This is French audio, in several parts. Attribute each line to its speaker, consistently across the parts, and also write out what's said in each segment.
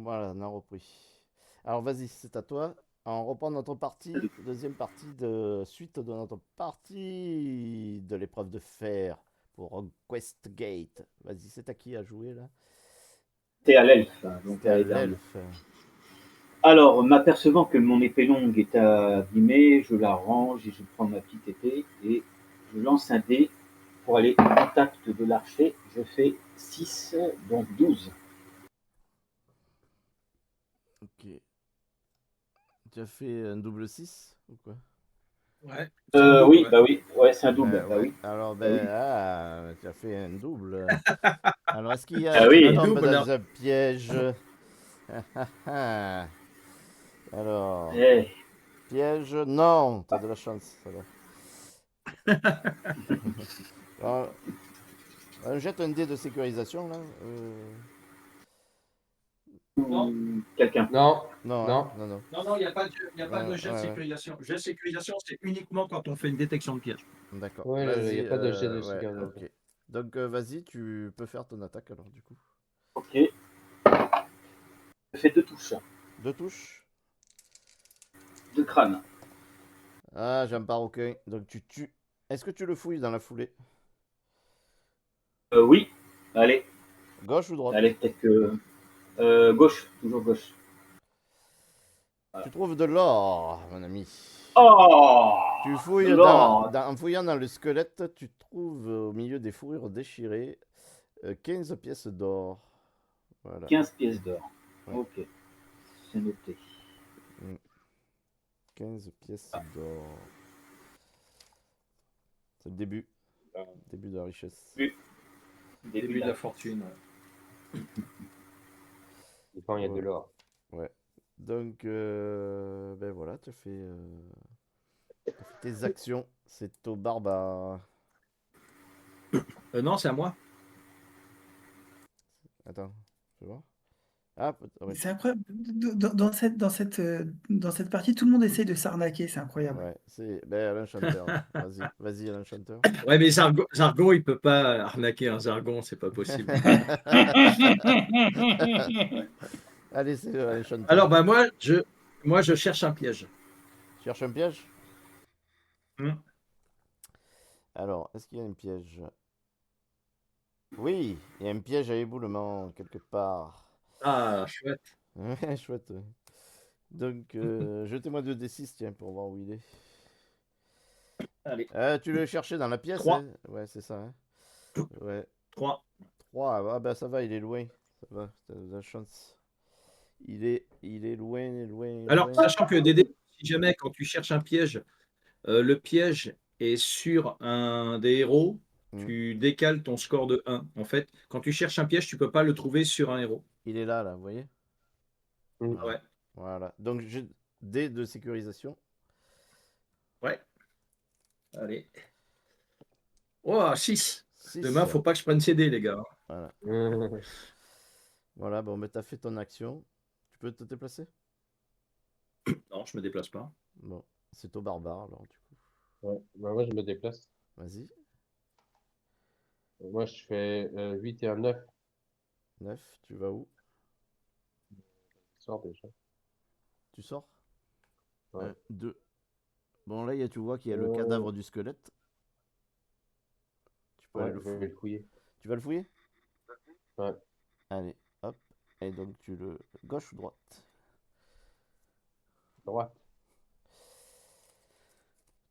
Speaker 1: Voilà, on a repris. Alors vas-y, c'est à toi. On reprend notre partie, deuxième partie de suite de notre partie de l'épreuve de fer pour Quest Gate. Vas-y, c'est à qui à jouer là?
Speaker 2: T'es à l'elfe, donc
Speaker 1: C'était à
Speaker 2: à Everno.
Speaker 1: l'elfe.
Speaker 2: Alors, m'apercevant que mon épée longue est abîmée, je la range et je prends ma petite épée et je lance un dé pour aller au contact de l'archer. Je fais 6, donc 12.
Speaker 1: Ok. Tu as fait un double 6 ou quoi?
Speaker 3: Ouais, c'est un double, ouais.
Speaker 2: Oui, ouais, c'est un double. Bah
Speaker 1: Ouais.
Speaker 2: oui,
Speaker 1: Alors,
Speaker 2: bah oui.
Speaker 1: tu as fait un double. Alors, est-ce qu'il y a...
Speaker 2: Ah
Speaker 1: Tu
Speaker 3: Un
Speaker 2: oui.
Speaker 1: tombes
Speaker 3: double,
Speaker 1: dans
Speaker 3: là.
Speaker 1: un piège? Alors,
Speaker 2: Eh,
Speaker 1: piège? Non, t'as de la chance, ça va. Alors, on jette un dé de sécurisation, là.
Speaker 3: Non,
Speaker 2: quelqu'un.
Speaker 4: Non,
Speaker 1: Non, hein,
Speaker 4: non.
Speaker 1: non.
Speaker 3: non, il n'y a pas de jet de
Speaker 1: Ouais,
Speaker 3: sécurisation. Jet de sécurisation, c'est uniquement quand on fait une détection de piège.
Speaker 1: d'accord.
Speaker 4: Ouais, il n'y
Speaker 1: Vas-y,
Speaker 4: a pas de jet de
Speaker 1: ouais,
Speaker 4: sécurisation.
Speaker 1: ok. Donc, vas-y, tu peux faire ton attaque, alors, du coup.
Speaker 2: Ok. Je fais 2 touches.
Speaker 1: Deux touches.
Speaker 2: 2 crânes.
Speaker 1: Ah, j'aime pas aucun. Donc, tu tues. Est-ce que tu le fouilles dans la foulée?
Speaker 2: Oui. Allez,
Speaker 1: Gauche ou droite?
Speaker 2: allez, peut-être que. Gauche, toujours gauche.
Speaker 1: Tu trouves de l'or, mon ami.
Speaker 2: Oh,
Speaker 1: Tu fouilles
Speaker 2: Lord.
Speaker 1: en fouillant dans le squelette, tu trouves au milieu des fourrures déchirées 15 pièces d'or. Voilà.
Speaker 2: 15 pièces d'or.
Speaker 1: Ouais.
Speaker 2: Ok, c'est noté.
Speaker 1: 15 pièces d'or. C'est le début. Début de la richesse.
Speaker 2: Oui.
Speaker 3: Début de la fortune. Ouais.
Speaker 4: Et quand il y a de l'or.
Speaker 1: Ouais. Donc, ben voilà, tu as fait tes actions. C'est au barbare.
Speaker 3: Non, c'est à moi.
Speaker 1: Attends, je vais voir. Ah, ouais.
Speaker 5: C'est incroyable. Dans cette partie, tout le monde essaye de s'arnaquer, c'est incroyable.
Speaker 1: Ouais, c'est ben, Alain Chanteur. Vas-y, Alain Chanteur.
Speaker 3: Ouais, mais Jargon, il peut pas arnaquer un Jargon, c'est pas possible.
Speaker 1: Allez, c'est Alain Chanteur.
Speaker 3: Alors, bah, moi, je cherche un piège.
Speaker 1: Cherche un piège?
Speaker 3: Hmm.
Speaker 1: Alors, est-ce qu'il y a un piège? Oui, il y a un piège à éboulement quelque part.
Speaker 3: Ah, chouette.
Speaker 1: Ouais, chouette. Ouais. Donc, jetez-moi 2d6, tiens, pour voir où il est.
Speaker 3: Allez,
Speaker 1: Tu le cherchais dans la pièce,
Speaker 3: 3.
Speaker 1: hein? Ouais, c'est ça, hein? Ouais.
Speaker 3: 3.
Speaker 1: 3, ah bah ça va, il est loin. Ça va, t'as de la chance. Il est loin.
Speaker 3: Alors, sachant que Dédé, si jamais quand tu cherches un piège, le piège est sur un des héros, tu décales ton score de 1. En fait, quand tu cherches un piège, tu peux pas le trouver sur un héros.
Speaker 1: Il est là, vous voyez?
Speaker 3: Ouais,
Speaker 1: Voilà. Donc, j'ai dé de sécurisation.
Speaker 3: ouais. Allez. Oh, 6.
Speaker 1: 6.
Speaker 3: Demain, faut pas que je prenne CD, les gars.
Speaker 1: Voilà. Voilà, bon, mais t'as fait ton action. Tu peux te déplacer?
Speaker 3: Non, je me déplace pas.
Speaker 1: Bon, c'est au barbare, alors, du coup.
Speaker 4: Ouais. Bah, moi, je me déplace.
Speaker 1: Vas-y.
Speaker 4: Moi, je fais 8 et un 9.
Speaker 1: 9, tu vas où?
Speaker 4: Sort déjà.
Speaker 1: Tu sors?
Speaker 4: Ouais.
Speaker 1: 1, 2. Bon, là, tu vois qu'il y a le cadavre du squelette. Tu peux aller le
Speaker 4: je vais le fouiller.
Speaker 1: Tu vas le fouiller?
Speaker 4: Ouais.
Speaker 1: Allez, hop. Et donc, tu le... Gauche ou droite?
Speaker 4: Droite.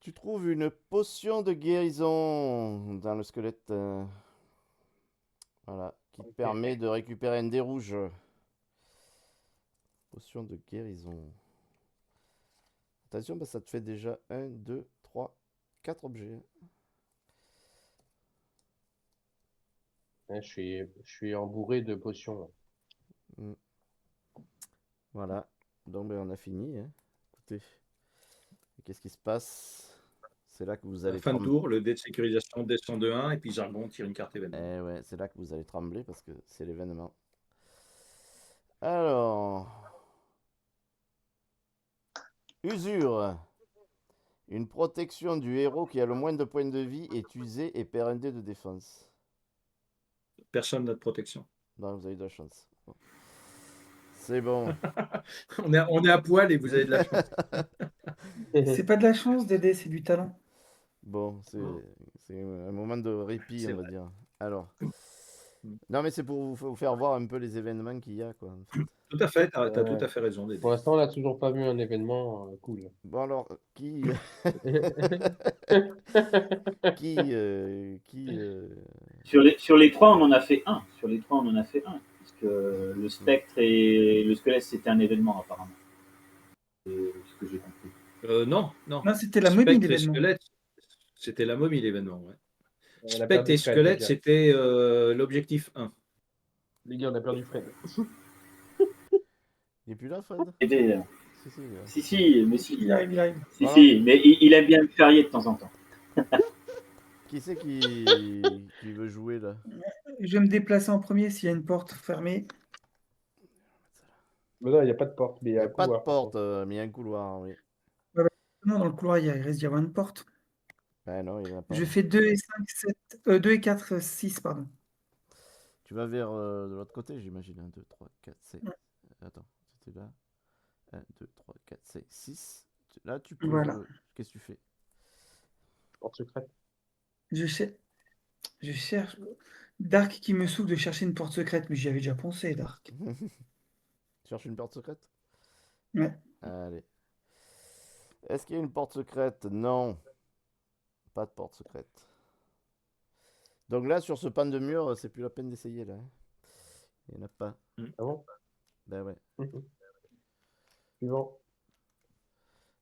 Speaker 1: Tu trouves une potion de guérison dans le squelette. Voilà, qui te permet de récupérer un dé rouge. Potion de guérison. Attention, bah, ça te fait déjà 1, 2, 3, 4 objets.
Speaker 4: Ouais, je suis embourré de potions.
Speaker 1: Voilà, donc ben, on a fini. Hein. Écoutez, qu'est-ce qui se passe? C'est là que vous allez
Speaker 3: Fin de tour, le dé de sécurisation descend de 1 et puis Jargon tire une carte événement.
Speaker 1: Eh ouais, c'est là que vous allez trembler parce que c'est l'événement. Alors, usure. Une protection du héros qui a le moins de points de vie est usée et perd un dé de défense.
Speaker 3: Personne n'a de protection.
Speaker 1: Non, vous avez de la chance. Bon. C'est bon.
Speaker 3: On est à poil et vous avez de la chance.
Speaker 5: C'est pas de la chance, Dédé, c'est du talent.
Speaker 1: Bon, c'est un moment de répit,
Speaker 3: C'est
Speaker 1: on va
Speaker 3: vrai.
Speaker 1: dire. Alors.
Speaker 3: Mm.
Speaker 1: Non, mais c'est pour vous faire voir un peu les événements qu'il y a, quoi, en fait.
Speaker 3: Tout à fait, t'as tout
Speaker 4: Ouais.
Speaker 3: à fait raison, Dédé.
Speaker 4: Pour l'instant, on n'a toujours pas vu un événement cool.
Speaker 1: Bon, alors, qui. Qui.
Speaker 2: Sur les trois, on en a fait un. Sur les trois, on en a fait un. Puisque le spectre et le squelette, c'était un événement, apparemment. C'est ce que j'ai compris.
Speaker 3: Non, non.
Speaker 5: Non, c'était la momie,
Speaker 3: Spectre et
Speaker 5: l'événement.
Speaker 3: squelette, c'était la momie, l'événement. Ouais.
Speaker 4: On a
Speaker 3: Spectre
Speaker 4: perdu
Speaker 3: et
Speaker 4: Fred, les
Speaker 3: squelette,
Speaker 4: gars.
Speaker 3: c'était l'objectif 1.
Speaker 4: Les gars, on a perdu Fred.
Speaker 1: Il est plus là, Fred?
Speaker 2: Aider.
Speaker 1: Si, si, il est là.
Speaker 2: Si, mais si.
Speaker 5: Il arrive, il arrive.
Speaker 2: Si,
Speaker 1: Voilà.
Speaker 2: si, mais il aime bien me férier de temps en temps.
Speaker 1: Qui c'est qui veut jouer, là?
Speaker 5: Je vais me déplacer en premier s'il y a une porte fermée.
Speaker 4: Mais non, il n'y a pas de porte, mais il
Speaker 1: Il
Speaker 4: y
Speaker 1: n'y
Speaker 4: a
Speaker 1: a
Speaker 4: un
Speaker 1: pas de
Speaker 4: couloir.
Speaker 1: porte, mais il y a un couloir, oui.
Speaker 5: Non, dans le couloir, il reste d'y avoir une porte.
Speaker 1: Ah non, il n'y en a pas.
Speaker 5: Je fais 2 et 5, 7, 2 et 4, 6, pardon.
Speaker 1: Tu vas vers de l'autre côté, j'imagine. 1, 2, 3, 4, 5.
Speaker 5: Ouais.
Speaker 1: Attends, c'était là. 1, 2, 3, 4, 5, 6. Là, tu peux.
Speaker 5: Voilà.
Speaker 1: Qu'est-ce que tu fais?
Speaker 4: Porte secrète.
Speaker 5: Je cherche. Dark qui me souffle de chercher une porte secrète, mais j'y avais déjà pensé, Dark.
Speaker 1: Tu cherches une porte secrète?
Speaker 5: Ouais.
Speaker 1: Allez. Est-ce qu'il y a une porte secrète? Non. Pas de porte secrète. Donc là, sur ce pan de mur, c'est plus la peine d'essayer, là. Il n'y en a pas.
Speaker 4: Ah bon?
Speaker 1: Ben ouais.
Speaker 4: Suivant.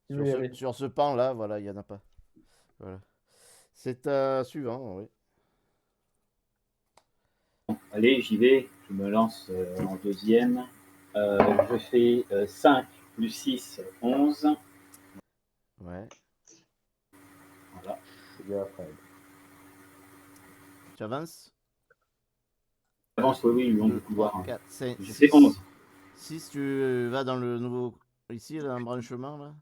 Speaker 4: Tu
Speaker 1: Sur
Speaker 4: veux y
Speaker 1: ce,
Speaker 4: aller?
Speaker 1: sur ce pan-là, voilà, il n'y en a pas. Voilà. C'est suivant, oui.
Speaker 2: Allez, j'y vais. Je me lance en deuxième. Je fais 5 plus 6, 11.
Speaker 1: Ouais.
Speaker 2: Voilà.
Speaker 4: C'est bien, Fred.
Speaker 1: Tu avances?
Speaker 2: Avance, oui, le long
Speaker 1: 2,
Speaker 2: du
Speaker 1: 3,
Speaker 2: couloir.
Speaker 1: 4, 5,
Speaker 2: J'ai
Speaker 1: 6.
Speaker 2: fait 11.
Speaker 1: 6, tu vas dans le nouveau. Ici, là, l'embranchement, là.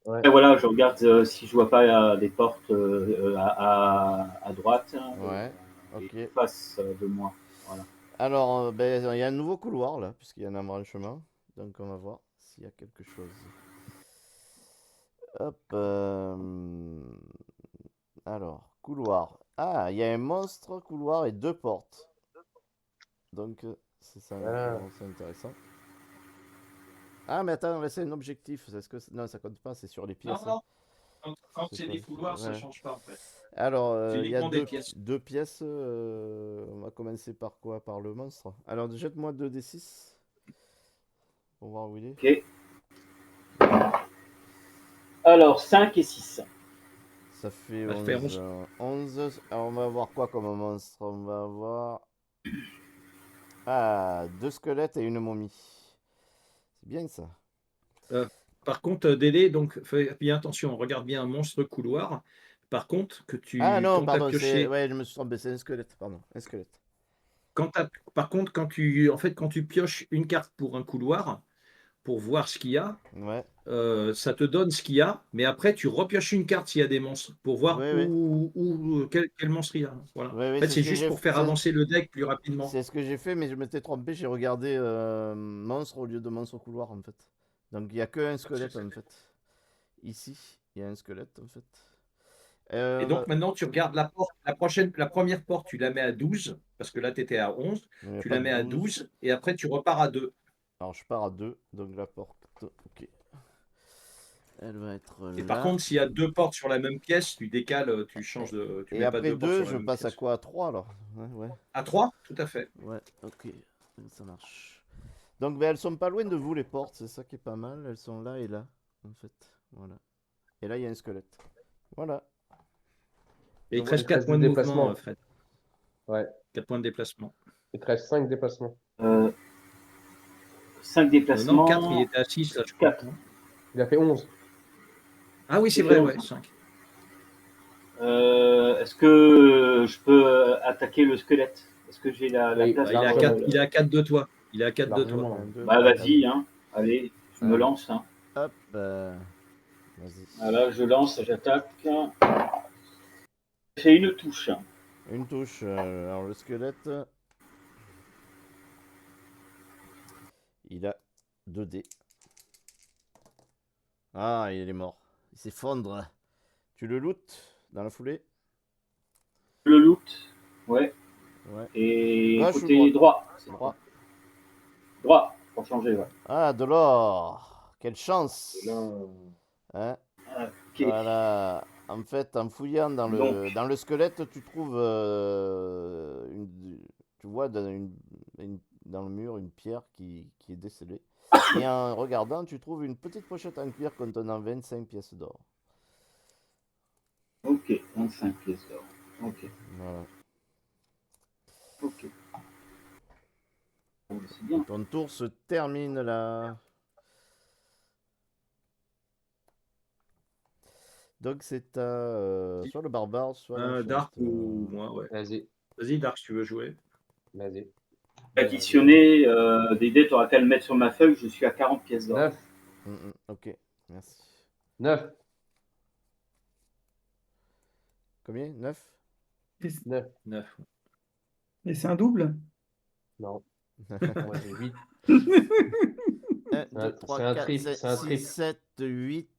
Speaker 4: Ouais.
Speaker 2: Et voilà, je regarde si je vois pas des portes à droite.
Speaker 1: Ouais, ok.
Speaker 2: Et face de moi. Voilà.
Speaker 1: Alors, ben, il y a un nouveau couloir, là, puisqu'il y a un embranchement. Donc, on va voir s'il y a quelque chose. Hop. Alors, couloir. Ah, il y a un monstre, couloir et 2 portes. Donc, c'est ça, c'est intéressant. Ah, mais attends, c'est un objectif. Est-ce que non, ça compte pas, c'est sur les pièces.
Speaker 3: Non, non. Quand
Speaker 1: C'est
Speaker 3: c'est
Speaker 1: quoi?
Speaker 3: des couloirs, ça
Speaker 1: Ouais.
Speaker 3: change pas en fait.
Speaker 1: Alors,
Speaker 3: C'est
Speaker 1: il y a
Speaker 3: uniquement des pièces.
Speaker 1: deux pièces. On va commencer par quoi? Par le monstre. Alors, jette-moi 2d6. Pour voir où il est.
Speaker 2: Ok. Alors, 5 et 6.
Speaker 1: Ça fait
Speaker 3: Ça
Speaker 1: 11.
Speaker 3: fait 11.
Speaker 1: 11. Alors, on va voir quoi comme monstre? On va voir. Ah, 2 squelettes et une momie. C'est bien ça.
Speaker 3: Par contre, Dédé, donc fais bien attention, regarde bien un monstre couloir. Par contre,
Speaker 1: Ah non,
Speaker 3: quand tu as
Speaker 1: pardon,
Speaker 3: pioché,
Speaker 1: ouais, je me suis trompé, c'est un squelette, pardon, un squelette.
Speaker 3: par contre, quand tu pioches une carte pour un couloir, pour voir ce qu'il y a,
Speaker 1: Ouais,
Speaker 3: ça te donne ce qu'il y a, mais après tu repioches une carte s'il y a des monstres pour voir
Speaker 1: ouais, ouais,
Speaker 3: quel monstre il y a. Voilà.
Speaker 1: ouais, ouais,
Speaker 3: En fait,
Speaker 1: c'est ce
Speaker 3: c'est
Speaker 1: que
Speaker 3: juste pour faire avancer le deck plus rapidement.
Speaker 1: c'est ce que j'ai fait, mais je m'étais trompé, j'ai regardé monstre au lieu de monstre couloir en fait. Donc il n'y a qu'un squelette en fait. Ici, il y a un squelette en fait.
Speaker 3: Et donc maintenant, tu regardes la porte, la première porte, tu la mets à 12, parce que là, tu étais à 11,
Speaker 1: il n'y a
Speaker 3: tu
Speaker 1: pas
Speaker 3: la
Speaker 1: de
Speaker 3: mets à
Speaker 1: 12.
Speaker 3: 12, et après, tu repars à 2.
Speaker 1: Alors je pars à 2, donc la porte, ok. Elle va être
Speaker 3: Et par
Speaker 1: là.
Speaker 3: contre, s'il y a deux portes sur la même pièce, tu décales, tu changes tu
Speaker 1: Et
Speaker 3: mets pas
Speaker 1: après
Speaker 3: deux portes
Speaker 1: 2,
Speaker 3: sur la
Speaker 1: je
Speaker 3: même
Speaker 1: passe à
Speaker 3: pièce.
Speaker 1: quoi? À 3 alors? Ouais, ouais.
Speaker 3: À 3, tout à fait.
Speaker 1: Ouais, ok, ça marche. Donc ben, elles sont pas loin de vous les portes, c'est ça qui est pas mal. Elles sont là et là, en fait. Voilà. Et là il y a un squelette. Voilà.
Speaker 3: Et il te
Speaker 1: Donc,
Speaker 3: reste 4
Speaker 4: des
Speaker 3: points de mouvement,
Speaker 4: déplacements.
Speaker 3: Fred.
Speaker 4: Ouais.
Speaker 3: 4 points de déplacement.
Speaker 4: Il te reste 5 déplacements.
Speaker 2: 5
Speaker 3: Non,
Speaker 2: déplacements.
Speaker 3: 4, il était à 6, là, je crois.
Speaker 2: 4.
Speaker 4: Il a fait 11.
Speaker 3: Ah oui, c'est
Speaker 2: J'ai
Speaker 3: vrai,
Speaker 2: fait
Speaker 3: ouais,
Speaker 2: 11.
Speaker 3: 5.
Speaker 2: Est-ce que je peux attaquer le squelette? Est-ce que j'ai la
Speaker 4: Oui,
Speaker 2: place
Speaker 3: Bah, il est à
Speaker 2: pour
Speaker 3: 4, il est à 4 de toi. Il est à 4 de toi.
Speaker 4: largement.
Speaker 1: 1, 2,
Speaker 2: Bah
Speaker 1: 3, 4.
Speaker 2: vas-y, hein. Allez, je me
Speaker 1: Allez.
Speaker 2: lance. Hein.
Speaker 1: Hop. Vas-y.
Speaker 2: Voilà, je lance, j'attaque. J'ai une touche.
Speaker 1: Une touche. Alors le squelette. Il a 2 dés. Ah, il est mort. Il s'effondre. Tu le lootes dans la foulée?
Speaker 2: Le loot, ouais.
Speaker 1: Ouais.
Speaker 2: Et
Speaker 1: Gauche ou
Speaker 2: côté droit.
Speaker 1: Droit.
Speaker 2: Droit, pour changer, ouais.
Speaker 1: Ah, de l'or. Quelle chance.
Speaker 4: Et là,
Speaker 1: Hein?
Speaker 2: Ok.
Speaker 1: Voilà. En fait, en fouillant
Speaker 2: Donc.
Speaker 1: dans le squelette, tu trouves tu vois dans le mur une pierre qui est décellée. Et en regardant, tu trouves une petite pochette en cuir contenant 25 pièces d'or.
Speaker 2: Ok, 25 pièces d'or. Ok,
Speaker 1: Voilà.
Speaker 2: ok. Bon, c'est bien.
Speaker 1: Ton tour se termine là. Donc c'est soit le barbare, soit l'enchant.
Speaker 3: Dark ou moi, ouais.
Speaker 4: vas-y,
Speaker 3: Vas-y, Dark, si tu veux jouer.
Speaker 4: vas-y.
Speaker 2: Additionner des dés, tu auras qu'à le mettre sur ma feuille, je suis à 40 pièces d'or.
Speaker 4: 9,
Speaker 1: Ok, merci.
Speaker 4: 9,
Speaker 1: Combien? 9?
Speaker 5: Et,
Speaker 4: 9.
Speaker 3: 9.
Speaker 5: et c'est un double?
Speaker 4: Non, moi j'ai 8.
Speaker 1: 1,
Speaker 4: C'est un-
Speaker 1: 2, 3,
Speaker 4: c'est un
Speaker 1: 4,
Speaker 4: triple,
Speaker 1: 5,
Speaker 4: c'est un
Speaker 1: 6,
Speaker 4: triple.
Speaker 1: 7, 8.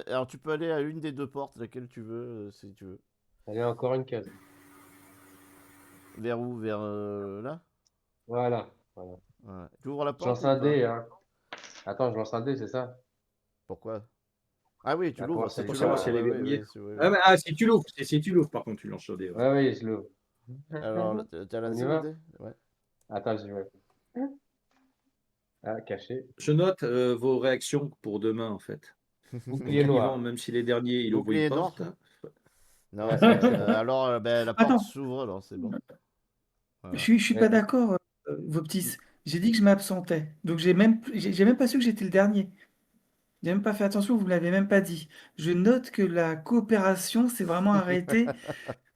Speaker 1: Alors tu peux aller à une des deux portes, laquelle tu veux, si tu veux.
Speaker 4: Allez, encore une case.
Speaker 1: Vers où? Vers là?
Speaker 4: Voilà. Voilà.
Speaker 1: Ouais. Tu ouvres la
Speaker 4: Je
Speaker 1: porte
Speaker 4: lance
Speaker 1: ou
Speaker 4: un
Speaker 1: pas?
Speaker 4: dé, hein. Attends, je lance un dé, c'est ça?
Speaker 1: Pourquoi? Ah oui, tu
Speaker 4: Bah, pour
Speaker 1: l'ouvres,
Speaker 4: voir
Speaker 1: c'est
Speaker 4: si
Speaker 3: Pour
Speaker 4: elle est
Speaker 3: savoir si
Speaker 4: pas.
Speaker 3: elle est
Speaker 1: oui,
Speaker 3: verrouillée.
Speaker 1: oui, oui,
Speaker 3: Ah,
Speaker 1: oui.
Speaker 3: mais, si tu l'ouvres, si tu l'ouvres, par contre, tu lances le dé. Ouais.
Speaker 4: Ouais, oui, je l'ouvre.
Speaker 1: Alors, t'as
Speaker 4: On y
Speaker 1: lancé le
Speaker 4: va?
Speaker 1: dé? Ouais.
Speaker 4: Attends, j'y vais. Ah, caché.
Speaker 3: Je note vos réactions pour demain, en fait.
Speaker 4: Bouclier
Speaker 3: Donc, Yvan,
Speaker 4: noir.
Speaker 3: même si les derniers, il ouvre une
Speaker 1: Bouclier noir?
Speaker 3: porte.
Speaker 1: Non,
Speaker 4: Ouais, ouais, c'est bon.
Speaker 1: alors ben, la porte
Speaker 5: Attends,
Speaker 1: s'ouvre, alors c'est bon.
Speaker 5: je
Speaker 1: Voilà.
Speaker 5: suis pas
Speaker 4: Ouais.
Speaker 5: d'accord, Voptis. J'ai dit que je m'absentais. Donc j'ai même pas su que j'étais le dernier. J'ai même pas fait attention, vous me l'avez même pas dit. Je note que la coopération s'est vraiment arrêtée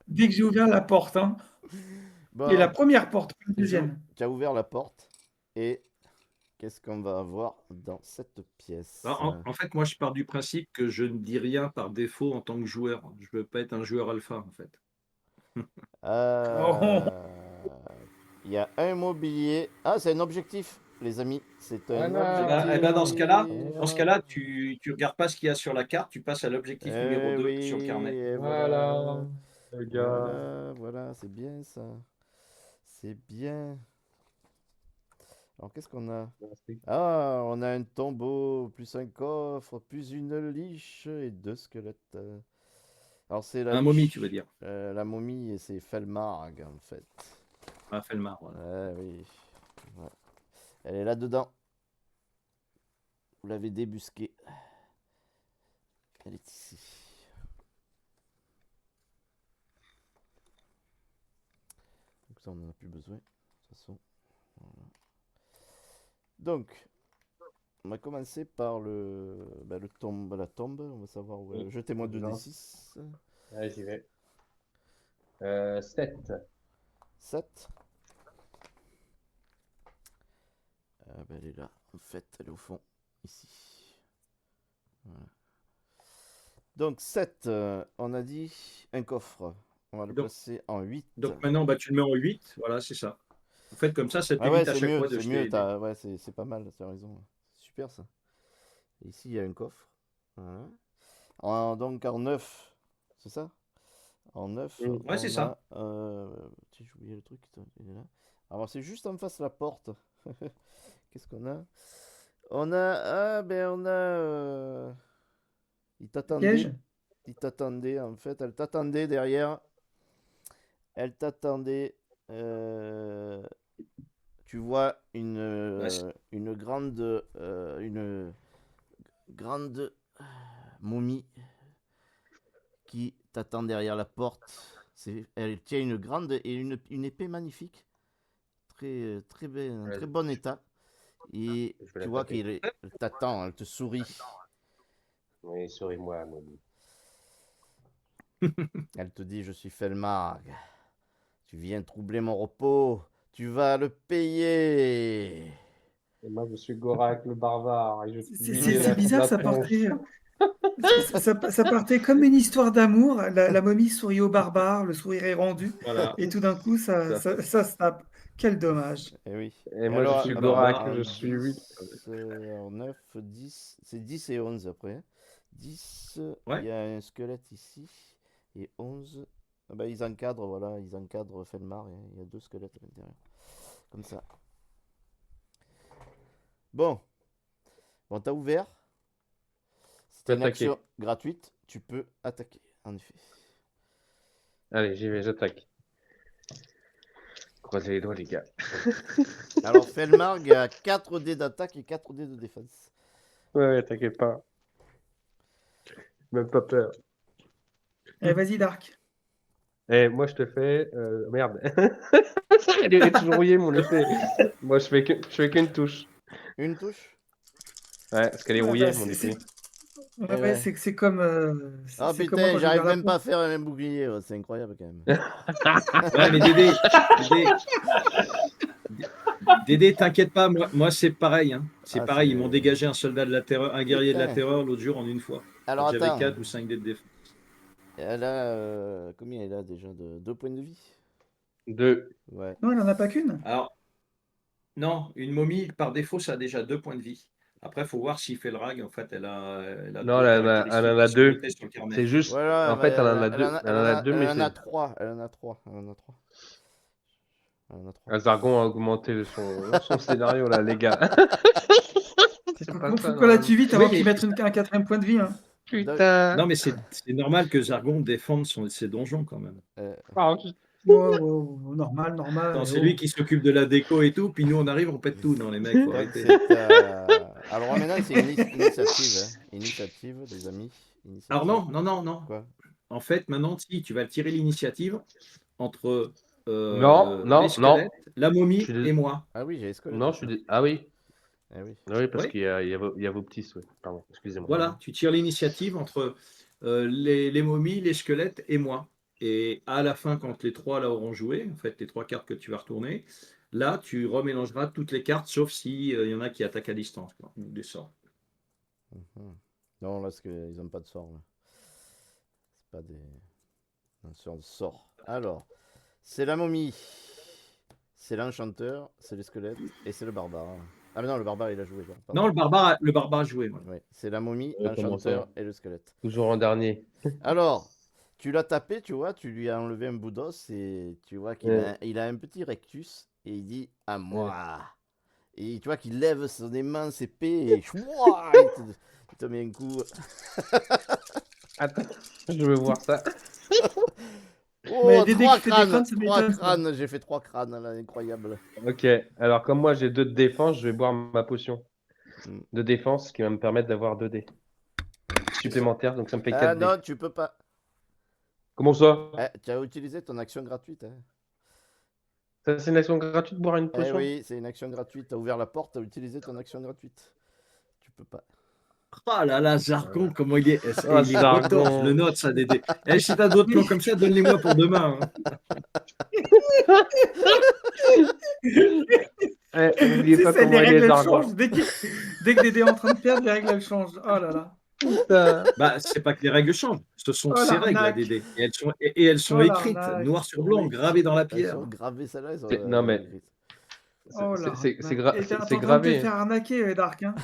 Speaker 5: dès que j'ai ouvert la porte, hein. Et la
Speaker 1: Bon,
Speaker 5: première porte, pas la deuxième.
Speaker 1: tu as ouvert la porte et qu'est-ce qu'on va avoir dans cette pièce?
Speaker 3: En fait, moi, je pars du principe que je ne dis rien par défaut en tant que joueur. Je veux pas être un joueur alpha, en fait.
Speaker 5: Oh,
Speaker 1: Euh, Il y a un mobilier. Ah, c'est un objectif, les amis. C'est un
Speaker 4: Voilà.
Speaker 3: Dans ce cas-là,
Speaker 1: objectif.
Speaker 3: tu regardes pas ce qu'il y a sur la carte, tu passes à l'objectif numéro 2 sur le
Speaker 1: Oui,
Speaker 3: carnet.
Speaker 1: et
Speaker 4: Voilà.
Speaker 1: voilà.
Speaker 4: Le gars.
Speaker 1: Voilà, c'est bien ça. C'est bien. Alors, qu'est-ce qu'on a?
Speaker 4: Merci.
Speaker 1: Ah, on a un tombeau, plus un coffre, plus une liche et 2 squelettes. Alors, c'est la
Speaker 3: Un momie,
Speaker 1: liche,
Speaker 3: tu veux dire.
Speaker 1: la momie, et c'est Felmarg, en fait.
Speaker 3: Ah, Felmar, voilà.
Speaker 1: Oui. Ouais. Elle est là-dedans. Vous l'avez débusquée. Elle est ici. Donc ça, on n'en a plus besoin. De toute façon. Voilà. Donc, on va commencer par la tombe. On va savoir où elle est. Jetez-moi
Speaker 4: Je lance.
Speaker 1: 2d6.
Speaker 4: Ouais, j'y vais. 7.
Speaker 1: 7. Elle est là. En fait, elle est au fond. Ici. Voilà. Donc 7, on a dit un coffre. On va le
Speaker 3: Donc,
Speaker 1: placer en 8.
Speaker 3: Donc maintenant, tu le mets en 8. Voilà, c'est ça. En fait, comme ça
Speaker 1: Ouais,
Speaker 3: t'évite à
Speaker 1: c'est
Speaker 3: chaque
Speaker 1: mieux,
Speaker 3: fois de
Speaker 1: c'est
Speaker 3: jeter
Speaker 1: mieux.
Speaker 3: les dés.
Speaker 1: Ouais, c'est pas mal, tu as raison. C'est super ça. Et ici, il y a un coffre. Voilà. Donc en 9, c'est ça? En 9,
Speaker 3: Ouais, c'est
Speaker 1: on
Speaker 3: ça.
Speaker 1: a. Tiens, j'ai oublié le truc, il est là. Alors, c'est juste en face de la porte. Qu'est-ce qu'on a? On a. Ah, ben, on a. Il t'attendait.
Speaker 5: piège?
Speaker 1: Il t'attendait, en fait. Elle t'attendait derrière. Elle t'attendait. euh, Tu vois
Speaker 3: Ouais, c'est-
Speaker 1: une grande momie qui t'attend derrière la porte. Elle tient une grande et une épée magnifique,
Speaker 4: Ouais,
Speaker 1: très bon état. Et
Speaker 4: je vais
Speaker 1: tu
Speaker 4: la
Speaker 1: vois
Speaker 4: taper.
Speaker 1: elle t'attend, elle te sourit.
Speaker 4: Oui, souris-moi, Molly.
Speaker 1: Elle te dit, je suis Felmarg. Tu viens troubler mon repos. Tu vas le payer.
Speaker 4: Et moi, je suis Gorak le barbare. Et je
Speaker 5: C'est
Speaker 4: suis
Speaker 5: c'est- c'est bizarre
Speaker 4: la
Speaker 5: sa
Speaker 4: tronche.
Speaker 5: portée. Ça partait comme une histoire d'amour. La momie sourit au barbare, le sourire est rendu.
Speaker 3: Voilà.
Speaker 5: Et tout d'un coup, ça se tape. Quel dommage.
Speaker 1: Eh oui.
Speaker 4: Et
Speaker 1: Et
Speaker 4: moi, je
Speaker 1: alors,
Speaker 4: suis
Speaker 3: le
Speaker 4: Gorak,
Speaker 3: barbare,
Speaker 4: je suis 8.
Speaker 1: 10, en 9, 10, c'est 10 et 11 après. 10, il
Speaker 3: Ouais.
Speaker 1: y a un squelette ici. Et 11, ah bah, ils encadrent, voilà, ils encadrent Felmar. Il y a 2 squelettes à l'intérieur. Comme ça. Bon, t'as ouvert. C'était une
Speaker 4: Attaquer.
Speaker 1: action gratuite. Tu peux attaquer, en effet.
Speaker 4: Allez, j'y vais, j'attaque. Croisez les doigts, les gars.
Speaker 1: Alors, Felmarg a 4 dés d'attaque et 4 dés de défense.
Speaker 4: Ouais, t'inquiète pas. Même pas peur.
Speaker 5: Eh, vas-y, Dark.
Speaker 4: Eh, moi, je te fais. Merde. Il est toujours rouillé, mon épée. Moi, je fais qu'une touche.
Speaker 1: Une touche.
Speaker 4: Ouais, parce qu'elle est
Speaker 5: Ouais,
Speaker 4: rouillée,
Speaker 5: bah,
Speaker 4: mon épée.
Speaker 5: Ouais,
Speaker 1: Eh
Speaker 5: ouais,
Speaker 1: ouais.
Speaker 5: c'est comme,
Speaker 1: Ah
Speaker 5: c'est comme moi
Speaker 1: putain,
Speaker 5: quand j'ai
Speaker 1: j'arrive
Speaker 5: ouvert la
Speaker 1: même pas à
Speaker 5: pompe.
Speaker 1: faire un même bouclier. Ouais, c'est incroyable quand même.
Speaker 3: Ouais, mais Dédé, t'inquiète pas, moi c'est pareil. Hein. C'est
Speaker 1: Ah,
Speaker 3: pareil, ils
Speaker 1: c'est-
Speaker 3: m'ont dégagé un soldat de la terreur, un guerrier de la
Speaker 1: Putain.
Speaker 3: terreur l'autre jour en une fois.
Speaker 1: Alors
Speaker 3: J'avais
Speaker 1: attends,
Speaker 3: 4 ou 5 dés de défense.
Speaker 1: elle a combien elle a déjà de 2 points de vie?
Speaker 4: 2.
Speaker 1: Ouais.
Speaker 5: Non, elle en a pas qu'une.
Speaker 3: Alors, non, une momie, par défaut, ça a déjà 2 points de vie. Après, il faut voir s'il fait le rag. En fait, elle a
Speaker 4: Non,
Speaker 3: 2
Speaker 4: elle en a
Speaker 3: caractéristiques qui sont
Speaker 4: 2.
Speaker 3: notées sur le carnet.
Speaker 4: C'est juste.
Speaker 1: Voilà,
Speaker 4: En fait, elle en a deux. Elle en a deux, mais
Speaker 1: elle en a
Speaker 4: c'est.
Speaker 1: 3. Elle en a 3. Elle en a 3. Elle en a 3.
Speaker 4: Zargon a augmenté son scénario, là, les gars. C'est pas
Speaker 5: Faut
Speaker 4: ça,
Speaker 5: qu'on la
Speaker 4: normalement.
Speaker 5: tue vite
Speaker 3: Oui,
Speaker 5: avant
Speaker 3: mais
Speaker 5: qu'ils mettent un quatrième point de vie. Hein.
Speaker 4: Putain.
Speaker 3: non, mais c'est normal que Zargon défende ses donjons quand même.
Speaker 4: Ah,
Speaker 5: Wow, normal.
Speaker 3: Attends,
Speaker 5: eh
Speaker 3: c'est
Speaker 5: oh.
Speaker 3: lui qui s'occupe de la déco et tout, puis nous on arrive, on pète tout. Non, les mecs, faut
Speaker 1: Donc
Speaker 3: arrêter.
Speaker 1: c'est alors maintenant c'est une initiative, hein. Initiative, les amis. Initiative.
Speaker 3: Alors non.
Speaker 1: Quoi?
Speaker 3: En fait, maintenant, si tu vas tirer l'initiative entre
Speaker 4: Non.
Speaker 3: les squelettes, la momie
Speaker 4: Je suis dés-
Speaker 3: et moi.
Speaker 1: Ah oui, j'ai squelette.
Speaker 4: Non, Ah oui.
Speaker 1: Ah oui.
Speaker 4: Oui, parce
Speaker 3: Oui.
Speaker 4: qu'il y a vos petits, ouais. Pardon, excusez-moi.
Speaker 3: Voilà, tu tires l'initiative entre les momies, les squelettes et moi. Et à la fin, quand les 3 là auront joué, en fait, les 3 cartes que tu vas retourner, là, tu remélangeras toutes les cartes, sauf s'il y en a qui attaquent à distance, quoi, ou des sorts.
Speaker 1: Mhm. Non, là, parce qu'ils n'ont pas de sort. Là. C'est pas des. Un sort. Alors, c'est la momie, c'est l'enchanteur, c'est le squelette et c'est le barbare. Ah, mais non, le barbare il a joué.
Speaker 3: Non, le barbare a joué. Moi.
Speaker 1: Ouais, c'est la momie,
Speaker 4: comment
Speaker 1: l'enchanteur
Speaker 4: ça
Speaker 1: et le squelette.
Speaker 4: Toujours en dernier.
Speaker 1: Alors, tu l'as tapé, tu vois, tu lui as enlevé un bout d'os et tu vois qu'il il a un petit rectus et il dit à moi. Et tu vois qu'il lève son immense épée et chouah, il te met un coup.
Speaker 4: Attends, je veux voir ça.
Speaker 1: Oh,
Speaker 5: Mais Dédé
Speaker 1: 3
Speaker 5: qui fait des
Speaker 1: crânes,
Speaker 5: crânes, ça
Speaker 1: 3
Speaker 5: m'étonne, ça.
Speaker 1: crânes, j'ai fait 3 crânes là, incroyable.
Speaker 4: Ok, alors comme moi j'ai 2 de défense, je vais boire ma potion de défense qui va me permettre d'avoir 2 dés supplémentaires, donc ça me fait 4
Speaker 1: Ah
Speaker 4: dés.
Speaker 1: non, tu peux pas.
Speaker 4: Comment ça?
Speaker 1: Tu as utilisé ton action gratuite. Hein.
Speaker 4: Ça, c'est une action gratuite de boire une
Speaker 1: Eh
Speaker 4: potion?
Speaker 1: oui, c'est une action gratuite. Tu as ouvert la porte, tu as utilisé ton action gratuite. Tu peux pas.
Speaker 3: Ah là là, Zargon, comment il est.
Speaker 4: Oh,
Speaker 3: Il est
Speaker 4: Zargon.
Speaker 3: retorse, je le note, ça, Dédé. Eh, si t'as d'autres plans comme ça, donne-les-moi pour demain.
Speaker 4: N'oubliez
Speaker 5: C'est
Speaker 4: pas
Speaker 5: ça,
Speaker 4: comment
Speaker 5: les
Speaker 4: il est,
Speaker 5: règles elles
Speaker 4: Zargon.
Speaker 5: changent. Dès que Dédé est en train de perdre, les règles elles changent. Oh là là.
Speaker 4: Putain.
Speaker 3: Bah, c'est pas que les règles changent, ce sont
Speaker 5: Oh,
Speaker 3: ces règles, là,
Speaker 5: l'arnaque.
Speaker 3: Dédé. Et elles sont
Speaker 5: Oh,
Speaker 3: écrites,
Speaker 5: l'arnaque.
Speaker 3: noir sur blanc, gravées dans la
Speaker 1: Elles
Speaker 3: pierre.
Speaker 1: sont gravées celles-là.
Speaker 4: Non, mais-
Speaker 5: Oh là.
Speaker 4: C'est
Speaker 5: Et t'es en
Speaker 4: c'est
Speaker 5: train de te
Speaker 4: gravé.
Speaker 5: faire arnaquer, Dark. Hein.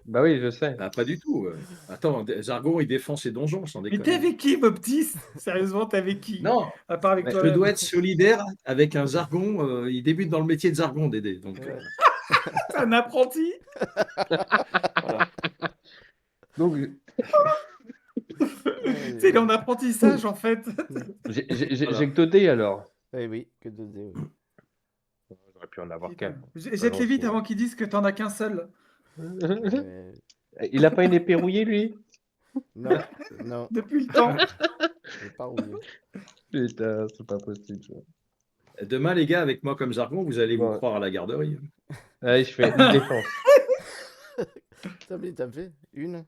Speaker 4: Bah oui, je sais.
Speaker 3: Bah, pas du tout. Attends, Zargon, il défend ses donjons, sans
Speaker 5: Mais
Speaker 3: déconner.
Speaker 5: t'es avec qui, Boptis? Sérieusement, t'es avec qui?
Speaker 3: Non,
Speaker 5: À part avec
Speaker 4: Mais
Speaker 5: toi.
Speaker 3: je dois être solidaire avec un Zargon. Il débute dans le métier de Zargon, Dédé. Donc,
Speaker 1: Ouais.
Speaker 5: T'es un apprenti?
Speaker 3: voilà.
Speaker 4: Donc,
Speaker 5: C'est en apprentissage, en fait.
Speaker 4: j'ai que 2 dés alors.
Speaker 1: Eh oui, que 2 dés. Oui.
Speaker 4: J'aurais pu en avoir 4.
Speaker 5: Jette-les vite avant qu'ils disent que t'en as qu'un seul.
Speaker 1: Mais-
Speaker 4: Il a pas une épée rouillée, lui?
Speaker 1: Non, non,
Speaker 5: Depuis le temps.
Speaker 1: j'ai pas rouillé.
Speaker 4: Putain, c'est pas possible.
Speaker 3: Demain, les gars, avec moi comme Zargon, vous allez vous
Speaker 4: Ouais.
Speaker 3: croire à la garderie.
Speaker 4: Allez, je fais une défense.
Speaker 1: T'as fait une?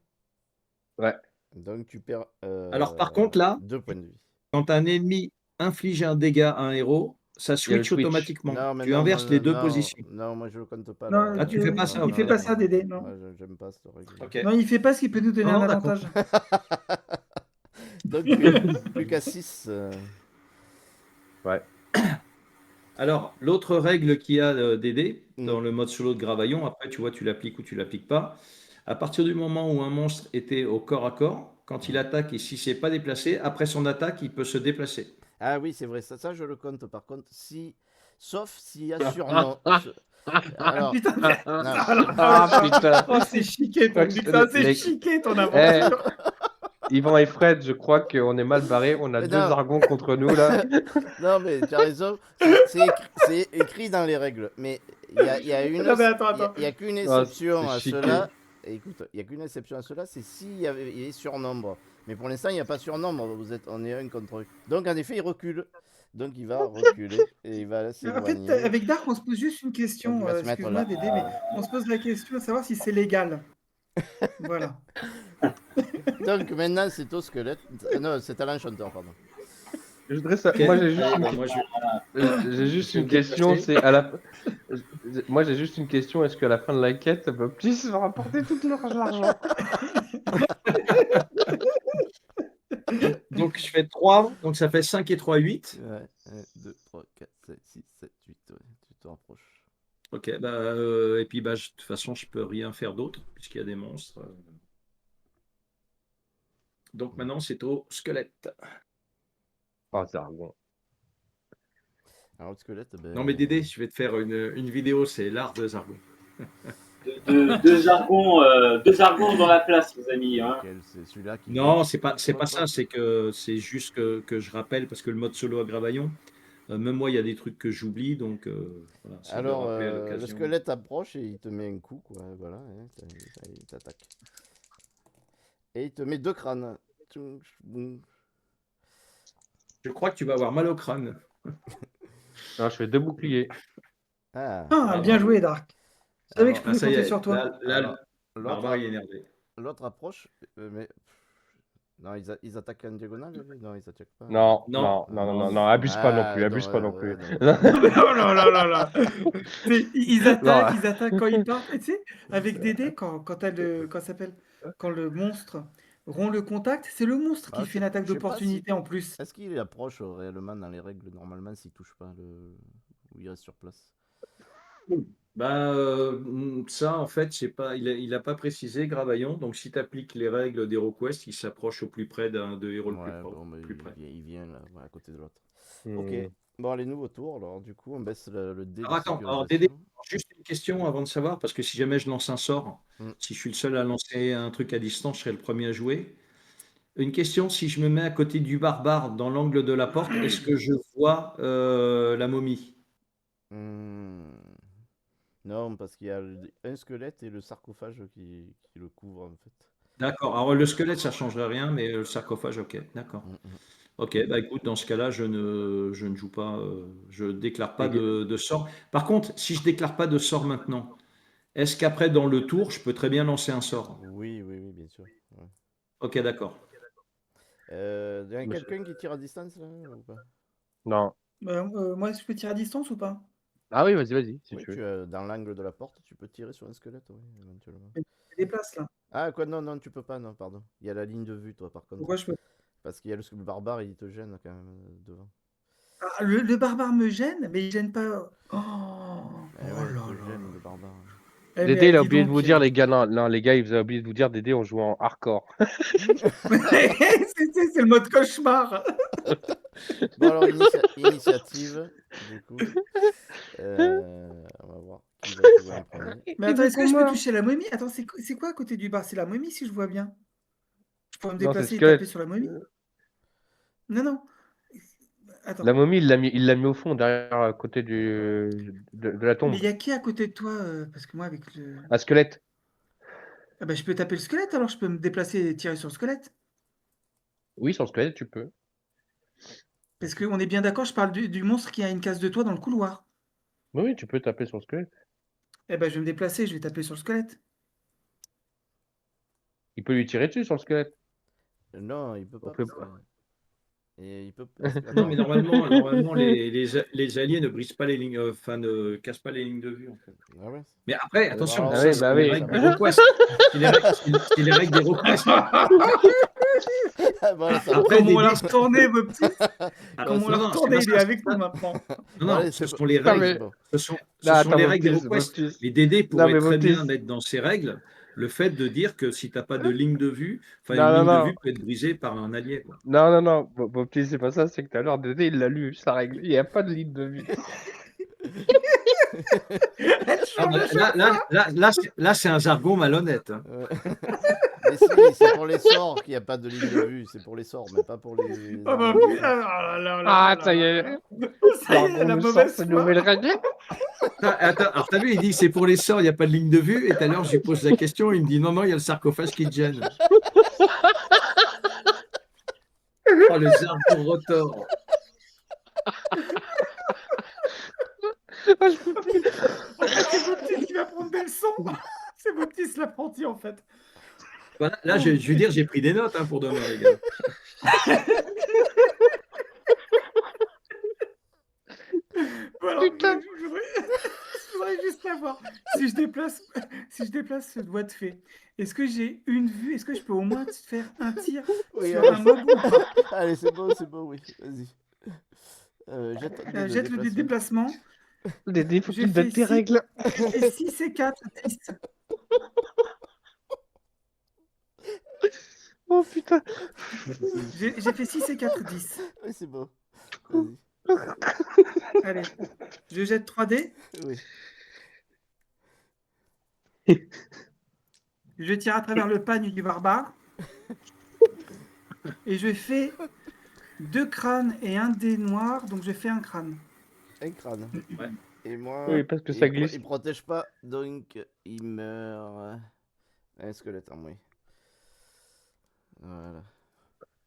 Speaker 4: Ouais.
Speaker 1: Donc tu perds.
Speaker 3: Alors, par contre, là-
Speaker 1: 2 points de vie.
Speaker 3: Quand un ennemi inflige un dégât à un héros, ça
Speaker 4: Il y a le
Speaker 3: switch
Speaker 4: switch.
Speaker 3: automatiquement.
Speaker 1: Non, mais
Speaker 3: Tu
Speaker 1: non,
Speaker 3: inverses les deux
Speaker 1: non,
Speaker 3: positions.
Speaker 1: non, moi je le compte pas
Speaker 5: Non,
Speaker 1: là.
Speaker 3: Ah, tu fais pas ça,
Speaker 5: il fait
Speaker 3: ok,
Speaker 5: pas
Speaker 3: d'accord.
Speaker 5: ça, Dédé, non.
Speaker 1: Moi, j'aime pas cette règle.
Speaker 3: Ok.
Speaker 5: Non, il fait pas ce qui peut nous donner
Speaker 3: Non,
Speaker 5: un
Speaker 3: d'accord.
Speaker 5: avantage.
Speaker 1: Donc, plus qu'à 6.
Speaker 4: Ouais.
Speaker 3: Alors, l'autre règle qu'il y a d'aider dans
Speaker 1: Mm.
Speaker 3: le mode solo de Gravaillon, après, tu vois, tu l'appliques ou tu l'appliques pas. À partir du moment où un monstre était au corps à corps, quand il attaque et s'il ne s'est pas déplacé, après son attaque, il peut se déplacer.
Speaker 1: Ah oui, c'est vrai, ça je le compte par contre. Sauf s'il y a surnom. Alors,
Speaker 5: Putain,
Speaker 1: non.
Speaker 4: Ah putain.
Speaker 5: oh, c'est chiqué ton putain, c'est chiqué ton
Speaker 4: Eh,
Speaker 5: aventure.
Speaker 4: Yvan et Fred, je crois qu'on est mal barrés. On a
Speaker 1: Mais
Speaker 4: deux
Speaker 1: non.
Speaker 4: argons contre nous là.
Speaker 1: Non, mais tu as raison, c'est écrit dans les règles. Mais il y a une.
Speaker 5: Non, mais attends.
Speaker 1: Il y a qu'une
Speaker 4: Ah,
Speaker 1: exception
Speaker 4: c'est
Speaker 1: à
Speaker 4: chiqué.
Speaker 1: cela. Écoute, il y a qu'une exception à cela, c'est s'il y a surnombre. Mais pour l'instant, il n'y a pas surnombre. On est un contre eux. Donc, en effet, il recule. Donc, il va reculer et il va
Speaker 5: En fait,
Speaker 1: s'éloigner.
Speaker 5: avec Dark, on se pose juste une
Speaker 1: Donc, il
Speaker 5: question.
Speaker 1: va se mettre
Speaker 5: Excuse-moi,
Speaker 1: là.
Speaker 5: Dédé, mais on se pose la question de savoir si c'est légal. Voilà.
Speaker 1: Donc, maintenant, c'est au squelette. Non, c'est à l'enchanteur, pardon.
Speaker 4: Je voudrais ça.
Speaker 3: Ok.
Speaker 4: Moi, j'ai juste une,
Speaker 3: Moi,
Speaker 4: j'ai juste
Speaker 3: je vais
Speaker 4: une
Speaker 3: me
Speaker 4: question.
Speaker 3: déplacer.
Speaker 4: C'est à la. Moi, j'ai juste une question. Est-ce qu'à la fin de la quête, Baptiste va rapporter tout l'argent?
Speaker 3: Donc, je fais 3, donc ça fait 5 et 3, 8.
Speaker 1: Ouais, 1, 2, 3, 4, 5, 6, 7, 8. Ouais, tu te rapproches.
Speaker 3: Ok, bah, et puis bah, de toute façon, je peux rien faire d'autre puisqu'il y a des monstres. Donc maintenant, c'est au squelette.
Speaker 4: Oh, c'est argon.
Speaker 1: Alors, le squelette, ben.
Speaker 3: Non, mais Dédé, je vais te faire une vidéo, c'est l'art de Zargon.
Speaker 2: Deux argons dans la place, les amis. Hein.
Speaker 1: C'est celui-là qui.
Speaker 3: Non, c'est pas ça, c'est juste que je rappelle parce que le mode solo à Gravaillon, même moi, il y a des trucs que j'oublie, donc voilà, c'est de
Speaker 1: Alors,
Speaker 3: rappeler à
Speaker 1: le
Speaker 3: l'occasion.
Speaker 1: squelette approche et il te met un coup, quoi. Voilà, hein, il t'attaque. Et il te met 2 crânes.
Speaker 3: Je crois que tu vas avoir mal au crâne.
Speaker 4: Non, je fais 2 boucliers.
Speaker 1: Ah,
Speaker 5: Ah, bien joué, Dark. Je savais que je
Speaker 1: alors,
Speaker 5: pouvais
Speaker 3: ça y
Speaker 5: compter
Speaker 3: est,
Speaker 5: sur toi.
Speaker 3: là,
Speaker 1: Alors,
Speaker 3: le barbare il est énervé.
Speaker 1: l'autre approche, mais. Non, ils attaquent en diagonale, lui? Non, ils attaquent pas.
Speaker 4: Non, abuse pas non plus, abuse pas non plus.
Speaker 5: Oh là là là là. Ils attaquent,
Speaker 4: Non.
Speaker 5: ils attaquent quand ils partent. Et tu sais, avec Dédé, quand le monstre rompt le contact, c'est le monstre qui
Speaker 1: Ah,
Speaker 5: fait une attaque
Speaker 1: je sais pas
Speaker 5: d'opportunité en plus.
Speaker 1: Est-ce qu'il approche réellement dans les règles normalement s'il touche pas ou il reste sur place?
Speaker 3: Bah, ça, en fait, c'est pas, il a pas précisé, Gravaillon. Donc, si tu appliques les règles d'HeroQuest, il s'approche au plus près de héros le
Speaker 1: Ouais,
Speaker 3: plus,
Speaker 1: bon, mais
Speaker 3: plus près.
Speaker 1: il vient là, ouais, à côté de l'autre.
Speaker 4: Hmm.
Speaker 1: Ok. Bon, les nouveaux tours, alors du coup, on baisse le dé
Speaker 3: Alors,
Speaker 1: de
Speaker 3: attends,
Speaker 1: sécurisation.
Speaker 3: Dédé, juste une question avant de savoir, parce que si jamais je lance un sort,
Speaker 1: Mm.
Speaker 3: si je suis le seul à lancer un truc à distance, je serai le premier à jouer. Une question, si je me mets à côté du barbare dans l'angle de la porte, est-ce que je vois la momie?
Speaker 1: Non, parce qu'il y a un squelette et le sarcophage qui le couvre en fait.
Speaker 3: D'accord. Alors, le squelette, ça ne changerait rien, mais le sarcophage, ok. D'accord. Ok, bah écoute, dans ce cas-là, je ne joue pas, je déclare pas de sort. Par contre, si je déclare pas de sort maintenant, est-ce qu'après, dans le tour, je peux très bien lancer un sort?
Speaker 1: Oui, bien sûr. Ouais.
Speaker 3: Ok, d'accord.
Speaker 1: Il y a quelqu'un qui tire à distance là ou pas?
Speaker 4: Non.
Speaker 5: Moi, je peux tirer à distance ou pas?
Speaker 4: Ah oui, vas-y, si
Speaker 1: Oui,
Speaker 4: tu veux.
Speaker 1: dans l'angle de la porte, tu peux tirer sur un squelette, oui, éventuellement.
Speaker 5: Je me déplace là.
Speaker 1: Ah, quoi, non, tu peux pas, non, pardon. Il y a la ligne de vue, toi, par contre.
Speaker 5: Pourquoi je peux?
Speaker 1: Parce qu'il y a le barbare, il te gêne quand même devant.
Speaker 5: Ah, le barbare me gêne, mais il gêne pas. Oh,
Speaker 1: Eh ouais,
Speaker 5: là
Speaker 1: il te
Speaker 5: là.
Speaker 1: gêne, le barbare.
Speaker 5: Eh,
Speaker 4: Dédé, il a
Speaker 5: dis
Speaker 4: oublié de
Speaker 5: donc,
Speaker 4: vous dire, les gars, non, les gars, il a oublié de vous dire, Dédé, on joue en hardcore.
Speaker 5: c'est le mode cauchemar.
Speaker 1: Bon, alors, initiative, du coup. On va voir qui va jouer en premier.
Speaker 5: Mais attends, est-ce que je peux toucher la momie? Attends, c'est quoi à côté du bar? C'est la momie si je vois bien. Je pourrais me
Speaker 4: Non, c'est
Speaker 5: déplacer et
Speaker 4: squelette.
Speaker 5: taper sur la momie? Non. Attends.
Speaker 4: La momie, il l'a mis au fond, derrière, à côté de la tombe.
Speaker 5: Mais il y a qui à côté de toi? Parce que moi, avec le.
Speaker 4: Un squelette.
Speaker 5: Ah bah, je peux taper le squelette, alors je peux me déplacer et tirer sur le squelette.
Speaker 4: Oui, sur le squelette, tu peux.
Speaker 5: Parce qu'on est bien d'accord, je parle du monstre qui a une case de toi dans le couloir.
Speaker 4: Oui, tu peux taper sur le squelette.
Speaker 5: Eh ben, je vais me déplacer, je vais taper sur le squelette.
Speaker 4: Il peut lui tirer dessus sur le squelette.
Speaker 1: Non, il peut pas.
Speaker 4: fait
Speaker 1: Parce que... Et il peut.
Speaker 3: Non, mais normalement les alliés ne brisent pas les lignes, ne cassent pas les lignes de vue, en fait.
Speaker 1: Ah ouais.
Speaker 3: Mais après,
Speaker 1: Ah,
Speaker 3: attention,
Speaker 1: bah,
Speaker 4: Ah
Speaker 3: ça,
Speaker 4: oui,
Speaker 3: c'est
Speaker 4: bah
Speaker 3: les
Speaker 4: oui.
Speaker 3: règles des requests. C'est les règles des requests.
Speaker 1: Ah, voilà, ça
Speaker 3: Après,
Speaker 5: Comment on
Speaker 3: Dédé-
Speaker 5: l'a retourné, vos petits? Comment on l'a
Speaker 3: non, non, c'est
Speaker 5: retourné?
Speaker 3: pas
Speaker 5: Il
Speaker 3: ça,
Speaker 5: est
Speaker 3: c'est
Speaker 5: avec
Speaker 3: pas-
Speaker 5: nous maintenant.
Speaker 3: Non,
Speaker 1: Allez,
Speaker 3: ce
Speaker 1: c'est
Speaker 3: sont les
Speaker 4: Non,
Speaker 3: règles.
Speaker 4: mais-
Speaker 1: bon.
Speaker 3: Ce sont
Speaker 4: Non, attends,
Speaker 3: les
Speaker 4: mon
Speaker 3: règles des
Speaker 4: petit, mon
Speaker 3: requests.
Speaker 4: petit.
Speaker 3: Mais Dédé
Speaker 4: Non,
Speaker 3: pourrait
Speaker 4: mais
Speaker 3: très
Speaker 4: Baptiste.
Speaker 3: bien mettre dans ses règles le fait de dire que si t'as pas de ligne de vue, une
Speaker 4: Non, non,
Speaker 3: ligne de
Speaker 4: non.
Speaker 3: vue peut être brisée par un allié, quoi.
Speaker 4: Non, non, non. Mon petit, c'est pas ça. C'est que tout à l'heure, Dédé, il l'a lu, sa règle. Il n'y a pas de ligne de vue.
Speaker 5: Elle
Speaker 3: Ah,
Speaker 5: change
Speaker 3: bah,
Speaker 5: à chaque
Speaker 3: là, c'est un jargon malhonnête, hein.
Speaker 1: Mais si, c'est pour les sorts qu'il n'y a pas de ligne de vue. C'est pour les sorts, mais pas pour les
Speaker 5: Oh bah
Speaker 1: armes de
Speaker 5: putain,
Speaker 1: défense.
Speaker 5: oh là là là
Speaker 4: Ah,
Speaker 5: là
Speaker 4: ça y
Speaker 5: là
Speaker 4: est.
Speaker 5: là. Ça y est,
Speaker 4: Alors, on
Speaker 5: la
Speaker 4: nous sort
Speaker 5: mauvaise
Speaker 4: cette
Speaker 5: foi.
Speaker 4: nouvelle règle.
Speaker 3: Attends, alors t'as vu, il dit c'est pour les sorts, il n'y a pas de ligne de vue. Et tout à l'heure, je lui pose la question, il me dit non, non, il y a le sarcophage qui te gêne. Oh, le jargon rotor.
Speaker 5: En fait, c'est Baptiste qui va prendre des leçons. C'est Baptiste l'apprenti, en fait.
Speaker 3: Voilà, là, je veux dire, j'ai pris des notes, hein, pour demain, les gars.
Speaker 5: Bon, alors,
Speaker 4: Putain.
Speaker 5: je voudrais juste savoir, si je déplace ce doigt de fée, est-ce que j'ai une vue? Est-ce que je peux au moins faire un tir
Speaker 1: Oui,
Speaker 5: sur
Speaker 1: allez.
Speaker 5: un mob ou pas?
Speaker 1: Allez, c'est beau, oui. Vas-y. Jette un dé de
Speaker 5: Jette le dé de
Speaker 1: déplacement.
Speaker 5: déplacement.
Speaker 4: Dédé, faut que
Speaker 5: Je
Speaker 4: tu me donnes
Speaker 5: fais
Speaker 4: tes
Speaker 5: six.
Speaker 4: règles.
Speaker 5: Et 6 et 4, 10.
Speaker 4: Oh putain.
Speaker 5: J'ai fait 6 et 4, 10.
Speaker 1: Oui, c'est beau. Vas-y.
Speaker 5: Allez, je jette 3 dés.
Speaker 1: Oui.
Speaker 5: Je tire à travers le pagne du barbare. Et je fais 2 crânes et un dé noir, donc je fais un crâne.
Speaker 1: Un crâne.
Speaker 3: Ouais.
Speaker 1: Et moi.
Speaker 4: Oui, parce que ça glisse.
Speaker 1: Il protège pas, donc il meurt. Un squelette en moins. Voilà.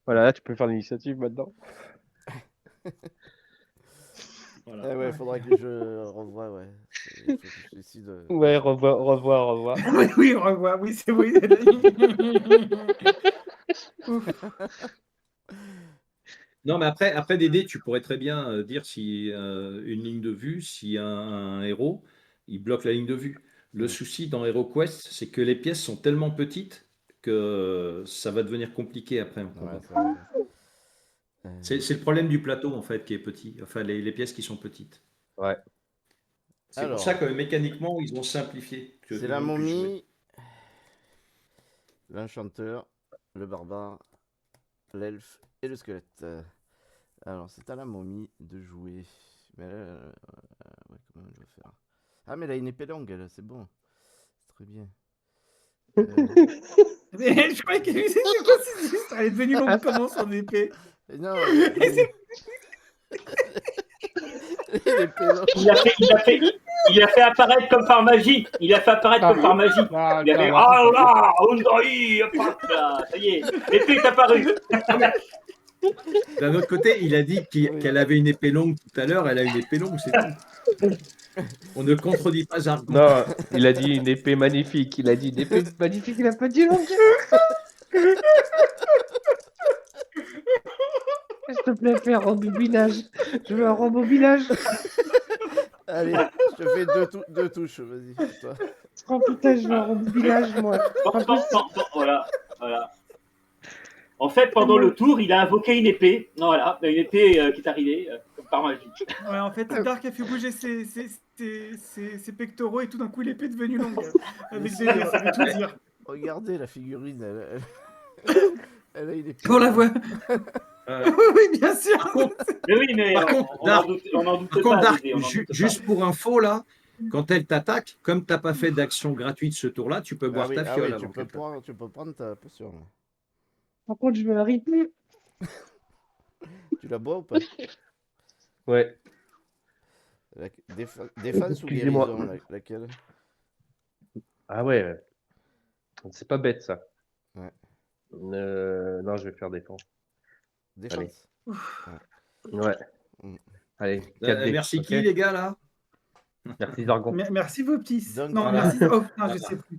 Speaker 4: Voilà, là, tu peux faire l'initiative maintenant.
Speaker 3: Voilà.
Speaker 1: Eh ouais, faudra que je revoie, ouais. Il faut que je décide.
Speaker 4: Ouais, revoir.
Speaker 5: Oui, oui, on revoit. Oui, c'est oui. Ouf.
Speaker 3: Non, mais après Dédé, tu pourrais très bien dire si une ligne de vue, si un héros, il bloque la ligne de vue. Le souci dans HeroQuest, c'est que les pièces sont tellement petites que ça va devenir compliqué après en combat.
Speaker 1: Ouais, c'est vrai.
Speaker 3: C'est le problème du plateau, en fait, qui est petit. Enfin, les pièces qui sont petites.
Speaker 4: Ouais.
Speaker 3: C'est
Speaker 1: Alors.
Speaker 3: pour ça que mécaniquement, ils ont simplifié.
Speaker 1: C'est la momie, l'enchanteur, le barbare, l'elfe et le squelette. Alors, c'est à la momie de jouer. Mais là, ouais, comment je vais faire? Ah, mais elle a une épée longue, elle, c'est bon. C'est très bien.
Speaker 5: Mais je croyais qu'elle disait, je sais pas si juste, elle est devenue longue comment son épée.
Speaker 1: Non, l'épée longue.
Speaker 2: Il a fait apparaître comme par magie. Il a fait apparaître comme par magie.
Speaker 4: Ah,
Speaker 2: Il a fait ah là, Ondoi, hop là, ça y est, l'épée est apparue.
Speaker 3: D'un autre côté, il a dit qu'elle avait une épée longue tout à l'heure. Elle a une épée longue, c'est tout. On ne contredit pas Zargon.
Speaker 4: Non, il a dit une épée magnifique. Il a dit une épée magnifique, il a pas dit longue. S'il te plaît, fais un rembobinage. Je veux un rembobinage.
Speaker 1: Allez, je te fais deux touches, vas-y, toi.
Speaker 4: Oh putain, je veux un rembobinage, moi.
Speaker 2: Bon, voilà. En fait, pendant le tour, il a invoqué une épée. Non, voilà, une épée qui est arrivée comme par magie.
Speaker 5: Ouais, en fait, Dark a fait bouger ses pectoraux et tout d'un coup, l'épée est devenue longue. Avec des ça veut tout dire.
Speaker 1: Regardez la figurine, elle a une épée.
Speaker 5: On la voit. Oui, bien sûr.
Speaker 2: Mais oui, mais
Speaker 3: Par contre,
Speaker 2: on en doute
Speaker 3: Par contre,
Speaker 2: pas.
Speaker 3: Dark,
Speaker 2: Dédé, on en doute pas.
Speaker 3: juste pour info, là, quand elle t'attaque, comme tu n'as pas fait d'action gratuite ce tour-là, tu peux boire ta fiole avant qu'elle t'attaque.
Speaker 1: tu peux prendre ta potion.
Speaker 4: Par contre, je veux un rythme.
Speaker 1: Tu la bois ou pas?
Speaker 4: Ouais.
Speaker 1: Défense ou
Speaker 4: Excusez-moi.
Speaker 1: guérison, laquelle?
Speaker 4: Ah ouais. C'est pas bête, ça.
Speaker 1: Ouais.
Speaker 4: Non, je vais faire défense.
Speaker 1: Défense.
Speaker 4: Ouais.
Speaker 1: Mm.
Speaker 4: Allez, 4D.
Speaker 3: Merci
Speaker 4: ok.
Speaker 3: qui, les gars, là?
Speaker 4: Merci, Zargon.
Speaker 5: Merci vos petits.
Speaker 1: Donc,
Speaker 5: Non,
Speaker 1: voilà.
Speaker 5: merci. Oh, non, je sais plus.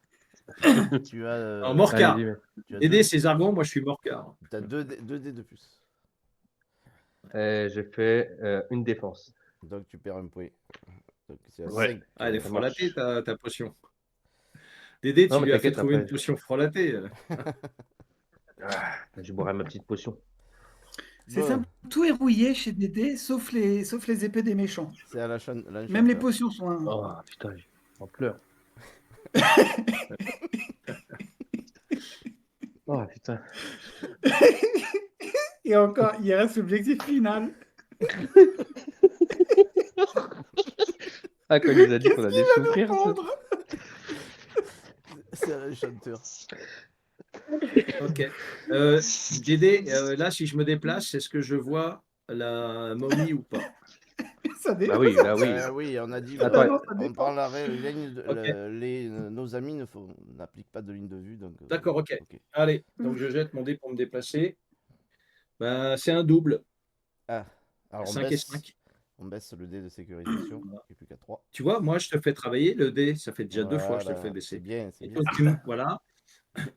Speaker 1: Tu as.
Speaker 3: En Morcar.
Speaker 4: Allez-y,
Speaker 1: Tu as
Speaker 3: Dédé, c'est Zargon, moi je suis Morcar.
Speaker 1: T'as 2 dés de plus.
Speaker 4: J'ai fait une défense.
Speaker 1: Donc tu perds un point. Donc c'est à
Speaker 4: Ouais.
Speaker 1: 5.
Speaker 3: Ah, elle est
Speaker 4: Ça
Speaker 3: frelatée,
Speaker 4: marche.
Speaker 3: ta potion. Dédé,
Speaker 4: Non,
Speaker 3: tu
Speaker 4: mais
Speaker 3: lui as fait
Speaker 4: t'inquiète,
Speaker 3: trouver une
Speaker 4: après,
Speaker 3: potion frelatée.
Speaker 4: je boirai ma petite potion.
Speaker 5: C'est
Speaker 1: Bon,
Speaker 5: simple, tout est rouillé chez Dédé, sauf les épées des méchants.
Speaker 1: c'est à
Speaker 5: Même les
Speaker 1: l'enchanteur.
Speaker 5: potions sont un.
Speaker 4: Oh putain, j'en pleure. Oh putain.
Speaker 5: Et encore, il reste l'objectif final.
Speaker 4: Ah, quand il nous a dit
Speaker 5: Qu'est-ce
Speaker 4: qu'on allait
Speaker 5: qu'il va
Speaker 4: souffrir.
Speaker 5: nous prendre?
Speaker 1: C'est à l'enchanteur.
Speaker 3: Ok. Dédé, là, si je me déplace, est-ce que je vois la momie ou pas?
Speaker 5: Ça
Speaker 4: Bah
Speaker 5: dépend.
Speaker 4: oui, là oui.
Speaker 1: Oui, on a dit,
Speaker 5: Bah
Speaker 4: Attends,
Speaker 5: non, ça
Speaker 1: on prend
Speaker 5: dépend.
Speaker 1: la ligne
Speaker 3: Ok.
Speaker 1: nos amis n'appliquent pas de ligne de vue, donc
Speaker 3: D'accord, ok.
Speaker 1: ok.
Speaker 3: Allez, donc je jette mon dé pour me déplacer. Ben, c'est un double.
Speaker 1: Ah, alors
Speaker 3: 5 et 5.
Speaker 1: on baisse le dé de sécurisation, il n'est plus qu'à 3.
Speaker 3: Tu vois, moi, je te fais travailler le dé. Ça fait déjà 2 fois que je te le fais
Speaker 1: Voilà, c'est
Speaker 3: baisser.
Speaker 1: bien, c'est
Speaker 3: Et
Speaker 1: bien.
Speaker 3: toi, voilà.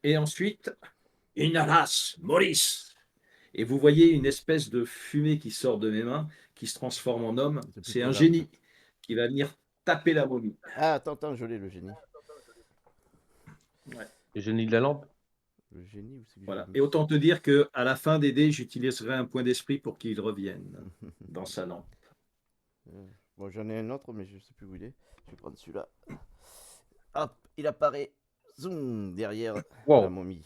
Speaker 3: Et ensuite, Inalas, Maurice. Et vous voyez une espèce de fumée qui sort de mes mains, qui se transforme en homme.
Speaker 1: C'est
Speaker 3: C'est
Speaker 1: plutôt
Speaker 3: un
Speaker 1: là, en
Speaker 3: génie
Speaker 1: fait.
Speaker 3: qui va venir taper la momie.
Speaker 1: Ah, attends, je l'ai, le génie.
Speaker 3: Ouais.
Speaker 4: le génie de la lampe.
Speaker 1: Le génie ou c'est le
Speaker 3: Voilà.
Speaker 1: génie?
Speaker 3: Et autant te dire que à la fin des dés, j'utiliserai un point d'esprit pour qu'il revienne dans sa lampe.
Speaker 1: Bon, j'en ai un autre, mais je sais plus où il est. Je vais prendre celui-là. Hop, il apparaît. Zoom, derrière la
Speaker 4: Wow,
Speaker 1: momie.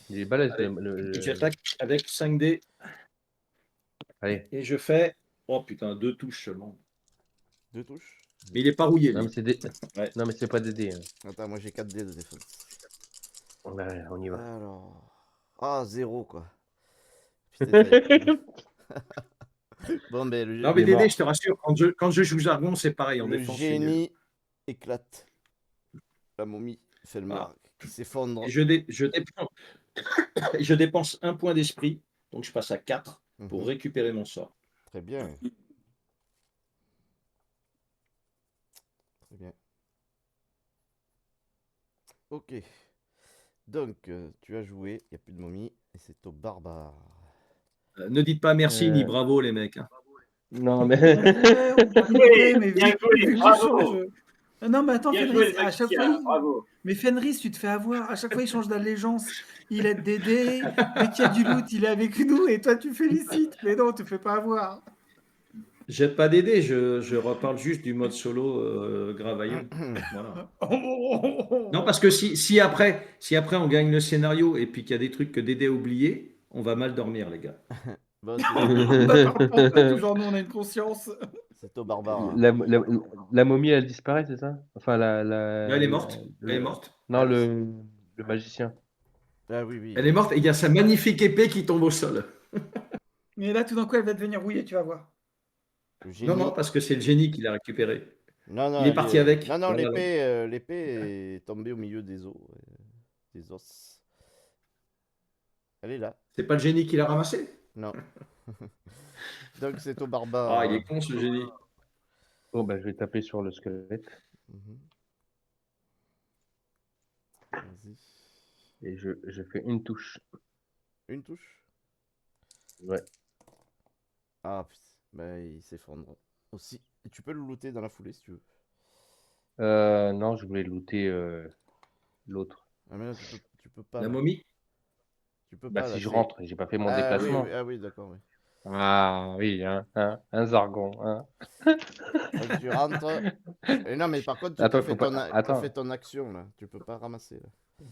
Speaker 4: il est balèze.
Speaker 3: Allez, j'attaque avec 5 dés
Speaker 4: Allez.
Speaker 3: et je fais. Oh putain, 2 touches seulement.
Speaker 1: 2 touches.
Speaker 3: Mais il est pas rouillé,
Speaker 4: Non,
Speaker 3: lui.
Speaker 4: mais c'est des...
Speaker 3: Ouais.
Speaker 4: non, mais c'est pas des dés.
Speaker 1: Attends, moi j'ai 4 dés de défense.
Speaker 4: Ouais, on y va.
Speaker 1: Alors. Ah, 0 quoi. Putain, ça y est. Bon, ben
Speaker 3: Non,
Speaker 4: Il
Speaker 3: mais
Speaker 4: est
Speaker 3: Dédé,
Speaker 4: mort.
Speaker 3: je te rassure, quand je joue Jargon, c'est pareil. En
Speaker 1: le
Speaker 3: défense, je suis nul.
Speaker 1: génie éclate. La momie fait le
Speaker 3: Voilà.
Speaker 1: marque qui s'effondre.
Speaker 3: Et je dépense un point d'esprit, donc je passe à 4 pour
Speaker 1: Mhm.
Speaker 3: récupérer mon sort.
Speaker 1: Très bien. Très bien. Ok. Donc, tu as joué, il n'y a plus de momie, et c'est au barbare.
Speaker 3: Ne dites pas merci ni
Speaker 4: Euh,
Speaker 3: bravo, les mecs. Hein.
Speaker 4: Non, mais.
Speaker 5: On pourrait, mais
Speaker 2: Bien
Speaker 5: vu
Speaker 2: joué,
Speaker 5: que je
Speaker 2: bravo.
Speaker 5: change. Non, mais attends,
Speaker 2: Bien joué,
Speaker 5: Fenris,
Speaker 2: le
Speaker 5: à chaque fois,
Speaker 2: magicien, bravo.
Speaker 5: Mais Fenris, tu te fais avoir. À chaque fois, il change d'allégeance. Il aide Dédé. Dès qu'il y a du loot, il est avec nous. Et toi, tu félicites. Mais non, te fais pas avoir.
Speaker 3: Jette pas d'aider, je reparle juste du mode solo Gravaillon. Voilà. Non, parce que si après on gagne le scénario et puis qu'il y a des trucs que Dédé a oubliés, on va mal dormir, les gars.
Speaker 1: Bon,
Speaker 5: Bah, par contre, toujours nous, on a une conscience.
Speaker 1: c'est au barbare. Hein.
Speaker 4: La momie, elle disparaît, c'est ça? Enfin,
Speaker 3: Là, elle est morte. Elle est
Speaker 4: le-
Speaker 3: morte.
Speaker 4: Non, le magicien.
Speaker 1: Ah oui, oui.
Speaker 3: Elle est morte et il y a sa magnifique épée qui tombe au sol.
Speaker 5: Mais là, tout d'un coup, elle va devenir rouillée, tu vas voir.
Speaker 1: Le
Speaker 3: Non,
Speaker 1: génie.
Speaker 3: non, parce que c'est le génie qui l'a récupéré.
Speaker 1: Non, non,
Speaker 3: Il est parti avec.
Speaker 1: non,
Speaker 3: Voilà.
Speaker 1: l'épée est tombée au milieu des os. Elle est là.
Speaker 3: C'est pas le génie qui l'a ramassé?
Speaker 1: Non. Donc c'est au
Speaker 3: Ah,
Speaker 1: barbare.
Speaker 3: il est con, ce génie.
Speaker 4: Bon, bah, je vais taper sur le squelette.
Speaker 1: Mhm. Vas-y.
Speaker 4: Et je fais une touche.
Speaker 1: Une touche.
Speaker 4: Ouais.
Speaker 1: Ah putain, bah, il s'effondre aussi. Et tu peux le looter dans la foulée si tu veux.
Speaker 4: Non, je voulais looter l'autre.
Speaker 1: Ah mais là tu peux pas
Speaker 3: La
Speaker 1: là.
Speaker 3: momie?
Speaker 1: Tu peux
Speaker 4: Bah,
Speaker 1: pas
Speaker 4: si
Speaker 1: là.
Speaker 4: je rentre, j'ai pas fait mon déplacement.
Speaker 1: Oui, d'accord, oui.
Speaker 4: Ah oui, un zargon. Hein.
Speaker 1: Donc tu rentres. Et non, mais par contre, tu
Speaker 4: Attends,
Speaker 1: as fait
Speaker 4: Attends,
Speaker 1: fait ton action là. Tu peux pas ramasser là.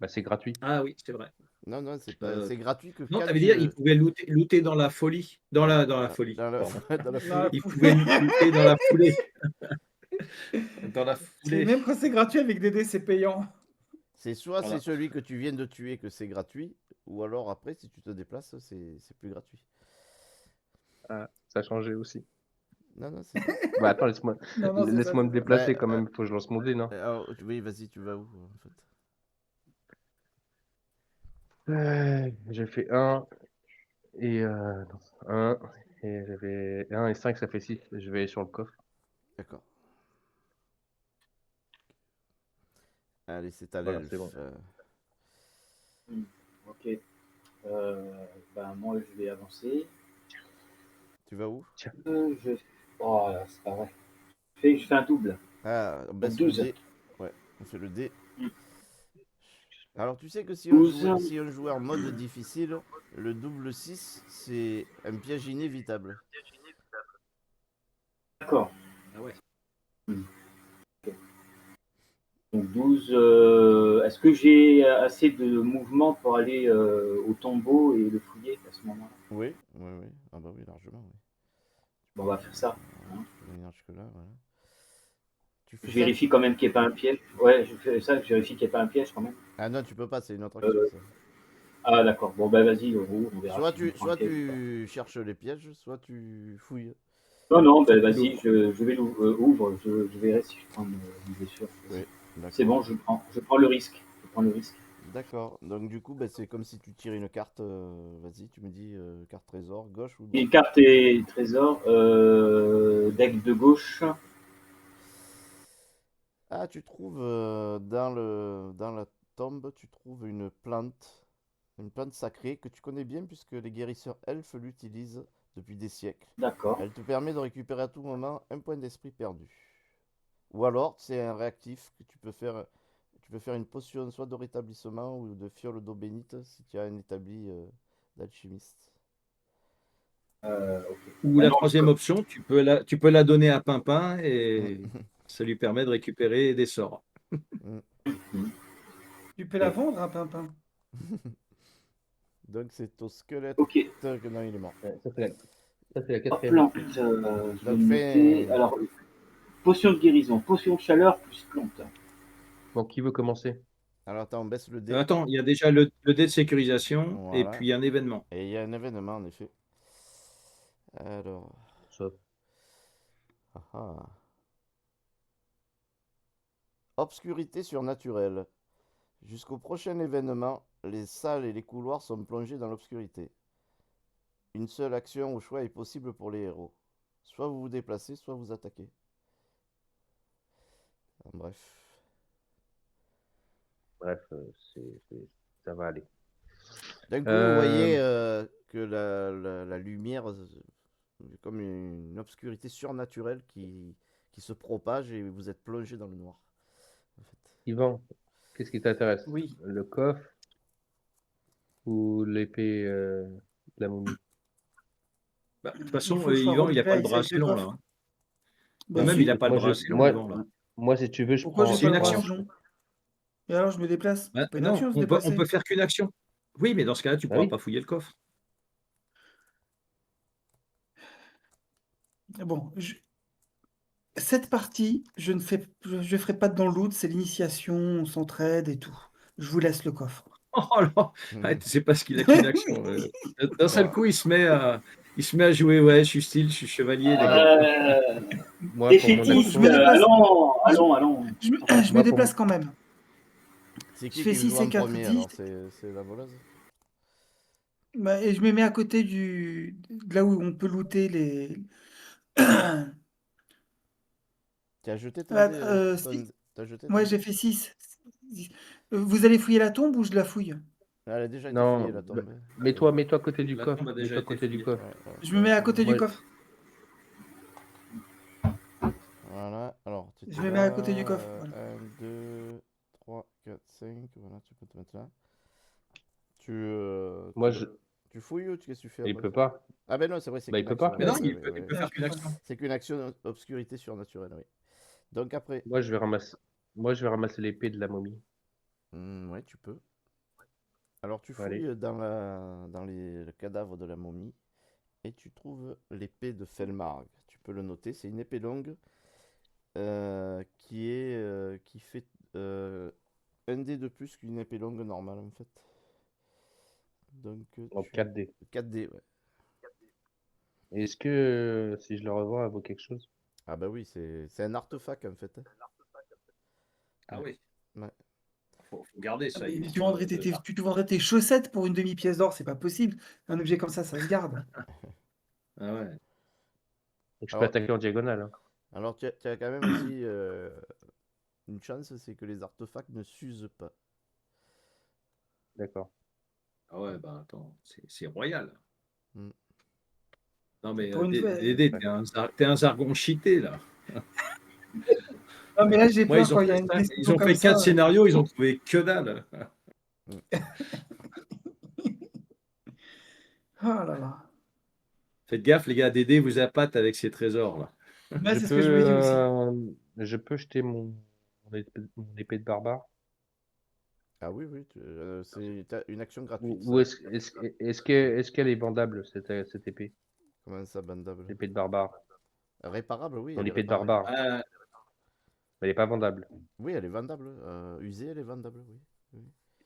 Speaker 4: bah, c'est gratuit.
Speaker 3: Ah oui, c'est vrai.
Speaker 1: Non, non, c'est pas. C'est gratuit que
Speaker 3: Non,
Speaker 1: quand
Speaker 3: t'avais dit il pouvait looter dans la folie. Dans la folie.
Speaker 1: dans la,
Speaker 3: Pardon.
Speaker 1: dans la
Speaker 5: Dans la
Speaker 1: foulée.
Speaker 3: Il
Speaker 5: foulée.
Speaker 3: pouvait looter dans la foulée. Dans la
Speaker 5: Et
Speaker 3: foulée.
Speaker 5: même quand c'est gratuit avec Dédé, c'est payant.
Speaker 1: C'est soit
Speaker 3: Voilà.
Speaker 1: c'est celui que tu viens de tuer que c'est gratuit, ou alors après, si tu te déplaces, c'est plus gratuit.
Speaker 4: Ah, ça a changé aussi.
Speaker 1: Non, non, c'est ça.
Speaker 4: Bah, attends, laisse-moi
Speaker 5: Non, non, c'est ça.
Speaker 4: laisse-moi me
Speaker 5: c'est ça.
Speaker 4: déplacer
Speaker 1: Bah,
Speaker 4: quand même. Faut que je lance mon dé, non?
Speaker 1: alors, oui, vas-y, tu vas où en fait?
Speaker 4: J'ai fait 1 et non, 1 et j'avais 1 et 5, ça fait 6. Je vais aller sur le coffre.
Speaker 1: D'accord. Allez, c'est à
Speaker 4: Voilà,
Speaker 1: l'elfe.
Speaker 4: c'est bon.
Speaker 2: Ok. Ben, moi, je vais avancer.
Speaker 1: Tu vas où?
Speaker 2: Je... Oh, là, c'est pas vrai. Je fais un double.
Speaker 1: Ah, on
Speaker 2: Donc
Speaker 1: baisse le
Speaker 2: 12.
Speaker 1: dé. Ouais, on fait le dé.
Speaker 2: Mm.
Speaker 1: Alors, tu sais que si
Speaker 2: 12.
Speaker 1: si on jouait en mode difficile, le double 6, c'est un piège inévitable.
Speaker 2: D'accord.
Speaker 3: Ah ouais.
Speaker 2: Donc 12. Est-ce que j'ai assez de mouvement pour aller au tombeau et le fouiller à ce moment-là?
Speaker 1: Oui, oui, oui. Ah bah oui, largement, oui.
Speaker 2: Bon, on va faire ça. Hein.
Speaker 1: Tu peux venir jusque-là, voilà. Tu fais
Speaker 2: Je
Speaker 1: ça?
Speaker 2: vérifie quand même qu'il n'y ait pas un piège. Ouais, je fais ça, je vérifie qu'il n'y ait pas un piège quand même.
Speaker 1: Ah non, tu peux pas, c'est une autre action, ça.
Speaker 2: Ah d'accord. Bon ben vas-y, on verra
Speaker 1: Soit
Speaker 2: si je me
Speaker 1: tu,
Speaker 2: prends un
Speaker 1: soit
Speaker 2: piège ou pas.
Speaker 1: tu cherches les pièges, soit tu fouilles.
Speaker 2: Non, non, ben
Speaker 3: Tu
Speaker 2: vas-y,
Speaker 3: l'ouvres.
Speaker 2: je vais l'ouvre, je verrai si je prends une blessure.
Speaker 1: Oui,
Speaker 2: C'est
Speaker 1: d'accord.
Speaker 2: bon, je prends le risque. Je prends le risque.
Speaker 1: D'accord. Donc du coup, bah, c'est comme si tu tirais une carte. Vas-y, tu me dis carte trésor, gauche ou droite?
Speaker 2: Une carte et trésor, deck de gauche.
Speaker 1: Ah, tu trouves dans la tombe, tu trouves une plante sacrée que tu connais bien puisque les guérisseurs elfes l'utilisent depuis des siècles.
Speaker 2: D'accord.
Speaker 1: Elle te permet de récupérer à tout moment un point d'esprit perdu. Ou alors, c'est un réactif que tu peux faire une potion soit de rétablissement ou de fiole d'eau bénite si tu as un établi d'alchimiste.
Speaker 2: Ok.
Speaker 3: Ou la
Speaker 2: Maintenant,
Speaker 3: troisième option, tu peux la donner à Pimpin
Speaker 1: Mm.
Speaker 3: et ça lui permet de récupérer des sorts.
Speaker 1: Mm.
Speaker 5: Tu peux la vendre à Pimpin.
Speaker 1: Donc c'est au squelette
Speaker 2: ok.
Speaker 1: que non, il est mort.
Speaker 4: Ouais, ça, c'est la
Speaker 2: Hop,
Speaker 4: quatrième
Speaker 2: plante.
Speaker 4: option.
Speaker 2: Je vais
Speaker 1: Donc
Speaker 2: le noter. Alors, potion de guérison, potion de chaleur plus plante.
Speaker 4: Bon, qui veut commencer?
Speaker 1: Alors attends, on baisse le dé.
Speaker 3: Attends, il y a déjà le dé de sécurisation et
Speaker 1: Voilà.
Speaker 3: puis un événement.
Speaker 1: Et il y a un événement en effet. Alors.
Speaker 4: Sauf.
Speaker 1: Ah ah. Obscurité surnaturelle. Jusqu'au prochain événement, les salles et les couloirs sont plongés dans l'obscurité. Une seule action au choix est possible pour les héros. Soit vous vous déplacez, soit vous attaquez. Bref.
Speaker 4: Bref, ça va aller.
Speaker 1: D'un coup, vous
Speaker 4: Euh,
Speaker 1: voyez que la lumière, comme une obscurité surnaturelle qui se propage et vous êtes plongé dans le noir. En fait.
Speaker 4: Yvan, qu'est-ce qui t'intéresse?
Speaker 5: Oui.
Speaker 4: Le coffre ou l'épée de la momie?
Speaker 3: Bah, de toute
Speaker 5: Il
Speaker 3: façon,
Speaker 5: faut que je sois
Speaker 3: Yvan, il n'a pas le
Speaker 5: roleplay
Speaker 3: bras
Speaker 5: avec
Speaker 3: assez
Speaker 5: le
Speaker 3: long là.
Speaker 5: coffre.
Speaker 3: Hein.
Speaker 5: Bah
Speaker 3: Même, il n'a
Speaker 5: si.
Speaker 3: pas le
Speaker 4: Moi,
Speaker 3: bras assez long, Yvan là.
Speaker 4: moi, si tu veux, je
Speaker 5: Pourquoi j'ai
Speaker 4: prends.
Speaker 5: pas
Speaker 3: C'est
Speaker 5: le
Speaker 3: une
Speaker 5: bras
Speaker 3: action.
Speaker 5: si long? Et alors je me déplace?
Speaker 3: Bah,
Speaker 5: C'est pas une
Speaker 3: non,
Speaker 5: action de se
Speaker 3: on
Speaker 5: déplacer.
Speaker 3: peut faire qu'une action. Oui, mais dans ce cas-là, tu ne
Speaker 4: Bah
Speaker 3: pourras
Speaker 4: oui.
Speaker 3: pas fouiller le coffre.
Speaker 5: Bon, cette partie, je ferai pas dans le loot, c'est l'initiation, on s'entraide et tout. Je vous laisse le coffre.
Speaker 3: Oh là, arrête, c'est parce qu'il a qu'une action. D'un seul coup, il se met à jouer. Ouais, je suis style, je suis chevalier, les gars.
Speaker 4: Moi, pour mon
Speaker 5: Bon, je
Speaker 2: Défaitiste,
Speaker 5: me
Speaker 4: action,
Speaker 5: déplace.
Speaker 2: allons.
Speaker 5: Je me
Speaker 4: moi, pour
Speaker 5: déplace
Speaker 4: mon-
Speaker 5: quand même.
Speaker 1: C'est
Speaker 5: Je
Speaker 1: qui
Speaker 5: fais
Speaker 1: qui
Speaker 5: 6
Speaker 1: joue
Speaker 5: et
Speaker 1: en
Speaker 5: 4,
Speaker 1: premier
Speaker 5: 10.
Speaker 1: alors? C'est la voleuse?
Speaker 5: Bah, et je me mets à côté de là où on peut looter les.
Speaker 1: Tu as jeté ton
Speaker 5: Ah,
Speaker 1: dé, t'as jeté ton
Speaker 5: ouais,
Speaker 1: dé?
Speaker 5: j'ai fait 6. Vous allez fouiller la tombe ou je la fouille?
Speaker 1: Elle a déjà été fouillée
Speaker 4: Non,
Speaker 1: la tombe.
Speaker 4: mets-toi à côté du
Speaker 3: La
Speaker 4: coffre.
Speaker 3: tombe a déjà
Speaker 4: Mets-toi à
Speaker 3: été
Speaker 4: côté du
Speaker 3: fouillée.
Speaker 4: coffre.
Speaker 1: Ouais, ouais,
Speaker 5: Je me mets à côté du
Speaker 4: Moi,
Speaker 5: coffre.
Speaker 1: Voilà, alors tu
Speaker 5: Je
Speaker 1: étais
Speaker 5: me mets
Speaker 1: là.
Speaker 5: à côté du coffre. Voilà.
Speaker 1: 1, 2, 3, 4, 5. Voilà, tu peux te mettre là. Tu,
Speaker 4: moi,
Speaker 1: tu fouilles ou qu'est-ce que tu fais
Speaker 4: il
Speaker 1: après?
Speaker 4: peut pas.
Speaker 1: Ah ben non, c'est vrai, c'est
Speaker 4: Bah, il
Speaker 1: qu'une
Speaker 4: peut
Speaker 1: action.
Speaker 4: pas.
Speaker 3: Mais
Speaker 1: Ouais,
Speaker 3: non,
Speaker 5: Bah,
Speaker 1: ouais,
Speaker 3: il
Speaker 1: ouais,
Speaker 3: peut
Speaker 1: ouais.
Speaker 3: faire
Speaker 5: je
Speaker 3: qu'une
Speaker 5: peux pas.
Speaker 3: action.
Speaker 1: C'est qu'une action obscurité surnaturelle, oui. Donc après,
Speaker 4: Moi, je vais ramasser l'épée de la momie.
Speaker 1: ouais, tu peux. Alors tu
Speaker 4: Allez.
Speaker 1: fouilles dans le cadavre de la momie et tu trouves l'épée de Felmarg. Tu peux le noter, c'est une épée longue qui fait un dé de plus qu'une épée longue normale en fait. Donc
Speaker 4: En 4D.
Speaker 1: 4D, ouais.
Speaker 4: Est-ce que si je le revends, elle vaut quelque chose?
Speaker 1: Ah bah oui, c'est un artefact en fait.
Speaker 3: Ah
Speaker 1: Ouais.
Speaker 3: oui,
Speaker 1: Ouais.
Speaker 3: faut garder
Speaker 5: Ah,
Speaker 3: ça,
Speaker 5: mais
Speaker 3: Yvan.
Speaker 5: tu te vendrais tes chaussettes pour une demi-pièce d'or, c'est pas possible. Un objet comme ça se garde.
Speaker 3: Ah ouais.
Speaker 4: Donc, je peux
Speaker 1: Alors,
Speaker 4: attaquer en diagonale. Hein.
Speaker 1: alors tu as quand même aussi une chance, c'est que les artefacts ne s'usent pas.
Speaker 4: D'accord.
Speaker 3: Ah ouais, bah attends, c'est royal.
Speaker 1: Mm.
Speaker 3: Non, mais
Speaker 5: Pour une fois.
Speaker 3: Dédé, t'es un zargon cheaté, là.
Speaker 5: Non, mais là, j'ai
Speaker 3: Moi,
Speaker 5: peur quand il y a une
Speaker 3: ils
Speaker 5: décision
Speaker 3: ont
Speaker 5: comme
Speaker 3: fait
Speaker 5: ça.
Speaker 3: 4 scénarios, ils ont trouvé que dalle.
Speaker 5: Oh là là.
Speaker 3: Faites gaffe, les gars, Dédé vous appâte avec ses trésors, là.
Speaker 5: Ouais,
Speaker 4: Je
Speaker 5: c'est ce que je me dis aussi.
Speaker 4: je peux jeter mon épée de barbare?
Speaker 1: Ah oui, oui, c'est une action gratuite,
Speaker 4: Ou
Speaker 1: ça.
Speaker 4: est-ce qu'elle est vendable, cette épée?
Speaker 1: Comment ça, bandable?
Speaker 4: L'épée de barbare.
Speaker 1: Réparable, oui,
Speaker 4: Mon
Speaker 1: elle est
Speaker 4: épée de
Speaker 1: réparable.
Speaker 4: barbare.
Speaker 3: Ah,
Speaker 4: Elle est pas vendable.
Speaker 1: Oui, elle est vendable. Usée, elle est vendable, oui. Oui.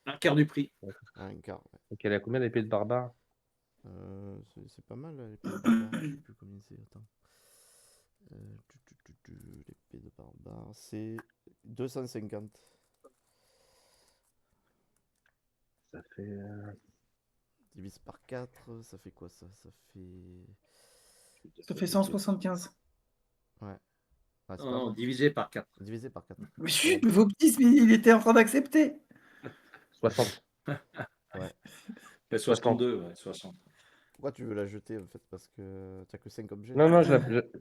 Speaker 3: un quart du prix.
Speaker 1: Un quart, ouais.
Speaker 4: Donc elle a combien l'épée de barbare?
Speaker 1: C'est pas mal, l'épée de barbare. Je sais plus combien c'est, attends. L'épée de barbare, c'est 250.
Speaker 4: Ça fait.
Speaker 1: Divise par 4, ça fait quoi ça? Ça fait.
Speaker 5: Ça fait 175.
Speaker 1: Ouais. Ah, c'est
Speaker 3: Non,
Speaker 1: pas
Speaker 3: non,
Speaker 1: vrai.
Speaker 3: divisé par 4.
Speaker 1: Divisé par 4.
Speaker 5: Mais chut, vos petits, il était en train d'accepter.
Speaker 4: 60.
Speaker 1: Ouais.
Speaker 3: Fait 62, ouais, 60.
Speaker 1: Pourquoi tu veux la jeter en fait? Parce que t'as que 5 objets.
Speaker 4: Non, non,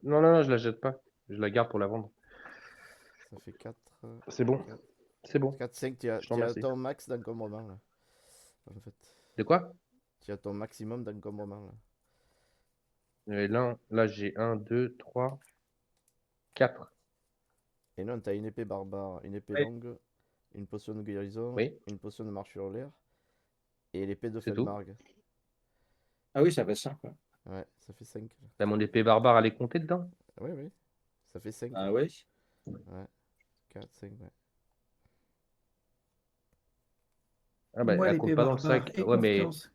Speaker 4: non, je la jette pas. Je la garde pour la vendre.
Speaker 1: Ça fait 4.
Speaker 4: C'est bon. C'est bon.
Speaker 1: 4, 5, tu
Speaker 4: Je
Speaker 1: as
Speaker 4: t'en remercie.
Speaker 1: ton max d'encombrement là. En fait.
Speaker 4: De quoi?
Speaker 1: Tu as ton maximum d'encombrement là.
Speaker 4: Et là j'ai 1, 2, 3, 4.
Speaker 1: Et non, t'as une épée barbare, une épée
Speaker 3: Ouais.
Speaker 1: longue, une potion de guérison,
Speaker 4: Oui.
Speaker 1: une potion de marche sur l'air et l'épée de
Speaker 4: C'est tout.
Speaker 1: Felmarg.
Speaker 3: Ah oui, ça fait 5. Ouais.
Speaker 1: Ouais, ça fait 5.
Speaker 4: Là, mon épée barbare, elle est comptée dedans?
Speaker 1: Oui, oui. Ça fait 5.
Speaker 3: Ah ouais.
Speaker 1: Ouais. 4, 5, ouais.
Speaker 4: Ah bah,
Speaker 5: Moi,
Speaker 4: elle
Speaker 5: l'épée
Speaker 4: compte pas dans le
Speaker 5: barbare
Speaker 4: sac.
Speaker 5: et
Speaker 4: Ouais, mais,
Speaker 5: confiance.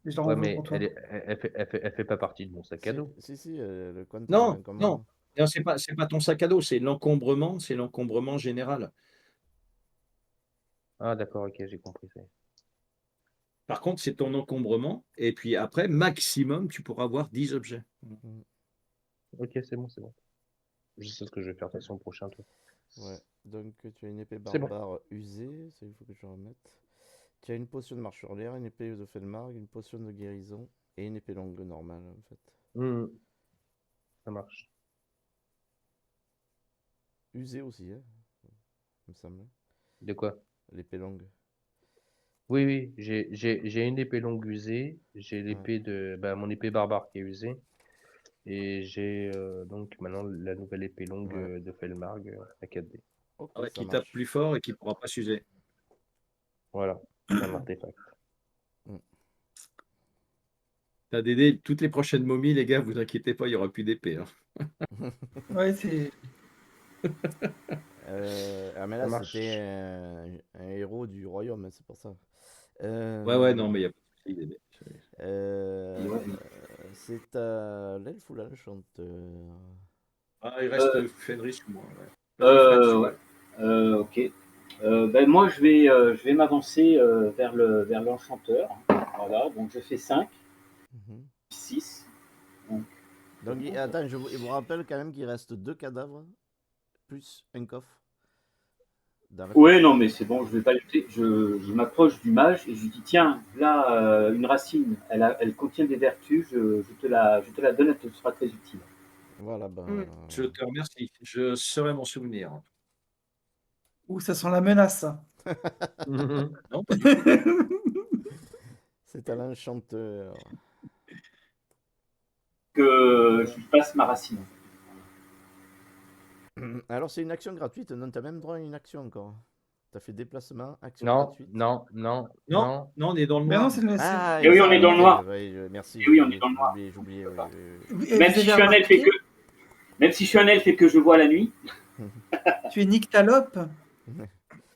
Speaker 5: Et je la revends pour toi.
Speaker 4: elle fait pas partie de mon sac à
Speaker 1: Si,
Speaker 4: dos.
Speaker 1: si, le compte
Speaker 3: Non, non,
Speaker 1: d'encombrement.
Speaker 3: non, c'est pas ton sac à dos, c'est l'encombrement général.
Speaker 4: Ah, d'accord, ok, j'ai compris.
Speaker 3: Par contre, c'est ton encombrement, et puis après, maximum, tu pourras avoir 10 objets.
Speaker 4: Ok, c'est bon, c'est bon. Je sais ce que je vais faire de toute façon au prochain tour.
Speaker 1: Ouais. Donc tu as une épée
Speaker 4: C'est bon.
Speaker 1: barbare usée, ça il faut que je remette. Tu as une potion de marche sur l'air, une épée de Felmarg, une potion de guérison et une épée longue normale en fait.
Speaker 4: Ça marche.
Speaker 1: Usée aussi, hein, il me semble.
Speaker 4: De quoi?
Speaker 1: L'épée longue.
Speaker 4: Oui, oui, j'ai une épée longue usée, j'ai l'épée de mon épée barbare qui est usée, et j'ai donc maintenant la nouvelle épée longue de Felmarg à 4D.
Speaker 1: Ok,
Speaker 3: Ah ouais,
Speaker 1: ça
Speaker 3: qui tape
Speaker 1: marche.
Speaker 3: plus fort et qui ne pourra pas s'user.
Speaker 4: Voilà, c'est un artefact.
Speaker 3: T'as Dédé, toutes les prochaines momies, les gars, vous inquiétez pas, il n'y aura plus d'épée. Hein.
Speaker 5: Ouais, c'est.
Speaker 1: Ah mais
Speaker 4: Ça
Speaker 1: là
Speaker 4: marche.
Speaker 1: c'était un héros du royaume, hein, c'est pour ça.
Speaker 3: Ouais, non, mais il n'y a pas de souci, Dédé.
Speaker 1: C'est à l'elfe ou l'enchanteur?
Speaker 3: Ah, il reste Fenris ou moi. Ouais. Vas-y, Fred,
Speaker 2: Ouais. Ok. Ben moi, je vais m'avancer vers l'enchanteur. Voilà, donc je fais 5,
Speaker 1: Mhm.
Speaker 2: 6.
Speaker 1: Donc attends, je vous rappelle quand même qu'il reste 2 cadavres plus un coffre.
Speaker 2: Ouais, non, mais c'est bon, je vais pas lutter. Je m'approche du mage et je lui dis tiens, là, une racine, elle contient des vertus, je te la donne, elle te sera très utile.
Speaker 1: Voilà, ben.
Speaker 3: Je te remercie. Je saurai m'en souvenir.
Speaker 5: Ouh, ça sent la menace, ça.
Speaker 3: Non, pas du tout.
Speaker 1: C'est à l'enchanteur.
Speaker 2: Que je lui passe ma racine.
Speaker 1: Alors c'est une action gratuite, non, t'as même droit à une action encore. T'as fait déplacement, action
Speaker 4: Non,
Speaker 1: gratuite.
Speaker 4: non,
Speaker 3: On est dans le
Speaker 5: Mais
Speaker 3: noir.
Speaker 5: non, c'est le.
Speaker 1: Ah,
Speaker 2: Et oui, on est dans le noir.
Speaker 1: Merci.
Speaker 2: Et oui, on est dans le noir.
Speaker 1: J'ai oublié.
Speaker 5: Et
Speaker 2: Même
Speaker 5: vous
Speaker 2: si je
Speaker 5: avez
Speaker 2: suis un elfe et
Speaker 5: remarqué,
Speaker 2: que, même si je suis un elfe et que je vois la nuit.
Speaker 5: tu es nyctalope.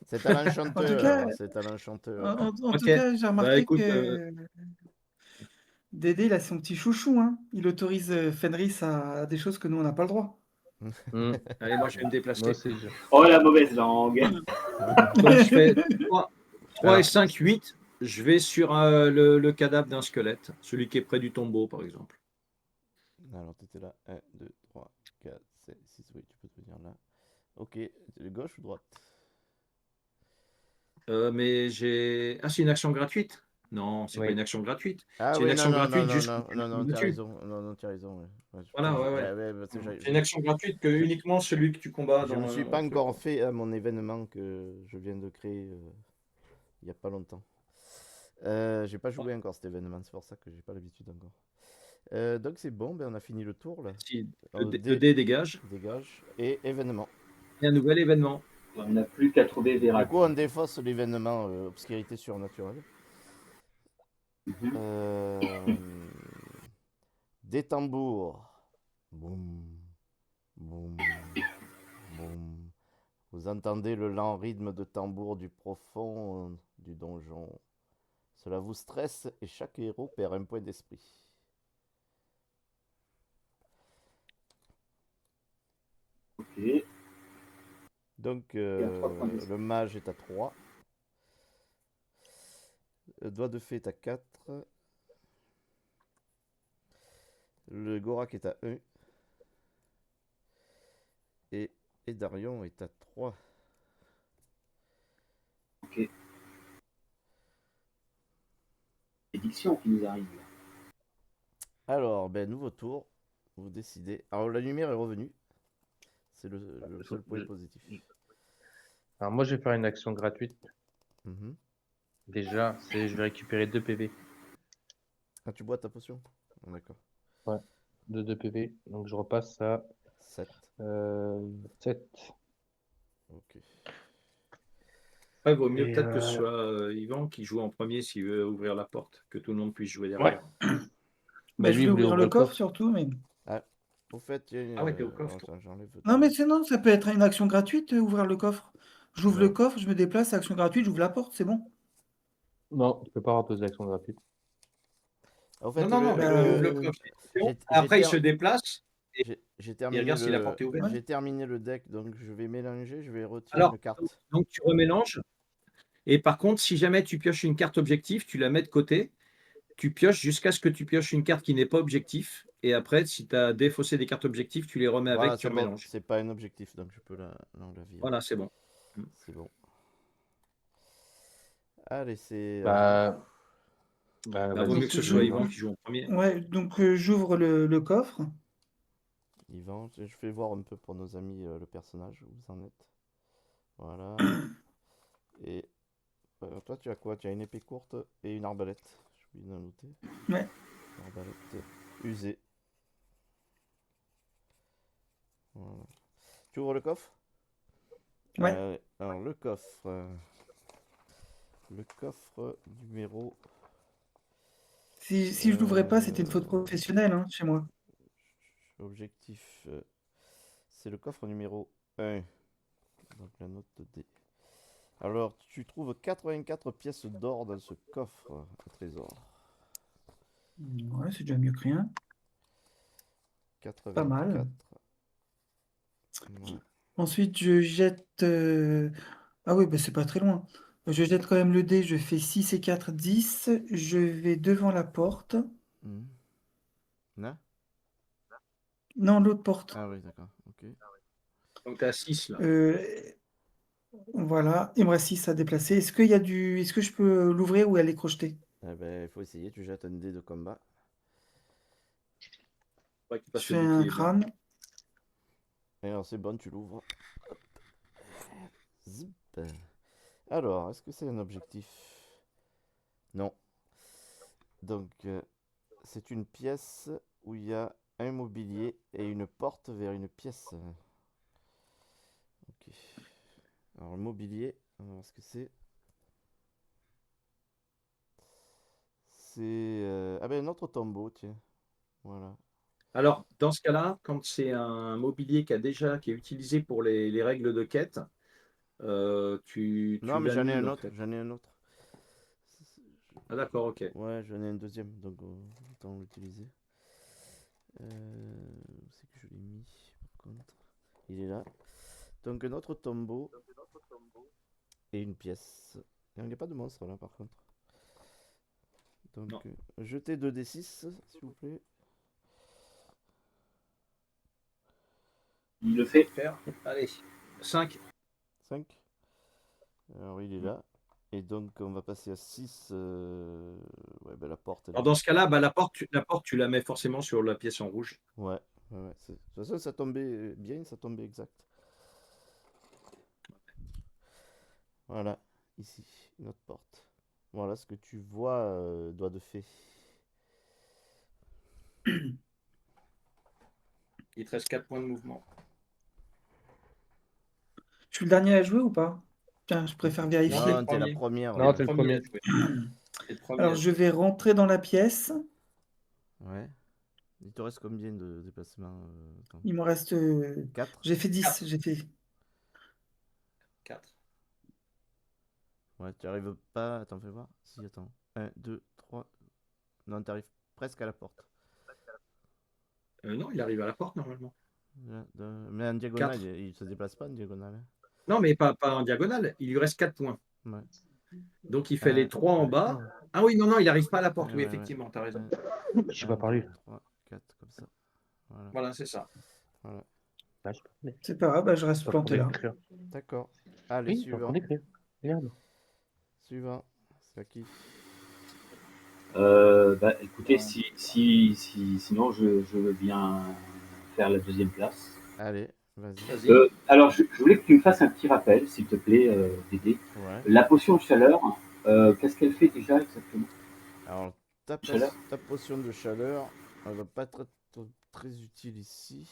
Speaker 1: C'est à
Speaker 5: En tout cas,
Speaker 1: l'enchanteur. C'est à l'enchanteur.
Speaker 5: en tout
Speaker 3: Ok.
Speaker 5: cas, j'ai
Speaker 3: Bah
Speaker 5: remarqué
Speaker 3: écoute,
Speaker 5: que Dédé, il a son petit chouchou, hein. Il autorise Fenris à des choses que nous, on n'a pas le droit.
Speaker 3: allez, moi je vais me déplacer.
Speaker 4: Moi aussi,
Speaker 2: Oh la mauvaise langue.
Speaker 3: Donc je fais 3
Speaker 4: Alors.
Speaker 3: et 5, 8. Je vais sur le cadavre d'un squelette, celui qui est près du tombeau par exemple.
Speaker 1: Alors t'étais là. 1, 2, 3, 4, 5, 6. Oui, tu peux te venir là. Ok, de gauche ou droite?
Speaker 3: Mais j'ai. Ah, c'est une action gratuite. Non, c'est pas
Speaker 4: Oui.
Speaker 3: une action gratuite.
Speaker 1: Ah
Speaker 3: C'est une
Speaker 1: oui, non,
Speaker 3: action
Speaker 1: non, non,
Speaker 3: gratuite
Speaker 1: non,
Speaker 3: juste
Speaker 1: non,
Speaker 3: quand tu
Speaker 1: non, non,
Speaker 3: le
Speaker 1: t'as
Speaker 3: tues.
Speaker 1: raison. Non, non, t'as raison. Ouais. Ouais,
Speaker 3: Voilà, ouais, ouais.
Speaker 1: parce que
Speaker 3: C'est une action gratuite que uniquement celui que tu combats
Speaker 1: je
Speaker 3: dans
Speaker 1: me suis
Speaker 3: dans
Speaker 1: pas
Speaker 3: le truc,
Speaker 1: encore
Speaker 3: quoi.
Speaker 1: fait à mon événement que je viens de créer il y a pas longtemps. J'ai pas
Speaker 3: Ouais.
Speaker 1: joué encore cet événement, c'est pour ça que j'ai pas l'habitude encore. Donc c'est bon, ben on a fini le tour là.
Speaker 3: Si
Speaker 1: Alors,
Speaker 3: le dé dégage,
Speaker 1: dégage et événement.
Speaker 3: et un nouvel événement.
Speaker 2: On n'a plus qu'à trouver
Speaker 1: Du
Speaker 2: Vérac.
Speaker 1: coup, on défausse l'événement obscurité surnaturelle.
Speaker 2: Mhm.
Speaker 1: Des tambours. Boum, boum, boum. Vous entendez le lent rythme de tambour du profond du donjon. Cela vous stresse et chaque héros perd un point d'esprit.
Speaker 2: Ok.
Speaker 1: Donc,
Speaker 2: Et à 3 points d'esprit.
Speaker 1: le mage est à 3. Doigt de fée est à 4. Le Gorak est à 1. Et Darion est à 3.
Speaker 2: Ok. Édiction qui nous arrive là.
Speaker 1: Alors, ben, nouveau tour. Vous décidez. Alors, la lumière est revenue. C'est le seul point positif.
Speaker 4: Alors moi, je vais faire une action gratuite.
Speaker 1: Mhm.
Speaker 4: Déjà, je vais récupérer 2 PV.
Speaker 1: Ah, tu bois ta potion? Ah, d'accord.
Speaker 4: Ouais, de 2 PV. Donc je repasse à
Speaker 1: 7.
Speaker 4: 7.
Speaker 1: Ok.
Speaker 3: Après, il vaut mieux
Speaker 4: Et
Speaker 3: peut-être que ce soit Yvan qui joue en premier s'il veut ouvrir la porte, que tout le monde puisse jouer derrière.
Speaker 4: Bah,
Speaker 5: Je
Speaker 4: lui, il
Speaker 5: voulais
Speaker 4: voulait
Speaker 5: ouvrir
Speaker 4: ouvrir
Speaker 5: le
Speaker 4: le
Speaker 5: coffre
Speaker 4: coffre.
Speaker 5: surtout, mais.
Speaker 1: Ah, au fait, il y a une.
Speaker 3: Ah ouais, t'es au coffre, toi.
Speaker 1: Attends, j'enlève.
Speaker 5: Non, mais sinon, ça peut être une action gratuite, ouvrir le coffre. J'ouvre le
Speaker 1: Non.
Speaker 5: coffre, je me déplace, action gratuite, j'ouvre la porte, c'est bon.
Speaker 4: Non, tu peux pas reposer l'action gratuite.
Speaker 1: Au fait,
Speaker 3: Non, il
Speaker 5: Bah,
Speaker 3: ouvre le coffre.
Speaker 1: j'ai
Speaker 3: Après, il
Speaker 1: ter-
Speaker 3: se déplace et
Speaker 1: j'ai
Speaker 3: il
Speaker 1: terminé
Speaker 3: regarde si la porte est ouverte.
Speaker 1: j'ai terminé le deck, donc je vais mélanger, je vais retirer
Speaker 3: Alors,
Speaker 1: une carte.
Speaker 3: donc tu remélanges. Et par contre, si jamais tu pioches une carte objectif, tu la mets de côté. Tu pioches jusqu'à ce que tu pioches une carte qui n'est pas objectif. Et après, si tu as défaussé des cartes objectives, tu les remets
Speaker 1: Voilà,
Speaker 3: avec, tu
Speaker 1: c'est bon,
Speaker 3: remélanges.
Speaker 1: c'est pas un objectif, donc je peux la virer.
Speaker 3: Voilà, c'est bon.
Speaker 1: C'est bon. Allez, c'est à vous.
Speaker 4: Bah,
Speaker 3: Vaut
Speaker 4: vas-y,
Speaker 3: mieux que ce
Speaker 4: si tu
Speaker 3: soit
Speaker 4: veux.
Speaker 3: Yvan qui joue en premier.
Speaker 5: ouais, donc j'ouvre le coffre.
Speaker 1: Yvan, je fais voir un peu pour nos amis le personnage, où vous en êtes. Voilà. Et toi, tu as quoi? Tu as une épée courte et une arbalète. J'ai oublié de noter.
Speaker 5: Ouais.
Speaker 1: Arbalète usée. Voilà. Tu ouvres le coffre?
Speaker 5: Ouais.
Speaker 1: Alors, le coffre. Le coffre numéro.
Speaker 5: Si je l'ouvrais pas, c'était une faute professionnelle, hein, chez moi.
Speaker 1: Objectif. C'est le coffre numéro 1. Donc la note de D. Alors, tu trouves 84 pièces d'or dans ce coffre au trésor.
Speaker 5: Ouais, c'est déjà mieux que rien.
Speaker 1: 84.
Speaker 5: Pas mal.
Speaker 1: Ouais.
Speaker 5: Ensuite, je jette. Ah oui, bah, c'est pas très loin. Je jette quand même le dé, je fais 6 et 4, 10. Je vais devant la porte.
Speaker 1: Mhm. Là?
Speaker 5: Non, l'autre porte.
Speaker 1: Ah oui, d'accord. Ok.
Speaker 3: Donc tu as 6 là.
Speaker 5: Euh, voilà, il me reste 6 à déplacer. Est-ce que je peux l'ouvrir ou elle est crochetée?
Speaker 1: Eh ben, il faut essayer. Tu jettes un dé de combat.
Speaker 3: Ouais, tu
Speaker 5: Je
Speaker 3: passes
Speaker 5: fais
Speaker 3: le dé
Speaker 5: un
Speaker 3: qui est blanc.
Speaker 5: crâne.
Speaker 1: Et alors, c'est bon, tu l'ouvres. Zip. Alors, est-ce que c'est un objectif? Non. Donc, c'est une pièce où il y a un mobilier et une porte vers une pièce. Ok. Alors, le mobilier, on va voir ce que c'est. C'est. Ah ben, notre tombeau, tiens. Voilà.
Speaker 3: Alors, dans ce cas-là, quand c'est un mobilier qui est utilisé pour les règles de quête, tu
Speaker 1: Non, mais j'en ai
Speaker 3: l'annules
Speaker 1: un
Speaker 3: en
Speaker 1: autre.
Speaker 3: fait.
Speaker 1: J'en ai un autre.
Speaker 3: Ah d'accord, ok.
Speaker 1: Ouais, j'en ai un deuxième, donc autant l'utiliser. Où c'est que je l'ai mis, par contre? Il est là. Donc, notre tombeau et une pièce. Il n'y a pas de monstre là, par contre. Donc,
Speaker 3: Non.
Speaker 1: jetez 2d6, s'il vous plaît.
Speaker 2: Il le fait.
Speaker 3: Faire. Allez, 5.
Speaker 1: 5. Alors, il est là. Et donc, on va passer à 6. Ouais, ben, la porte. Elle
Speaker 3: Alors
Speaker 1: est-
Speaker 3: dans ce cas-là, bah, la porte, tu la mets forcément sur la pièce en rouge.
Speaker 1: Ouais, ouais. De toute façon, ça tombait bien, ça tombait exact. Voilà, ici, une autre porte. Voilà ce que tu vois, doigt de fée.
Speaker 3: Il te reste 4 points de mouvement.
Speaker 5: Je suis le dernier à jouer ou pas? Tiens, je préfère
Speaker 3: Non,
Speaker 5: vérifier.
Speaker 1: Non, t'es la
Speaker 3: premier.
Speaker 1: première.
Speaker 4: Non,
Speaker 3: T'es
Speaker 4: t'es le premier.
Speaker 3: à jouer. T'es le premier
Speaker 5: Alors,
Speaker 3: à
Speaker 5: je
Speaker 3: jouer.
Speaker 5: vais rentrer dans la pièce.
Speaker 1: Ouais. Il te reste combien de déplacements
Speaker 5: Il me reste.
Speaker 1: 4.
Speaker 5: J'ai fait 10.
Speaker 3: Quatre.
Speaker 5: J'ai fait.
Speaker 3: 4.
Speaker 1: Ouais, tu arrives pas. Attends, fais voir. Si, attends. 1, 2, 3. Non, t'arrives presque à la porte.
Speaker 3: Non, il arrive à la porte normalement.
Speaker 1: Là, mais en diagonale,
Speaker 3: 4.
Speaker 1: il se déplace pas en diagonale. Hein.
Speaker 3: Non, mais pas en diagonale. Il lui reste 4 points.
Speaker 1: Ouais.
Speaker 3: Donc il fait les 3 en bas.
Speaker 4: Non,
Speaker 3: Ah oui, non, il n'arrive pas à la porte.
Speaker 1: Ouais,
Speaker 3: Oui,
Speaker 1: ouais, ouais.
Speaker 3: effectivement, tu as raison.
Speaker 4: j'ai pas parlé.
Speaker 1: 3, 4, comme ça. Voilà.
Speaker 3: Voilà, c'est ça.
Speaker 1: Voilà.
Speaker 4: Bah, je parlais.
Speaker 5: C'est pas grave, bah, je reste
Speaker 4: Pas en train
Speaker 5: planté là.
Speaker 4: d'écrire.
Speaker 1: D'accord. Allez,
Speaker 4: Oui, je suis en train
Speaker 1: suivant.
Speaker 4: d'écrire. Regarde.
Speaker 1: Suivant. C'est à qui?
Speaker 2: Bah, écoutez, sinon je veux bien faire la deuxième place.
Speaker 1: Allez, vas-y.
Speaker 3: Vas-y.
Speaker 2: Alors, je voulais que tu me fasses un petit rappel, s'il te plaît, Dédé.
Speaker 1: Ouais.
Speaker 2: La potion de chaleur, qu'est-ce qu'elle fait déjà exactement?
Speaker 1: Alors, ta
Speaker 2: Chaleur.
Speaker 1: potion de chaleur, elle va pas être très utile ici.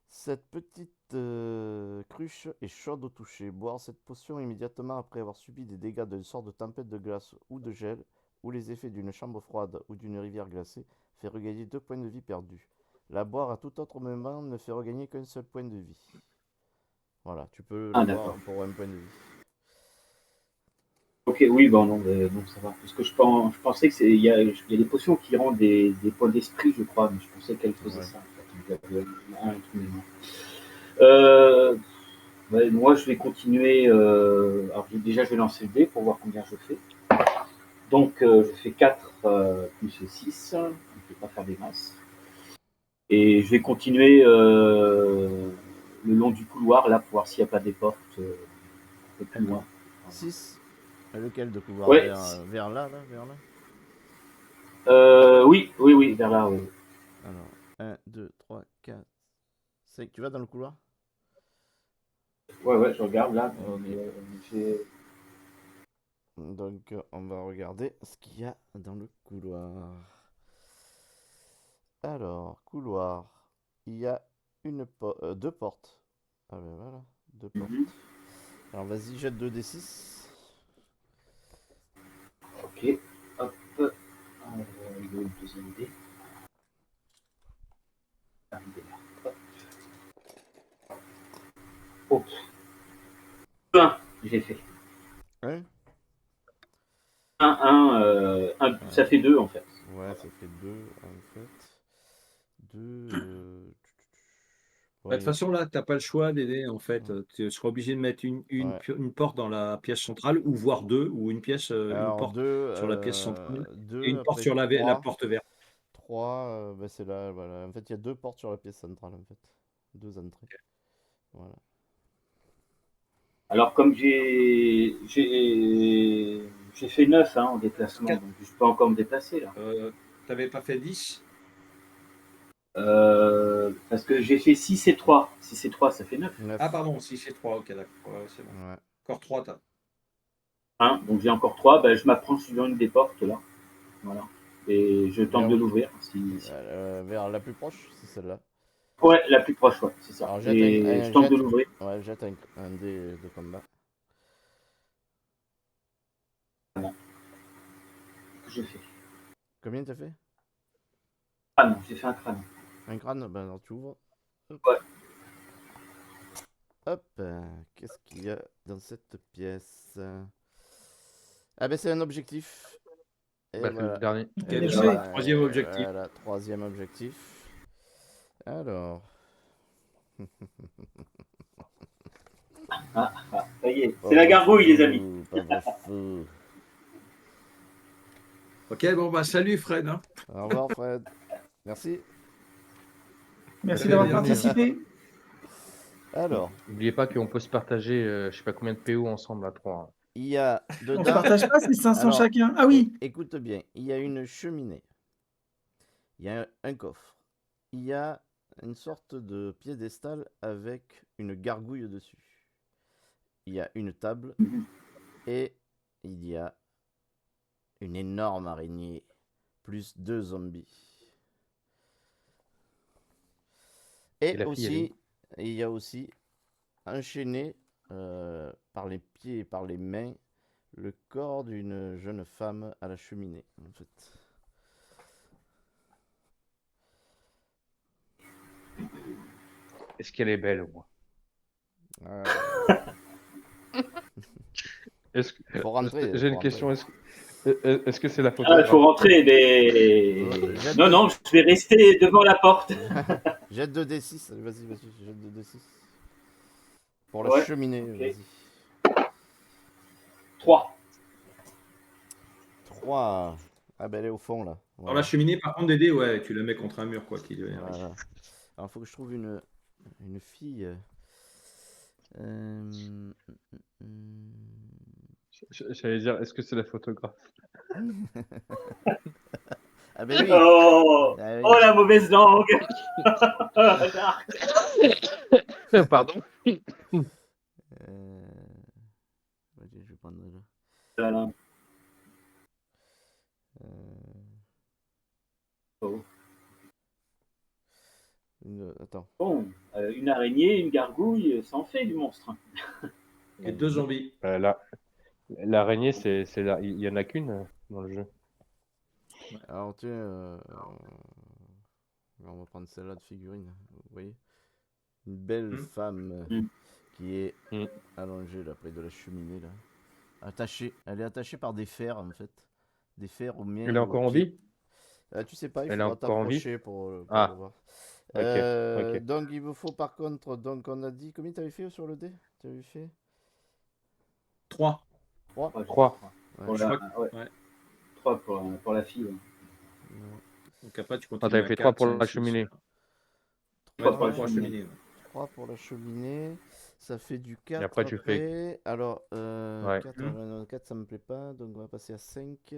Speaker 1: Cette petite cruche est chaude au toucher. Boire cette potion immédiatement après avoir subi des dégâts d'une sorte de tempête de glace ou de gel, ou les effets d'une chambre froide ou d'une rivière glacée, fait regagner 2 points de vie perdus. La boire à tout autre moment ne fait regagner qu'un seul point de vie. Voilà, tu peux la
Speaker 2: Ah,
Speaker 1: boire
Speaker 2: d'accord.
Speaker 1: pour un point de vie.
Speaker 2: Ok, oui, bon, non, ça va. Parce que je pensais qu'il y a des potions qui rendent des points d'esprit, je crois, mais je pensais qu'elle faisait
Speaker 1: Ouais.
Speaker 2: ça. En fait. Il y avait un truc mémoire. Euh, ouais, moi, je vais continuer. Alors, déjà, je vais lancer le dé pour voir combien je fais. Donc, je fais 4 plus 6. Je ne vais pas faire des masses. Et je vais continuer le long du couloir, là, pour voir s'il n'y a pas des portes un peu plus loin.
Speaker 1: 6. Lequel de couloir?
Speaker 2: Ouais.
Speaker 1: Vers là, vers là?
Speaker 2: Oui, vers là, oui.
Speaker 1: Alors, 1, 2, 3, 4, 5. Tu vas dans le couloir?
Speaker 2: Ouais, je regarde là.
Speaker 1: Donc, on va regarder ce qu'il y a dans le couloir. Alors, couloir. Il y a deux portes. Ah ben voilà, deux portes. Alors, vas-y, jette 2d6.
Speaker 2: Ok, hop. Le deuxième dé. Oh. 1, j'ai fait.
Speaker 1: 1.
Speaker 2: 1, ça fait 2 en fait.
Speaker 1: Ouais, ça fait 2 en fait. 2.
Speaker 3: Bah, de toute façon, là, tu n'as pas le choix, Dédé. En fait,
Speaker 1: Ouais.
Speaker 3: tu seras obligé de mettre
Speaker 1: Ouais.
Speaker 3: une porte dans la pièce centrale, ou voire deux, ou une
Speaker 1: Alors,
Speaker 3: porte
Speaker 1: 2.
Speaker 3: sur la pièce centrale, et
Speaker 1: 2,
Speaker 3: une porte
Speaker 1: après
Speaker 3: sur la
Speaker 1: 3.
Speaker 3: porte verte.
Speaker 1: 3, ben c'est là, voilà. En fait, il y a 2 portes sur la pièce centrale, en fait. 2 entrées. Voilà.
Speaker 2: Alors, comme j'ai fait 9 en déplacement, donc je peux encore me déplacer là.
Speaker 3: Tu n'avais pas fait 10?
Speaker 2: Parce que j'ai fait 6 et 3. 6 et 3, ça fait 9.
Speaker 1: 9.
Speaker 3: Ah, pardon, 6 et 3, ok, d'accord. Ouais, c'est bon.
Speaker 1: Ouais.
Speaker 3: Encore 3, t'as.
Speaker 2: Donc j'ai encore 3. Ben, je m'approche sur une des portes là. Voilà. Et je tente
Speaker 1: Vers
Speaker 2: de
Speaker 1: où?
Speaker 2: l'ouvrir.
Speaker 1: Vers la plus proche, c'est celle-là.
Speaker 2: Ouais, la plus proche, ouais, c'est ça.
Speaker 1: Alors,
Speaker 2: Et je tente de l'ouvrir.
Speaker 1: Ouais, jette un dé de combat.
Speaker 2: Voilà. Je fais.
Speaker 1: Combien t'as fait?
Speaker 2: Crâne, j'ai fait un crâne.
Speaker 1: Un crâne? Ben alors tu ouvres. Hop.
Speaker 2: Ouais.
Speaker 1: Hop. Qu'est-ce qu'il y a dans cette pièce? Ah ben c'est un objectif. Et
Speaker 4: Bah, c'est le
Speaker 1: voilà.
Speaker 4: dernier.
Speaker 3: Ok,
Speaker 5: Bien
Speaker 3: donc,
Speaker 5: joué.
Speaker 3: troisième objectif.
Speaker 1: Voilà, troisième objectif. Alors.
Speaker 2: Ça y est, c'est la gargouille, les amis.
Speaker 1: Pauvre fou.
Speaker 3: Ok, bon, bah, salut Fred. Hein.
Speaker 1: Au revoir, Fred. Merci.
Speaker 5: Merci d'avoir
Speaker 3: bien.
Speaker 5: participé.
Speaker 1: Alors,
Speaker 4: N'oubliez pas qu'on peut se partager, je sais pas combien de PO ensemble à 3.
Speaker 1: Il y a
Speaker 5: On se
Speaker 1: dedans.
Speaker 5: partage pas, c'est 500
Speaker 1: Alors,
Speaker 5: chacun. Ah oui,
Speaker 1: écoute bien, il y a une cheminée, il y a un coffre, il y a une sorte de piédestal avec une gargouille dessus. Il y a une table
Speaker 2: Mhm.
Speaker 1: et il y a une énorme araignée plus 2 zombies.
Speaker 4: Et
Speaker 1: Et
Speaker 4: la fille, elle est où?
Speaker 1: aussi, il y a aussi enchaîné par les pieds et par les mains le corps d'une jeune femme à la cheminée, en fait.
Speaker 4: Est-ce qu'elle est belle au moins?
Speaker 1: Euh,
Speaker 4: Est-ce que...
Speaker 1: faut rentrer.
Speaker 4: J'ai
Speaker 1: faut
Speaker 4: une question.
Speaker 1: rentrer.
Speaker 4: Est-ce que c'est la
Speaker 2: Ah, il
Speaker 4: photographe?
Speaker 2: faut rentrer, mais.
Speaker 1: Jette
Speaker 2: Non,
Speaker 1: de-
Speaker 2: non, je vais rester devant la porte.
Speaker 1: Jette 2d6, vas-y, jette 2d6. Pour la
Speaker 2: Ouais,
Speaker 1: cheminée,
Speaker 2: ok.
Speaker 1: vas-y.
Speaker 2: 3.
Speaker 1: 3. Ah ben elle est au fond là.
Speaker 3: Dans
Speaker 1: Voilà.
Speaker 3: la cheminée, par contre, Dédé, ouais, tu la mets contre un mur, quoi qu'il arrive.
Speaker 1: Voilà. Alors faut que je trouve une fille. Euh,
Speaker 4: J'allais dire, est-ce que c'est la photographe?
Speaker 1: Ah ben oui.
Speaker 2: Oh,
Speaker 1: Ah oui.
Speaker 2: oh la mauvaise langue.
Speaker 4: Pardon?
Speaker 1: Ok, je vais prendre là.
Speaker 2: Voilà. Oh.
Speaker 1: Attends.
Speaker 2: Bon, une araignée, une gargouille, ça en fait du monstre.
Speaker 3: Et 2 zombies.
Speaker 4: Là, l'araignée, il y en a qu'une dans le jeu.
Speaker 1: Alors tiens, on va prendre celle-là de figurine. Vous voyez, une belle femme qui est allongée là près de la cheminée là, attachée. Elle est attachée par des fers en fait, des fers aux mains.
Speaker 4: Elle est encore en vie?
Speaker 1: Tu sais pas, il
Speaker 4: Elle est
Speaker 1: faudra
Speaker 4: encore en vie?
Speaker 1: t'approcher pour le
Speaker 4: Ah.
Speaker 1: voir.
Speaker 4: Ok.
Speaker 1: Donc il me faut par contre, donc on a dit combien tu avais fait sur le dé? Tu avais fait
Speaker 3: 3.
Speaker 1: 3.
Speaker 4: 3.
Speaker 2: Pour
Speaker 3: Je
Speaker 2: la,
Speaker 3: crois que-
Speaker 2: ouais.
Speaker 3: ouais.
Speaker 2: 3 pour la fille. Ouais.
Speaker 3: Donc après, tu
Speaker 4: Ah,
Speaker 3: continues
Speaker 4: t'avais
Speaker 3: à
Speaker 4: fait 3
Speaker 3: 4,
Speaker 4: pour
Speaker 3: 5,
Speaker 4: la
Speaker 3: 6,
Speaker 4: cheminée.
Speaker 3: ouais.
Speaker 2: Trois
Speaker 3: Ouais,
Speaker 2: pour la
Speaker 3: 3 pour la
Speaker 2: cheminée.
Speaker 3: cheminée. Ouais.
Speaker 1: 3 pour la cheminée, ça fait du 4
Speaker 4: après, tu fais-
Speaker 1: Alors,
Speaker 4: Ouais.
Speaker 1: 4 ça me plaît pas, donc on va passer à 5.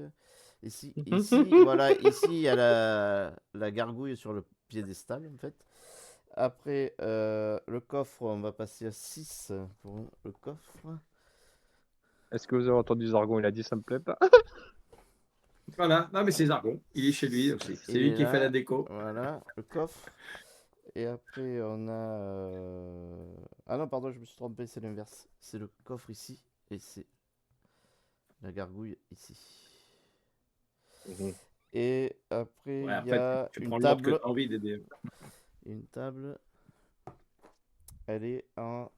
Speaker 1: Ici, voilà, ici il y a la gargouille sur le piédestal en fait. Après, le coffre, on va passer à 6 pour le coffre.
Speaker 4: Est-ce que vous avez entendu Zargon? Il a dit ça me plaît pas.
Speaker 3: Voilà, non mais c'est Zargon, il est chez lui aussi. C'est
Speaker 1: Il
Speaker 3: lui
Speaker 1: est
Speaker 3: qui
Speaker 1: là.
Speaker 3: fait la déco.
Speaker 1: Voilà, le coffre. Et après, on a. Ah non, pardon, je me suis trompé, c'est l'inverse. C'est le coffre ici et c'est la gargouille ici. Et après,
Speaker 3: Ouais,
Speaker 1: il y
Speaker 3: après,
Speaker 1: a
Speaker 3: tu
Speaker 1: une
Speaker 3: prends l'ordre que
Speaker 1: table.
Speaker 3: tu as envie d'aider.
Speaker 1: Une table. Elle est en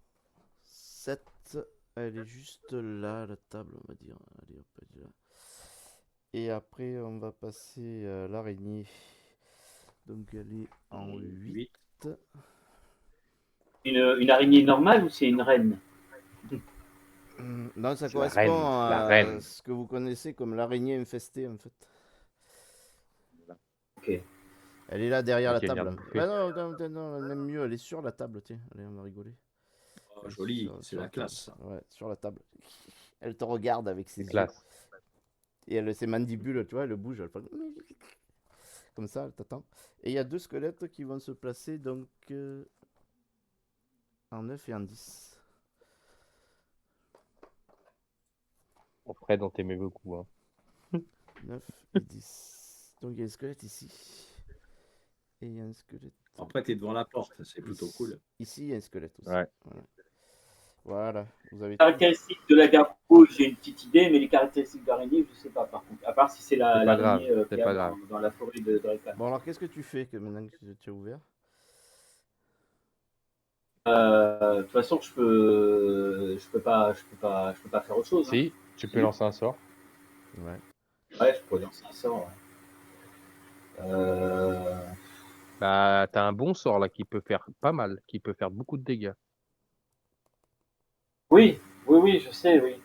Speaker 1: 7. Elle est juste là, la table, on va dire. Allez, hop, elle est là. Et après, on va passer à l'araignée. Donc, elle est en 8.
Speaker 2: Une araignée normale ou c'est une reine?
Speaker 1: Non, ça
Speaker 4: C'est la
Speaker 1: correspond
Speaker 4: reine, la
Speaker 1: à
Speaker 4: reine.
Speaker 1: ce que vous connaissez comme l'araignée infestée, en fait.
Speaker 2: Ok.
Speaker 1: Elle est là derrière la
Speaker 4: Ok,
Speaker 1: table.
Speaker 4: bien bouffé.
Speaker 1: Bah non, même mieux, elle est sur la table, tiens. Allez, on va rigoler.
Speaker 3: Oh, joli,
Speaker 1: Sur-
Speaker 3: c'est
Speaker 1: sur
Speaker 3: la
Speaker 1: table.
Speaker 3: classe.
Speaker 1: Ouais, sur la table. Elle te regarde avec ses
Speaker 4: C'est
Speaker 1: yeux.
Speaker 4: classe.
Speaker 1: Et elle, ses mandibules, tu vois, elle bouge. Elle fait... Comme ça, elle t'attend. Et il y a 2 squelettes qui vont se placer donc en 9 et en 10.
Speaker 4: Après, dont t'aimais beaucoup. Hein.
Speaker 1: 9 et 10. Donc il y a un squelette ici. Et il y a un squelette.
Speaker 3: Après, tu es devant la porte, c'est plutôt
Speaker 1: ici.
Speaker 3: cool.
Speaker 1: Ici, il y a un squelette aussi.
Speaker 4: Ouais.
Speaker 1: Voilà. Vous avez
Speaker 2: Les caractéristiques de la gargouille, j'ai une petite idée, mais les caractéristiques d'araignée, je ne sais pas par contre. À part si c'est
Speaker 4: C'est pas
Speaker 2: l'araignée
Speaker 4: grave,
Speaker 2: qu'il
Speaker 4: c'est
Speaker 2: y a
Speaker 4: pas grave.
Speaker 2: dans la forêt de Draken.
Speaker 1: Bon, alors qu'est-ce que tu fais que maintenant que tu as ouvert?
Speaker 2: De toute façon, je peux pas faire autre chose.
Speaker 4: Si, tu peux lancer un sort.
Speaker 1: Ouais.
Speaker 2: Ouais, je pourrais lancer un sort. Ouais.
Speaker 4: Bah, t'as un bon sort là qui peut faire pas mal, qui peut faire beaucoup de dégâts.
Speaker 2: Oui, je sais, oui.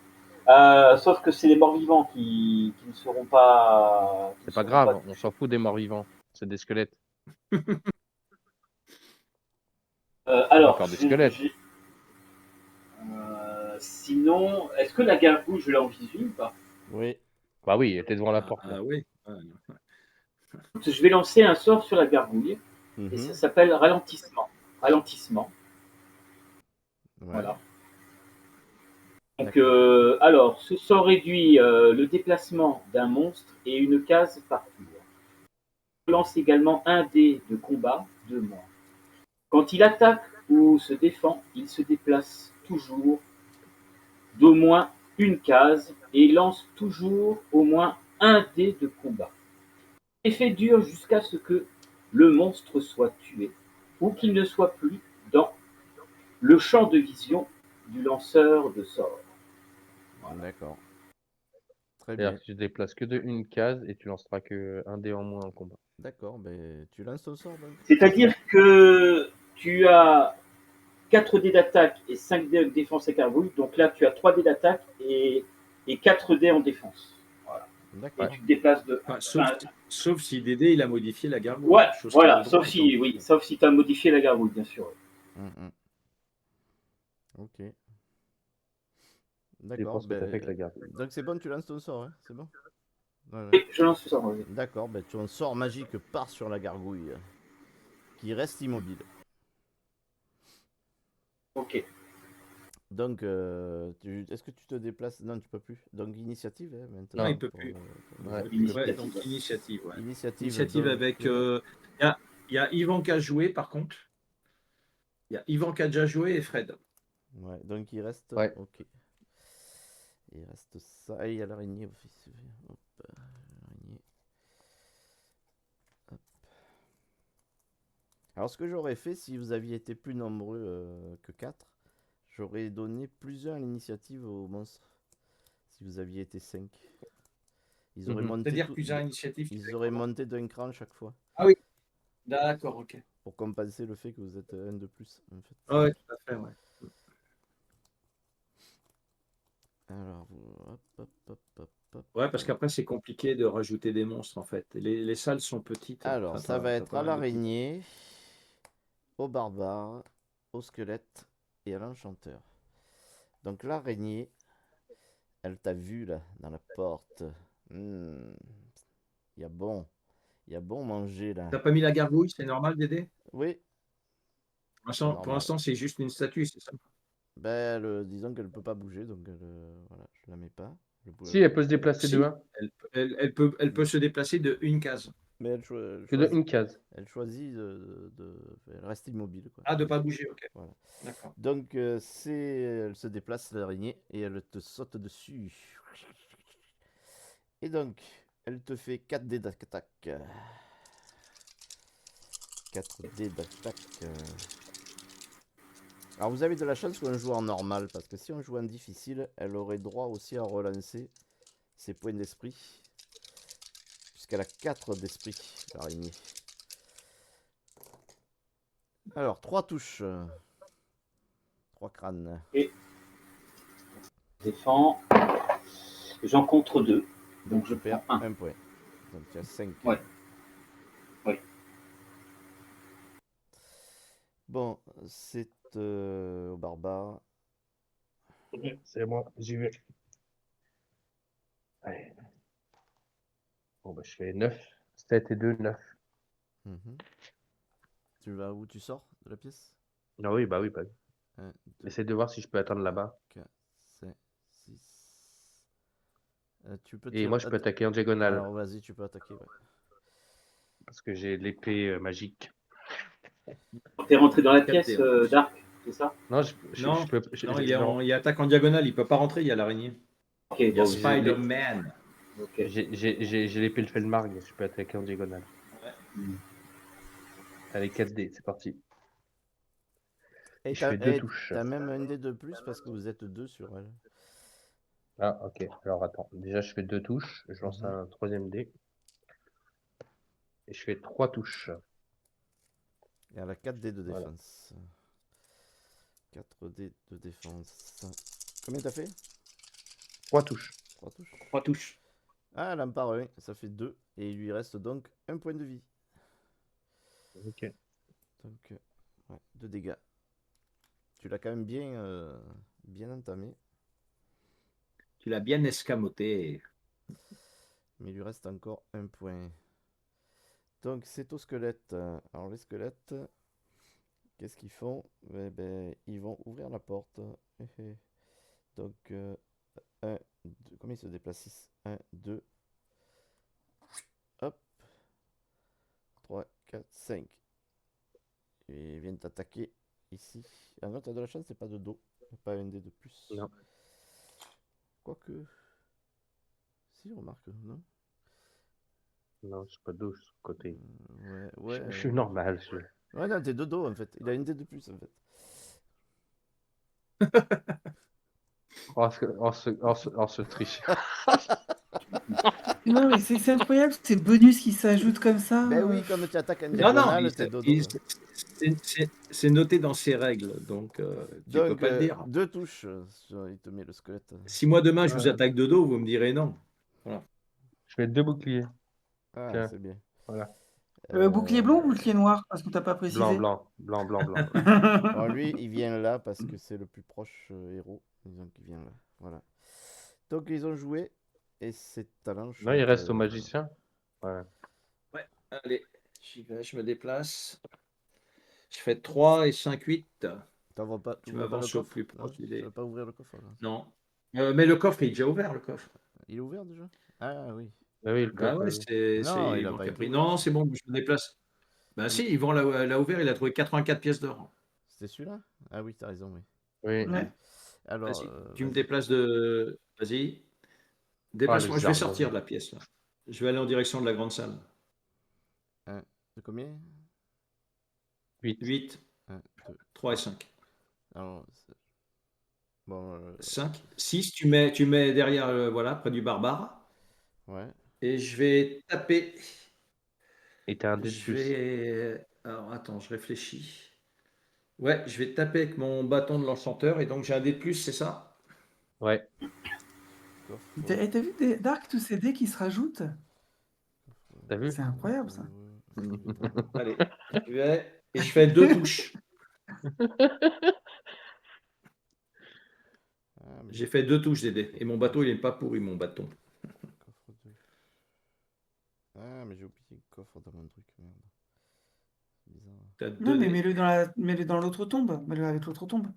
Speaker 2: Sauf que c'est les morts-vivants qui ne seront pas.
Speaker 4: C'est pas grave, on s'en fout des morts vivants. C'est des squelettes.
Speaker 2: Alors,
Speaker 4: faire des squelettes.
Speaker 2: Sinon, est-ce que la gargouille, je l'ai en visu ou pas?
Speaker 1: Oui.
Speaker 4: Bah oui, elle était devant la porte là.
Speaker 3: Oui.
Speaker 2: Je vais lancer un sort sur la gargouille et ça
Speaker 1: Mhm.
Speaker 2: s'appelle ralentissement. Ralentissement.
Speaker 1: Ouais.
Speaker 2: Voilà. Donc,
Speaker 1: D'accord.
Speaker 2: alors, ce sort réduit le déplacement d'un monstre et une case par tour. Lance également un dé de combat de moins. Quand il attaque ou se défend, il se déplace toujours d'au moins une case et lance toujours au moins un dé de combat. L'effet dure jusqu'à ce que le monstre soit tué ou qu'il ne soit plus dans le champ de vision du lanceur de sorts.
Speaker 1: D'accord. Très
Speaker 4: C'est-à-dire
Speaker 1: bien.
Speaker 4: que tu te déplaces que de une case et tu lanceras que un dé en moins en combat.
Speaker 1: D'accord. Ben, tu lances ton sort, donc.
Speaker 2: C'est-à-dire que tu as 4 dés d'attaque et 5 dés de défense et gargouille. Donc là, tu as 3 dés d'attaque et 4 dés en défense. Voilà. Et
Speaker 1: D'accord.
Speaker 2: tu te déplaces de
Speaker 3: Enfin,
Speaker 2: 1.
Speaker 3: sauf si Dédé, il a modifié la gargouille.
Speaker 2: Ouais,
Speaker 3: Chose qu'il a
Speaker 2: voilà.
Speaker 3: le droit
Speaker 2: Sauf
Speaker 3: en tant
Speaker 2: si,
Speaker 3: que
Speaker 2: oui,
Speaker 3: pro.
Speaker 2: sauf si tu as modifié la gargouille, bien sûr.
Speaker 1: Mhm. Ok.
Speaker 4: Je
Speaker 1: D'accord.
Speaker 4: pense que t'as fait avec la
Speaker 1: Ben,
Speaker 4: garde.
Speaker 1: donc c'est bon, tu lances ton sort, hein? C'est bon? Ouais, ouais.
Speaker 2: Oui, je lance ce sort. Oui.
Speaker 1: D'accord. Ben, ton sort magique part sur la gargouille, qui reste immobile.
Speaker 2: Ok.
Speaker 1: Donc, est-ce que tu te déplaces? Non, tu peux plus. Donc, initiative, hein, maintenant.
Speaker 3: Non, il
Speaker 4: Non.
Speaker 3: peut
Speaker 1: pour,
Speaker 3: plus.
Speaker 1: pour
Speaker 4: Ouais.
Speaker 1: les autres.
Speaker 3: Ouais,
Speaker 2: Initiative.
Speaker 3: donc initiative. Ouais.
Speaker 1: Initiative,
Speaker 3: Initiative
Speaker 1: donc.
Speaker 3: avec. Il y a Yvan qui a joué, par contre. Il y a Yvan qui a déjà joué et Fred.
Speaker 1: Ouais, donc il reste.
Speaker 4: Ouais.
Speaker 1: Ok. Il reste ça. Ah, il y a l'araignée aussi. Hop, l'araignée. Hop. Alors, ce que j'aurais fait si vous aviez été plus nombreux que 4, j'aurais donné plusieurs initiatives aux monstres. Si vous aviez été 5. Ils auraient
Speaker 4: Mhm.
Speaker 1: monté
Speaker 3: C'est-à-dire
Speaker 1: tout.
Speaker 3: plusieurs initiatives. tu
Speaker 1: Ils
Speaker 3: fais
Speaker 1: auraient
Speaker 3: comment?
Speaker 1: monté d'un cran chaque fois.
Speaker 3: Ah oui. D'accord, ok.
Speaker 1: Pour compenser le fait que vous êtes un de plus, en fait.
Speaker 3: Ah ouais, tout à fait, ouais.
Speaker 1: Alors, hop, hop, hop, hop, hop.
Speaker 3: Ouais, parce qu'après, c'est compliqué de rajouter des monstres, en fait. Les salles sont petites.
Speaker 1: Alors,
Speaker 3: Enfin,
Speaker 1: ça va
Speaker 3: t'as
Speaker 1: être
Speaker 3: pas
Speaker 1: à
Speaker 3: mal de petits.
Speaker 1: l'araignée, au barbare, au squelette et à l'enchanteur. Donc l'araignée, elle t'a vu là, dans la porte. Hmm, il y a bon. Il y a bon manger là.
Speaker 3: T'as pas mis la gargouille, c'est normal, Dédé?
Speaker 1: Oui, c'est
Speaker 3: Pour
Speaker 1: normal.
Speaker 3: l'instant, c'est juste une statue, c'est ça?
Speaker 1: Ben, disons qu'elle peut pas bouger, donc voilà, je la mets pas.
Speaker 4: Si, elle peut se déplacer de
Speaker 3: Si,
Speaker 4: 1.
Speaker 3: elle peut se déplacer de une case.
Speaker 1: Mais elle
Speaker 4: Que de
Speaker 1: choisit,
Speaker 4: une case.
Speaker 1: elle choisit elle reste immobile quoi.
Speaker 3: Ah, de pas bouger, ok.
Speaker 1: Voilà.
Speaker 3: D'accord.
Speaker 1: Donc elle se déplace l'araignée et elle te saute dessus. Et donc, elle te fait 4 dés d'attaque. 4 dés d'attaque. Alors vous avez de la chance qu'on joue en normal, parce que si on joue en difficile, elle aurait droit aussi à relancer ses points d'esprit. Puisqu'elle a 4 d'esprit, l'araignée. Alors, 3 touches. 3 crânes.
Speaker 2: Et défends. J'en contre 2.
Speaker 1: Donc
Speaker 2: je
Speaker 1: tu perds
Speaker 2: prends 1.
Speaker 1: 1 point. Donc tu as 5.
Speaker 2: Ouais. Oui.
Speaker 1: Bon, c'est au barbare.
Speaker 4: C'est moi, j'y vais. Allez. Bon, bah, je fais 9. 7 et 2, 9.
Speaker 1: Mhm. Tu vas où? Tu sors de la pièce?
Speaker 4: Ah oui, bah oui, bah oui.
Speaker 1: 1, 2,
Speaker 4: Essaye de voir si je peux atteindre là-bas.
Speaker 1: 4, 5, 6. Tu peux
Speaker 4: Et moi, je peux attaquer en diagonale.
Speaker 1: Alors vas-y, tu peux attaquer. Ouais.
Speaker 4: Parce que j'ai l'épée magique.
Speaker 2: T'es rentré dans la
Speaker 3: 4
Speaker 2: pièce,
Speaker 3: dés, ouais.
Speaker 2: Dark, c'est ça?
Speaker 4: Non,
Speaker 3: Non,
Speaker 4: je peux.
Speaker 3: non, il est attaque en diagonale, il peut pas rentrer, il y a l'araignée.
Speaker 2: Ok,
Speaker 3: Il y a
Speaker 2: bon,
Speaker 3: Spider-Man.
Speaker 2: Ok.
Speaker 4: J'ai l'épée de Felmarg. Je peux attaquer en diagonale.
Speaker 2: Hmm.
Speaker 4: Allez, 4 dés, c'est parti.
Speaker 1: Et
Speaker 4: Je fais 2 touches.
Speaker 1: t'as même un dé de plus parce que vous êtes 2 sur elle.
Speaker 4: Ah, ok. Alors attends. Déjà, je fais 2 touches. Je lance
Speaker 1: Mhm.
Speaker 4: un troisième dé. Et je fais 3 touches.
Speaker 1: Et elle a 4 dés de
Speaker 4: Voilà.
Speaker 1: défense. 4 dés de défense. Combien t'as fait?
Speaker 4: 3 touches.
Speaker 1: 3 touches.
Speaker 2: 3 touches.
Speaker 1: Ah, elle en part 1, ça fait 2. Et il lui reste donc 1 point de vie.
Speaker 4: Ok.
Speaker 1: Donc, ouais, 2 dégâts. Tu l'as quand même bien entamé.
Speaker 3: Tu l'as bien escamoté.
Speaker 1: Mais il lui reste encore un point. Donc, c'est au squelette. Alors, les squelettes, qu'est-ce qu'ils font? Ils vont ouvrir la porte. Donc, 1, 2, combien ils se déplacent? 6. 1, 2, hop, 3, 4, 5. Et ils viennent t'attaquer ici. Ah non, t'as de la chance, c'est pas de dos. Pas un dé de plus.
Speaker 4: Non.
Speaker 1: Quoique. Si, remarque, non?
Speaker 4: Non, c'est pas dos, c'est côté.
Speaker 1: Ouais.
Speaker 4: Je suis normal.
Speaker 1: Ouais, non, t'es de dos en fait. Il a une dé de plus en fait.
Speaker 4: On se triche.
Speaker 5: Non, mais c'est incroyable, ces bonus qui s'ajoutent comme ça.
Speaker 1: Ben oui, comme tu attaques en
Speaker 3: Non,
Speaker 1: diagonale, t'es dodo.
Speaker 3: c'est noté dans ses règles, donc tu peux
Speaker 1: Donc,
Speaker 3: pas le dire.
Speaker 1: 2 touches, il te met le squelette.
Speaker 3: Si moi demain je vous
Speaker 5: Ouais.
Speaker 3: attaque de dos, vous me direz non.
Speaker 4: Je mets 2 boucliers.
Speaker 1: Ah,
Speaker 4: Tiens.
Speaker 1: c'est bien.
Speaker 4: Voilà.
Speaker 5: Bouclier blanc ou bouclier noir? Parce qu'on t'a pas précisé.
Speaker 4: Blanc.
Speaker 1: Bon, lui, il vient là parce que c'est le plus proche héros. Donc, il vient là. Voilà. Donc, ils ont joué. Et c'est talent.
Speaker 4: Non, il reste au magicien. Ouais.
Speaker 3: Ouais, allez, j'y vais, je me déplace. Je fais 3 et 5, 8.
Speaker 1: T'en pas,
Speaker 3: Tu
Speaker 1: ouvres pas le
Speaker 3: m'avances au
Speaker 1: coffre?
Speaker 3: plus
Speaker 1: Non,
Speaker 3: proche
Speaker 1: tu
Speaker 3: du dé.
Speaker 1: vas pas ouvrir le coffre là.
Speaker 3: Non. Mais le coffre, il est déjà ouvert, le coffre.
Speaker 1: Il est ouvert déjà? Ah oui.
Speaker 4: Bah oui, le
Speaker 3: Bah
Speaker 4: coffre,
Speaker 3: ouais,
Speaker 4: oui.
Speaker 1: Non, il a
Speaker 3: Yvan
Speaker 1: pas
Speaker 3: qui a
Speaker 1: été
Speaker 3: pris.
Speaker 1: ouvert.
Speaker 3: Non, c'est bon, je me déplace. Bah si, Yvan l'a ouvert, il a trouvé 84 pièces d'or.
Speaker 1: C'était celui-là? Ah oui, t'as raison, oui.
Speaker 4: Oui.
Speaker 5: Ouais.
Speaker 1: Alors,
Speaker 3: Vas-y, tu me
Speaker 1: vas-y.
Speaker 3: déplaces de. Vas-y.
Speaker 4: Ah,
Speaker 3: Déplace-moi,
Speaker 4: le
Speaker 3: je vais
Speaker 4: jardin.
Speaker 3: sortir de la pièce là. Je vais aller en direction de la grande salle.
Speaker 1: De combien?
Speaker 4: 8.
Speaker 3: 8,
Speaker 1: 1, 2.
Speaker 3: 3 et 5.
Speaker 1: Alors, bon,
Speaker 3: 5. 6, tu mets derrière, voilà, près du barbare.
Speaker 1: ouais.
Speaker 3: Et je vais taper.
Speaker 4: Et t'as un dé de
Speaker 3: Je
Speaker 4: plus.
Speaker 3: vais. Alors attends, je réfléchis. Ouais, je vais taper avec mon bâton de l'enchanteur et donc j'ai un dé de plus, c'est ça?
Speaker 4: Ouais.
Speaker 1: Coffre.
Speaker 5: T'as vu, Dark, tous ces dés qui se rajoutent?
Speaker 4: T'as vu?
Speaker 5: C'est incroyable, ça.
Speaker 3: Allez, je vais. Et je fais 2 touches.
Speaker 1: Ah, mais
Speaker 3: J'ai fait 2 touches des dés. Et mon bateau, il n'est pas pourri, mon bâton.
Speaker 1: coffre 2. Ah, mais j'ai oublié le coffre dans mon truc, merde. C'est bizarre.
Speaker 3: T'as
Speaker 5: Non,
Speaker 3: 2
Speaker 5: mais
Speaker 3: dés.
Speaker 5: mets-le dans l'autre tombe. Mets-le avec l'autre tombe.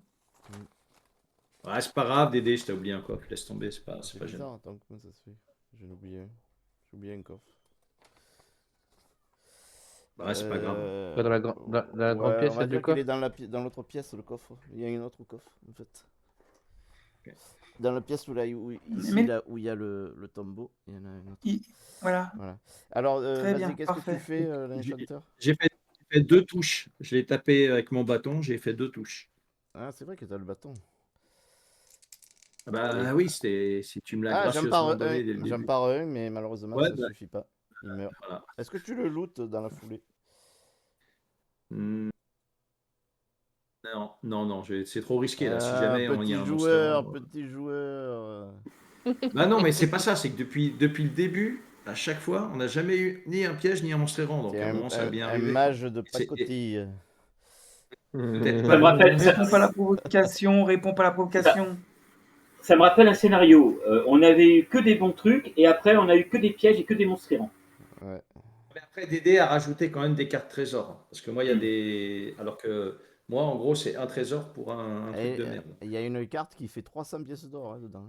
Speaker 3: Ouais, c'est pas grave, Dédé, je t'ai oublié un coffre. Laisse tomber, c'est pas
Speaker 1: C'est
Speaker 3: gênant.
Speaker 1: bizarre, attends, comment ça se fait? J'en ai oublié un. J'ai oublié un coffre.
Speaker 3: Ouais, c'est pas grave.
Speaker 4: Dans la grande pièce,
Speaker 1: on
Speaker 4: il y
Speaker 1: va
Speaker 4: a deux
Speaker 1: dire qu'il est
Speaker 4: coffres.
Speaker 1: dans l'autre pièce, le coffre. Il y a un autre coffre, en fait.
Speaker 3: Ok.
Speaker 1: Dans la pièce ici,
Speaker 5: Mais-
Speaker 1: là où il y a le tombeau, il y en a un autre.
Speaker 5: Voilà.
Speaker 1: Voilà. Alors,
Speaker 5: Très bien,
Speaker 1: vas-y, qu'est-ce que
Speaker 5: parfait.
Speaker 1: tu fais, l'enchanteur?
Speaker 3: J'ai fait 2 touches. Je l'ai tapé avec mon bâton, j'ai fait 2 touches.
Speaker 1: Ah, c'est vrai que t'as le bâton.
Speaker 3: Ah bah oui, si tu me l'as
Speaker 1: Ah,
Speaker 3: gracieusement donné dès le
Speaker 1: j'en
Speaker 3: début.
Speaker 1: pars un, mais malheureusement,
Speaker 3: Ouais,
Speaker 1: ça
Speaker 3: bah,
Speaker 1: suffit pas. Il meurt.
Speaker 3: voilà.
Speaker 1: Est-ce que tu le lootes dans la foulée?
Speaker 3: Hmm, non, c'est trop risqué là. Si
Speaker 1: Ah,
Speaker 3: jamais il y a un monstre.
Speaker 1: petit joueur.
Speaker 3: Bah non, mais c'est pas ça. C'est que depuis le début, à chaque fois, on n'a jamais eu ni un piège ni un monstre errant. Donc
Speaker 1: T'es
Speaker 3: à un moment, ça va bien
Speaker 1: un
Speaker 3: arriver.
Speaker 1: mage de
Speaker 3: C'est-
Speaker 1: pacotille.
Speaker 3: Peut-être
Speaker 2: Ça me
Speaker 3: pas.
Speaker 2: rappelle,
Speaker 5: Réponds pas à la provocation, réponds pas à la provocation.
Speaker 2: ça me rappelle un scénario. On avait eu que des bons trucs et après on a eu que des pièges et que des monstres errants.
Speaker 1: Ouais.
Speaker 3: Mais après, Dédé a rajouté quand même des cartes trésors. Parce que moi, il y a des. Alors que moi, en gros, c'est un trésor pour un truc de merde.
Speaker 1: Il y a une carte qui fait 300 pièces d'or dedans.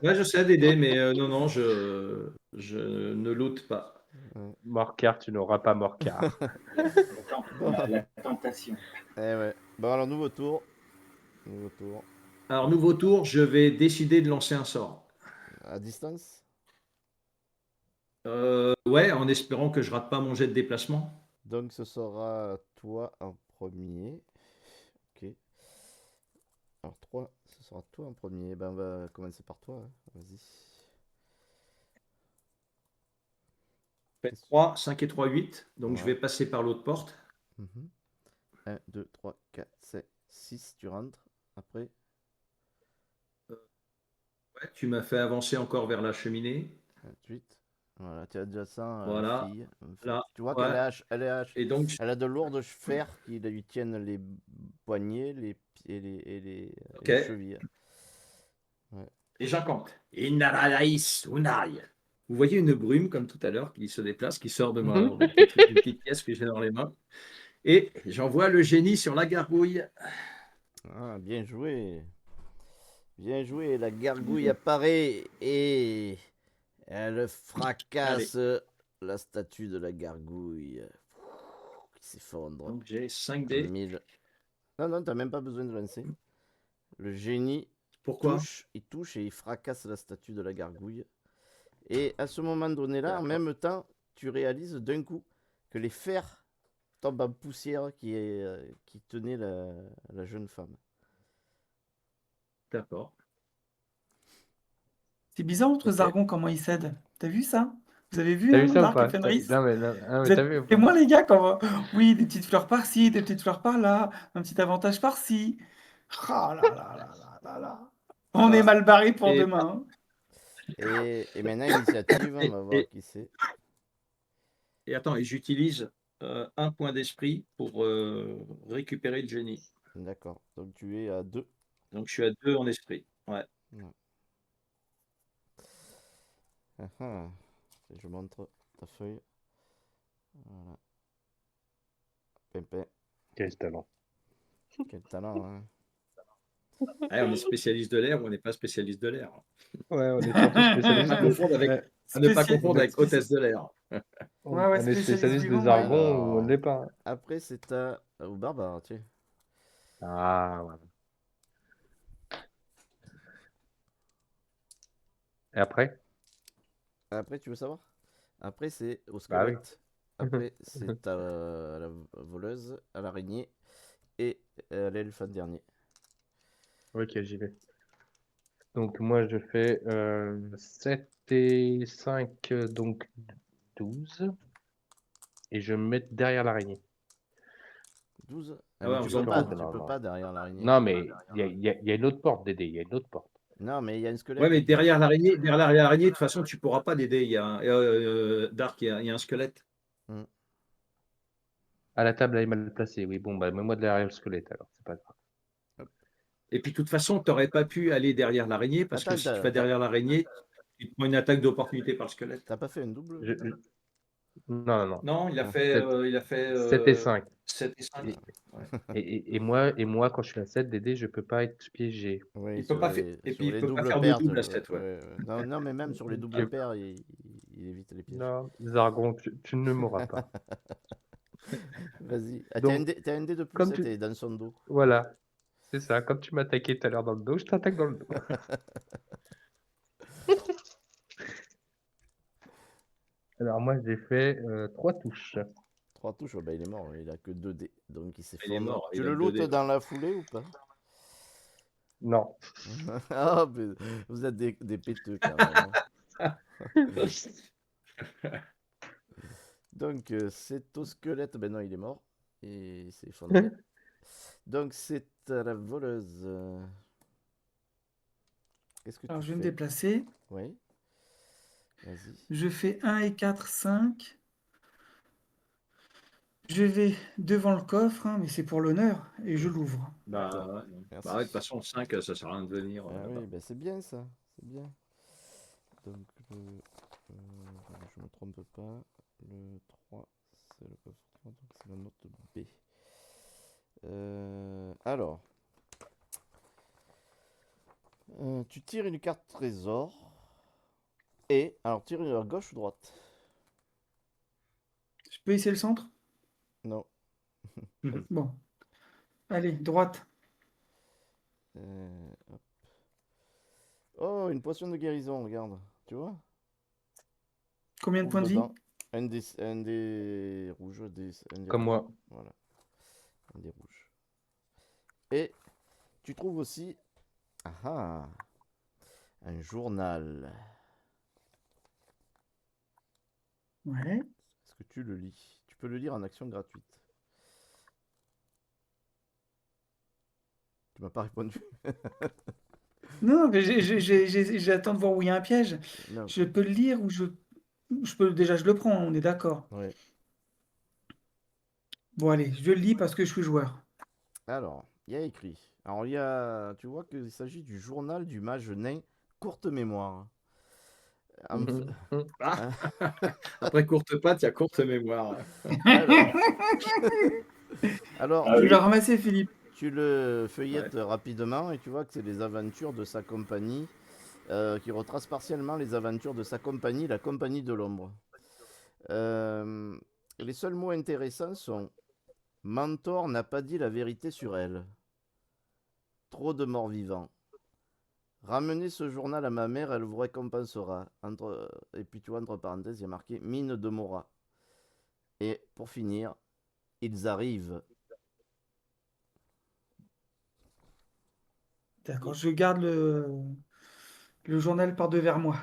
Speaker 3: Ouais, je sais, Dédé, mais non, je ne loot pas.
Speaker 4: Morcar, tu n'auras pas Morcar.
Speaker 2: La tentation.
Speaker 1: Ouais. Bon, alors, nouveau tour. Nouveau tour.
Speaker 3: Alors, nouveau tour, je vais décider de lancer un sort.
Speaker 1: À distance?
Speaker 3: Ouais, en espérant que je rate pas mon jet de déplacement.
Speaker 1: Donc, ce sera toi en premier. Ok. Alors, 3, ce sera toi en premier. Ben, on va commencer par toi. Hein. Vas-y.
Speaker 3: Fait 3, 5 et 3, 8. Donc, je
Speaker 1: Ouais.
Speaker 3: vais passer par l'autre porte.
Speaker 1: 1, 2, 3, 4, 5, 6. Tu rentres. Après.
Speaker 3: Ouais, tu m'as fait avancer encore vers la cheminée.
Speaker 1: 28. Voilà, tu as déjà ça,
Speaker 3: Voilà,
Speaker 1: fille. En fait.
Speaker 3: là,
Speaker 1: Tu vois
Speaker 3: ouais.
Speaker 1: qu'elle
Speaker 3: Et donc,
Speaker 1: elle a de lourdes fers qui lui tiennent les poignets, les pieds et
Speaker 3: ok,
Speaker 1: les chevilles. Ouais.
Speaker 3: et j'encante. Inaralaïs, unai. Vous voyez une brume, comme tout à l'heure, qui se déplace, qui sort de d'une petite pièce que j'ai dans les mains. Et j'envoie le génie sur la gargouille.
Speaker 1: Ah, bien joué. Bien joué. La gargouille apparaît et elle
Speaker 3: Allez,
Speaker 1: fracasse la statue de la gargouille qui s'effondre.
Speaker 3: donc j'ai 5
Speaker 1: à
Speaker 3: dés.
Speaker 1: 1000. Non, non, t'as même pas besoin de lancer. Le génie
Speaker 3: Pourquoi?
Speaker 1: il touche et il fracasse la statue de la gargouille. Et à ce moment donné-là, en
Speaker 3: D'accord.
Speaker 1: même temps, tu réalises d'un coup que les fers tombent en poussière qui tenait la jeune femme.
Speaker 3: D'accord.
Speaker 5: C'est bizarre entre
Speaker 1: Ok.
Speaker 5: Zargon comment il cède. T'as vu ça? Vous avez vu,
Speaker 4: T'as
Speaker 5: hein,
Speaker 4: vu ça ou
Speaker 5: Dark et
Speaker 4: pas?
Speaker 5: Fenris?
Speaker 4: Non, mais
Speaker 5: Vous
Speaker 4: t'as
Speaker 5: êtes
Speaker 4: vu ou pas?
Speaker 5: témoins, les gars, comment... Oui, des petites fleurs par-ci, des petites fleurs par-là, un petit avantage par-ci. Ah là là là là là là. On est
Speaker 3: Voilà.
Speaker 5: mal barré pour
Speaker 3: Et,
Speaker 5: demain.
Speaker 1: Et maintenant, initiative, on va voir
Speaker 3: et,
Speaker 1: qui c'est.
Speaker 3: et attends, et j'utilise un point d'esprit pour récupérer le génie.
Speaker 1: D'accord. Donc tu es à 2.
Speaker 3: Donc je suis à 2 en esprit. Ouais.
Speaker 1: Ah, ah. Je montre ta feuille. Voilà. Pimpin.
Speaker 4: Quel talent.
Speaker 1: Quel talent, hein.
Speaker 3: Ouais, on est spécialiste de l'air ou on n'est pas spécialiste de l'air.
Speaker 4: Ouais, on est surtout spécialiste
Speaker 3: À ne pas
Speaker 5: Spécial-
Speaker 3: confondre avec hôtesse de l'air.
Speaker 5: Ouais, ouais,
Speaker 4: on est
Speaker 5: spécialiste
Speaker 4: spécialiste
Speaker 5: du
Speaker 4: de
Speaker 5: vent, ouais.
Speaker 4: Zargon ou on
Speaker 1: Alors,
Speaker 4: l'est pas.
Speaker 1: après, c'est au barbare, tiens.
Speaker 4: Ah, voilà. Et après?
Speaker 1: Après, tu veux savoir? Après, c'est au
Speaker 4: Bah oui.
Speaker 1: squelette. Après, c'est à la voleuse, à l'araignée et à l'elfe en dernier.
Speaker 4: Ok, j'y vais. Donc moi je fais 7 et 5, donc 12. Et je me mets derrière l'araignée.
Speaker 1: 12. Ah,
Speaker 3: Ah ouais,
Speaker 1: mais
Speaker 3: on
Speaker 1: tu
Speaker 3: s'en
Speaker 1: peux pas,
Speaker 3: fout.
Speaker 1: tu peux pas derrière l'araignée.
Speaker 4: Non, mais il y a une autre porte, Dédé. Il y a une autre porte.
Speaker 1: Non, mais il y a un squelette.
Speaker 3: Ouais, mais derrière l'araignée, de toute façon, tu pourras pas l'aider. Il y a Dark, il y a un squelette.
Speaker 4: À la table, elle est mal placée. Oui, bon, bah mets-moi derrière le squelette alors. C'est pas grave.
Speaker 3: Et puis, de toute façon, tu n'aurais pas pu aller derrière l'araignée parce que
Speaker 1: Attends,
Speaker 3: si tu vas derrière l'araignée, tu te prends une attaque d'opportunité par le squelette.
Speaker 1: t'as pas fait un double?
Speaker 4: Non, non.
Speaker 3: Non, il a
Speaker 1: Ah.
Speaker 3: fait
Speaker 4: 7 et 5.
Speaker 3: 7 et 5.
Speaker 4: Et moi, quand je suis à 7, Dédé, je peux pas être piégé.
Speaker 1: Oui,
Speaker 3: Il peut pas faire, et
Speaker 1: sur
Speaker 3: puis il
Speaker 1: les
Speaker 3: peut pas
Speaker 1: doubles
Speaker 3: faire de
Speaker 1: paires.
Speaker 3: double à 7, ouais.
Speaker 1: Non, non, mais même sur les doubles paires, il évite les pièges.
Speaker 4: Non, Zargon, tu ne m'auras pas.
Speaker 1: Vas-y. Ah,
Speaker 4: Donc,
Speaker 1: t'as un dé de plus,
Speaker 4: comme
Speaker 1: t'es dans son dos.
Speaker 4: Voilà, c'est ça. Comme tu m'as attaqué tout à l'heure dans le dos, je t'attaque dans le dos. Alors moi, j'ai fait 3 touches.
Speaker 1: 3 touches, oh, bah, il est mort, il a que 2 dés, donc il s'effondre.
Speaker 3: Il est mort,
Speaker 1: Tu
Speaker 3: il a
Speaker 1: le
Speaker 3: que 2
Speaker 1: lootes
Speaker 3: dés.
Speaker 1: dans la foulée ou pas?
Speaker 4: Non.
Speaker 1: Ah, mais vous êtes des péteux quand même, hein. Donc c'est au squelette, ben non il est mort, et il s'est effondré. Donc c'est à la voleuse. Qu'est-ce que
Speaker 5: Alors,
Speaker 1: tu
Speaker 5: je vais me
Speaker 1: fais?
Speaker 5: déplacer.
Speaker 1: Oui. Vas-y.
Speaker 5: Je fais 1 et 4, 5. Je vais devant le coffre, hein, mais c'est pour l'honneur, et je l'ouvre.
Speaker 1: D'accord.
Speaker 3: Bah,
Speaker 1: Merci.
Speaker 3: ouais, de toute façon, 5, ça sert à rien de venir
Speaker 1: Ah
Speaker 3: là-bas.
Speaker 1: oui, ben c'est bien ça. C'est bien. Donc je me trompe pas. Le 3, c'est le coffre 3, donc c'est la note B. Alors. Tu tires une carte trésor. Et, alors tire à gauche ou droite?
Speaker 5: Je peux essayer le centre?
Speaker 1: Non.
Speaker 5: Bon. Allez, droite.
Speaker 1: Hop. Oh, une potion de guérison, regarde. Tu vois?
Speaker 5: Combien de points de vie?
Speaker 1: Dedans. Un des rouges. Un des
Speaker 4: Comme
Speaker 1: rouges.
Speaker 4: moi.
Speaker 1: Voilà. Un des rouges. Et tu trouves aussi un journal.
Speaker 5: Ouais.
Speaker 1: Est-ce que tu le lis? Tu peux le lire en action gratuite. Tu m'as pas répondu.
Speaker 5: Non, mais j'attends de voir où il y a un piège.
Speaker 1: Non.
Speaker 5: Je peux le lire ou je... je le prends, on est d'accord.
Speaker 1: Ouais.
Speaker 5: Bon, allez, je le lis parce que je suis joueur.
Speaker 1: Alors, il y a écrit. Alors, tu vois qu'il s'agit du journal du mage nain courte mémoire. En f-
Speaker 3: Ah, après courte patte, il y a courte mémoire.
Speaker 1: Alors, alors,
Speaker 2: Ah
Speaker 5: Tu
Speaker 2: oui.
Speaker 5: l'as ramassé, Philippe.
Speaker 1: tu le feuillettes rapidement et tu vois que c'est les aventures de sa compagnie qui retrace partiellement les aventures de sa compagnie, la Compagnie de l'Ombre. Euh, les seuls mots intéressants sont Mentor n'a pas dit la vérité sur elle. Trop de morts vivants. Ramenez ce journal à ma mère, elle vous récompensera. Et puis tu vois, entre parenthèses, il y a marqué mine de Mora. Et pour finir, ils arrivent.
Speaker 5: D'accord, je garde le journal par devers moi.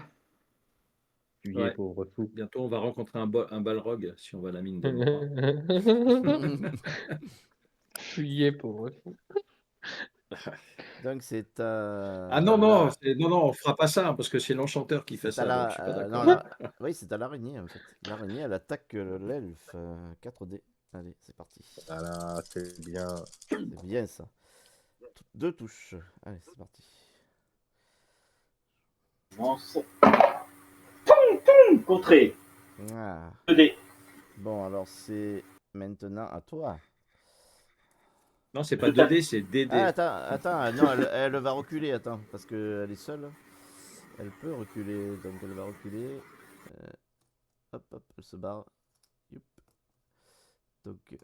Speaker 4: Fuyez,
Speaker 3: Ouais.
Speaker 4: pauvre fou.
Speaker 3: Bientôt, on va rencontrer un balrog si on va à la mine de Mora.
Speaker 4: Fuyez, pauvre fou.
Speaker 1: Donc c'est
Speaker 3: Ah non, non, non, on fera pas ça, hein, parce que c'est l'enchanteur qui fait
Speaker 1: c'est à
Speaker 3: ça, donc je suis pas
Speaker 1: non,
Speaker 3: d'accord.
Speaker 1: oui, c'est à l'araignée en fait. L'araignée, elle attaque l'elfe. 4D. Allez, c'est parti.
Speaker 4: Voilà, c'est bien.
Speaker 1: C'est bien ça. Deux touches. Allez, c'est parti.
Speaker 2: Lance. Contré.
Speaker 1: Ah.
Speaker 2: 2D.
Speaker 1: Bon, alors c'est maintenant à toi.
Speaker 3: Non, c'est pas 2D, c'est DD.
Speaker 1: Ah, attends, non, elle va reculer, attends, parce qu'elle est seule. Elle peut reculer, donc elle va reculer. Hop, hop, elle se barre. Youp. Donc,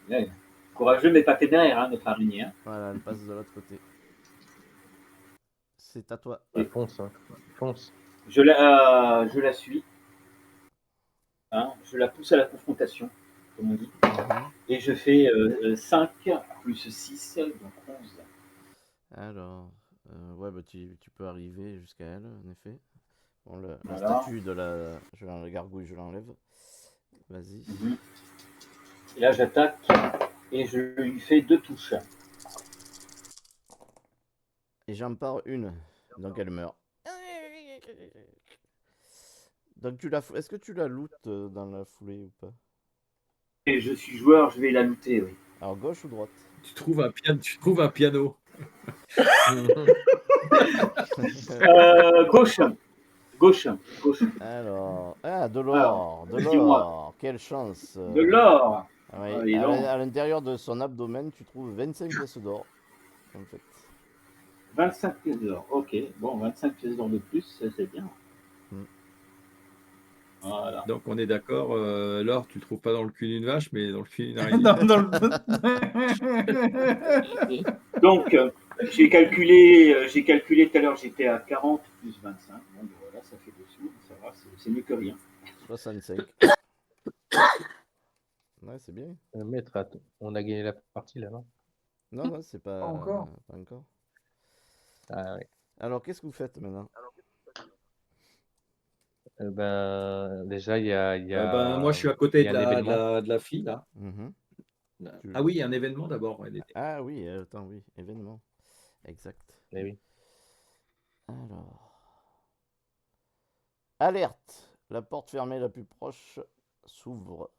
Speaker 2: Ouais. Courageux, mais pas téméraire, hein, notre araignée. Hein.
Speaker 1: voilà, elle passe de l'autre côté. C'est à toi.
Speaker 4: Bah, fonce, hein. Fonce.
Speaker 2: Je la suis. Hein, je la pousse à la confrontation, comme on dit. Et je fais 5 plus 6, donc 11.
Speaker 1: Alors, ouais, bah, tu peux arriver jusqu'à elle, en effet. Bon, la
Speaker 2: Voilà.
Speaker 1: statue de la gargouille, je l'enlève. Vas-y.
Speaker 2: Et là, j'attaque et je lui fais 2 touches.
Speaker 1: Et j'en pars une, donc elle meurt. Donc est-ce que tu la lootes dans la foulée ou pas?
Speaker 2: Et je suis joueur, je vais la looter, oui.
Speaker 1: Alors gauche ou droite?
Speaker 3: Tu trouves un piano.
Speaker 2: Gauche. Gauche.
Speaker 1: Alors, de l'or, de
Speaker 2: dis-moi.
Speaker 1: l'or, quelle chance.
Speaker 2: De l'or.
Speaker 1: Oui,
Speaker 2: Ah, dis donc.
Speaker 1: à l'intérieur de son abdomen, tu trouves 25 pièces d'or, en fait.
Speaker 2: 25 pièces d'or. Ok, bon, 25 pièces d'or de plus, c'est bien. Voilà.
Speaker 3: Donc on est d'accord, l'or, tu le trouves pas dans le cul d'une vache, mais dans le cul d'une araignée.
Speaker 2: Donc, j'ai calculé tout à l'heure, j'étais à 40 plus 25. Bon, voilà, ça fait dessous, ça va, c'est mieux que rien.
Speaker 1: 65. Ouais, c'est bien.
Speaker 4: Maître, on a gagné la partie là, non?
Speaker 1: Non, c'est pas
Speaker 5: encore.
Speaker 1: Pas encore.
Speaker 4: Ah ouais.
Speaker 1: Alors, qu'est-ce que vous faites maintenant?
Speaker 4: Déjà, il y a
Speaker 3: Moi, je suis à côté
Speaker 4: il y a
Speaker 3: de
Speaker 4: un événement.
Speaker 3: la fille, là. Ah oui, il y a un événement d'abord. Ouais,
Speaker 1: Ah oui, attends, oui, événement. Exact.
Speaker 4: Eh oui.
Speaker 1: Alors. Alerte! La porte fermée la plus proche s'ouvre.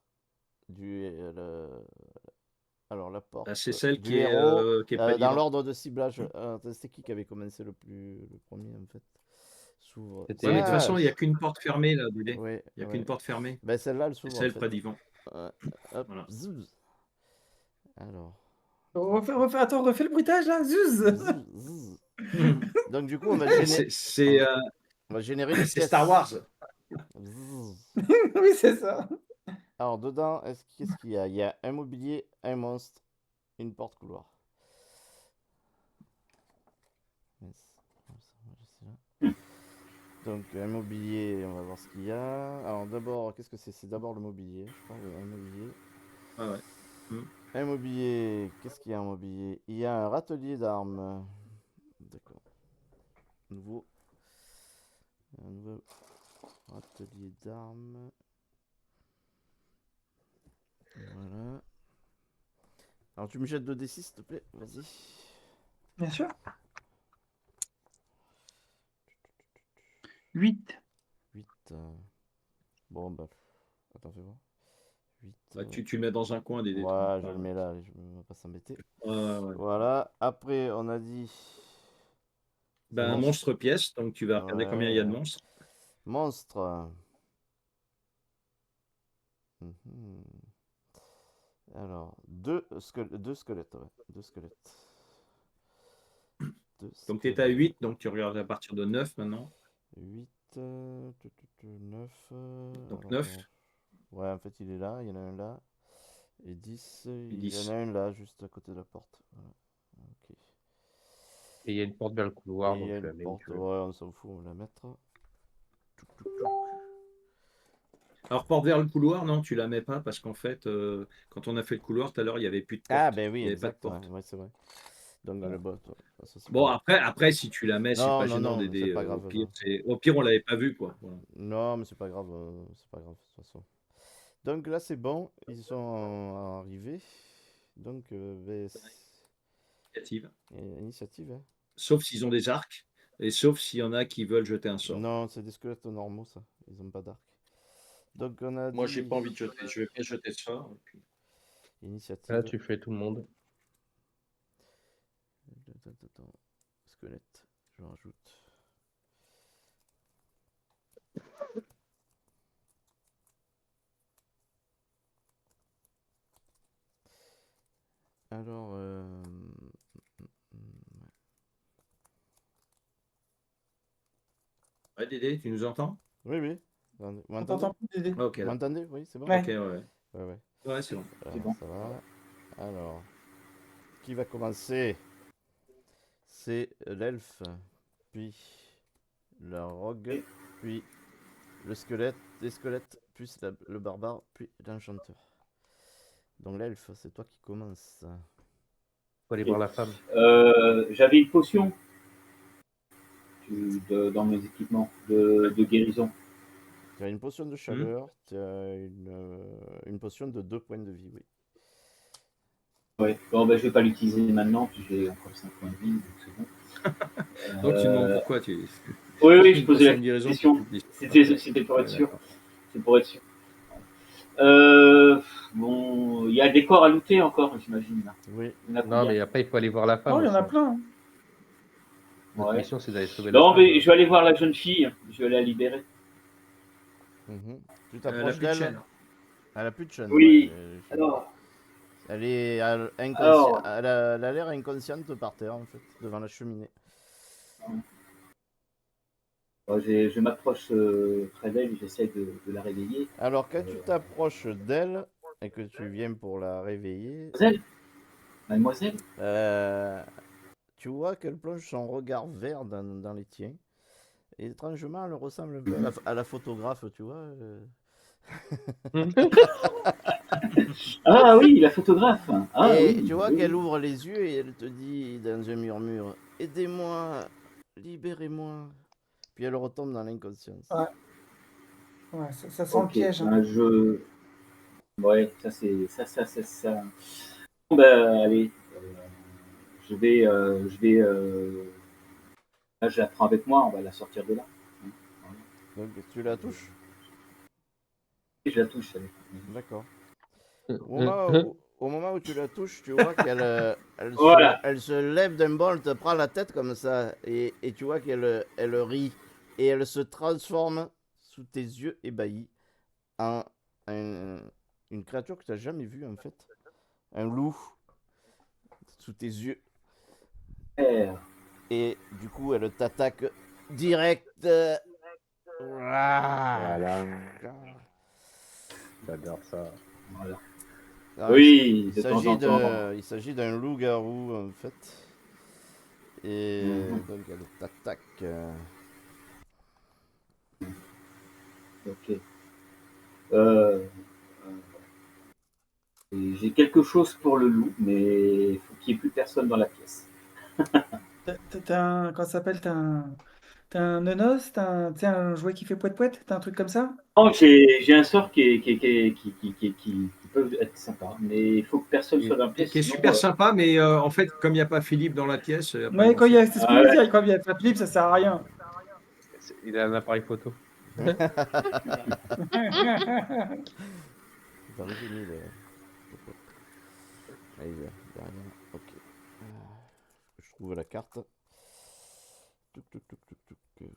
Speaker 1: Alors, la porte
Speaker 3: c'est celle
Speaker 1: du
Speaker 3: qui est
Speaker 1: héros
Speaker 3: pas
Speaker 1: dans
Speaker 3: libre.
Speaker 1: l'ordre de ciblage. C'était qui avait commencé le premier en fait? S'ouvre.
Speaker 4: C'était
Speaker 3: Ouais, mais de toute
Speaker 1: Ah,
Speaker 3: façon, il n'y a qu'une porte fermée, là, Dédé.
Speaker 1: ouais,
Speaker 3: Il n'y a
Speaker 1: ouais.
Speaker 3: qu'une porte fermée.
Speaker 1: Ben, celle-là, elle
Speaker 3: C'est
Speaker 1: s'ouvre en
Speaker 3: celle
Speaker 1: fait.
Speaker 3: près d'Yvan.
Speaker 1: Hop,
Speaker 3: Voilà.
Speaker 1: zouz. Alors.
Speaker 5: Attends, refais le bruitage là, zuz.
Speaker 1: Zouz. Donc du coup, on va générer les
Speaker 3: C'est
Speaker 1: pièces.
Speaker 3: Star Wars.
Speaker 1: Zouz.
Speaker 5: Oui, c'est ça.
Speaker 1: Alors dedans, qu'est-ce qu'il y a? Il y a un mobilier, un monstre, une porte couloir. Donc un mobilier, on va voir ce qu'il y a. Alors d'abord, qu'est-ce que c'est? C'est d'abord le mobilier, je crois, un mobilier.
Speaker 3: Ah ouais.
Speaker 1: Un mobilier, qu'est-ce qu'il y a en mobilier? Il y a un râtelier d'armes. D'accord. Un nouveau râtelier d'armes. Voilà. Alors tu me jettes 2d6 s'il te plaît, vas-y.
Speaker 5: Bien sûr. 8.
Speaker 1: 8. Bon, bah. Attends, fais voir. 8.
Speaker 3: Bah, tu le mets dans un coin des
Speaker 1: Ouais,
Speaker 3: détruits.
Speaker 1: je le mets là, je ne vais pas s'embêter.
Speaker 3: Ouais.
Speaker 1: Voilà. Après, on a dit.
Speaker 3: Ben, un monstre pièce, donc tu vas regarder combien il y a de monstres.
Speaker 1: Monstre. Mhm. Alors, deux squelettes. Ouais. Deux squelettes.
Speaker 3: Donc tu es à 8, donc tu regardes à partir de 9 maintenant.
Speaker 1: 8, 9.
Speaker 3: Donc
Speaker 1: alors,
Speaker 3: 9.
Speaker 1: Ouais, en fait, il est là, il y en a un là. Et 10, il y
Speaker 3: 10.
Speaker 1: en a un là, juste à côté de la porte. Voilà. Ok.
Speaker 4: Et il y a une porte vers le couloir,
Speaker 1: Et il
Speaker 4: donc
Speaker 1: y a
Speaker 4: tu la
Speaker 1: une
Speaker 4: mets où
Speaker 1: porte,
Speaker 4: tu veux.
Speaker 1: ouais, on s'en fout, on va la mettre.
Speaker 3: Alors porte vers le couloir, non, tu la mets pas parce qu'en fait, quand on a fait le couloir tout à l'heure, il n'y avait plus de porte.
Speaker 1: Ah, ben oui,
Speaker 3: Il n'y avait pas de
Speaker 1: exact,
Speaker 3: porte.
Speaker 1: ouais, c'est vrai. Donc,
Speaker 3: Voilà.
Speaker 1: le bot, ouais, ça, c'est
Speaker 3: Bon,
Speaker 1: pas...
Speaker 3: après, si tu la mets, c'est
Speaker 1: Non,
Speaker 3: pas
Speaker 1: non,
Speaker 3: gênant
Speaker 1: non,
Speaker 3: d'aider.
Speaker 1: c'est pas grave.
Speaker 3: Au pire, on l'avait pas vu, quoi. Voilà.
Speaker 1: Non, mais c'est pas grave, de toute façon. Donc là, c'est bon, ils sont arrivés. Donc,
Speaker 3: Initiative.
Speaker 1: initiative, hein.
Speaker 3: Sauf s'ils ont des arcs, et sauf s'il y en a qui veulent jeter un sort.
Speaker 1: Non, c'est des squelettes normaux, ça. Ils ont pas d'arc. Donc, on a
Speaker 3: Moi,
Speaker 1: dit...
Speaker 3: j'ai pas envie de jeter. Je vais pas jeter de sort. Et puis...
Speaker 1: Initiative.
Speaker 4: Là, tu fais tout le monde.
Speaker 1: Attends. Squelette, je rajoute. Alors,
Speaker 3: Ouais, Dédé, tu nous entends?
Speaker 1: oui. Vous
Speaker 5: On
Speaker 1: m'entendez?
Speaker 5: t'entend plus, Dédé.
Speaker 3: Ok,
Speaker 1: Vous m'entendez? Oui, c'est bon?
Speaker 5: Ouais.
Speaker 3: ok, ouais.
Speaker 1: Ouais.
Speaker 3: Ouais, c'est bon.
Speaker 2: C'est bon.
Speaker 1: Ça va. Alors, qui va commencer? C'est l'elfe, puis la rogue, puis le squelette, les squelettes, puis le barbare, puis l'enchanteur. Donc l'elfe, c'est toi qui commence.
Speaker 4: Faut aller voir la femme.
Speaker 2: J'avais une potion dans mes équipements de guérison.
Speaker 1: Tu as une potion de chaleur, tu as une potion de 2 points de vie, oui.
Speaker 2: Ouais. Bon, ben, je vais pas l'utiliser maintenant, puis j'ai encore 5 points de vie, donc c'est bon.
Speaker 3: Donc tu demandes pourquoi tu.
Speaker 2: Oui, je posais la
Speaker 3: guérison.
Speaker 2: question. C'était pour être sûr. C'est pour être sûr. Bon, il y a des corps à looter encore, j'imagine. Là.
Speaker 1: Oui.
Speaker 4: Non, mais après, il faut aller voir la femme.
Speaker 5: Oh, il y en a
Speaker 4: aussi.
Speaker 5: plein. Hein.
Speaker 4: Notre
Speaker 2: Ouais.
Speaker 4: mission, c'est d'aller sauver la
Speaker 2: Non,
Speaker 4: femme.
Speaker 2: mais je vais aller voir la jeune fille. Je vais la libérer.
Speaker 1: Tu
Speaker 3: Elle a
Speaker 1: t'approches
Speaker 3: plus de
Speaker 1: d'elle.
Speaker 3: chaîne.
Speaker 1: Elle a plus de chaîne.
Speaker 2: Oui.
Speaker 1: ouais.
Speaker 2: Alors,
Speaker 1: Elle est inconsciente.
Speaker 2: Alors.
Speaker 1: Elle a l'air inconsciente par terre, en fait, devant la cheminée.
Speaker 2: je m'approche près d'elle et j'essaie de la réveiller.
Speaker 1: Alors, quand tu t'approches d'elle et que tu viens pour la réveiller,
Speaker 2: Mademoiselle,
Speaker 1: tu vois qu'elle plonge son regard vert dans les tiens. Et étrangement, elle ressemble un peu à la photographe, tu vois.
Speaker 2: Ah oui, la photographe. Ah,
Speaker 1: et
Speaker 2: oui,
Speaker 1: tu vois
Speaker 2: oui,
Speaker 1: qu'elle
Speaker 2: oui.
Speaker 1: ouvre les yeux et elle te dit dans un murmure, aidez-moi, libérez-moi. Puis elle retombe dans l'inconscience.
Speaker 5: Ouais, ça sent le piège. Hein.
Speaker 2: Ouais, ça c'est ça. Bon, ben, allez, je vais, là je la prends avec moi, on va la sortir de là.
Speaker 1: Donc tu la touches?
Speaker 2: Et je la touche. Allez.
Speaker 1: D'accord. Au moment où tu la touches, tu vois qu'elle
Speaker 2: Voilà.
Speaker 1: elle se lève d'un bond, elle te prend la tête comme ça, et tu vois qu'elle elle rit, et elle se transforme sous tes yeux ébahis en une créature que tu n'as jamais vue en fait. Un loup sous tes yeux. Et du coup, elle t'attaque direct.
Speaker 4: Voilà. J'adore ça.
Speaker 2: Voilà.
Speaker 1: Alors,
Speaker 2: Oui,
Speaker 1: il
Speaker 2: de temps en temps.
Speaker 1: il s'agit d'un loup-garou en fait. Et donc elle t'attaque.
Speaker 2: Ok. Et j'ai quelque chose pour le loup, mais il faut qu'il n'y ait plus personne dans la pièce.
Speaker 5: Comment ça s'appelle? T'as un nonos? T'as un jouet qui fait poète-poète? T'as un truc comme ça?
Speaker 2: Non, j'ai un sort qui peut être sympa, mais il faut que personne soit dans la pièce.
Speaker 3: Qui est
Speaker 2: sinon,
Speaker 3: super sympa, mais en fait, comme il n'y a pas Philippe dans la pièce.
Speaker 5: Ouais, c'est ce que je veux dire. Quand il n'y a pas de flip, ça sert à rien.
Speaker 4: Il a un appareil photo.
Speaker 1: T'as fini le... Allez, derrière. Ok. Je trouve la carte. J'ai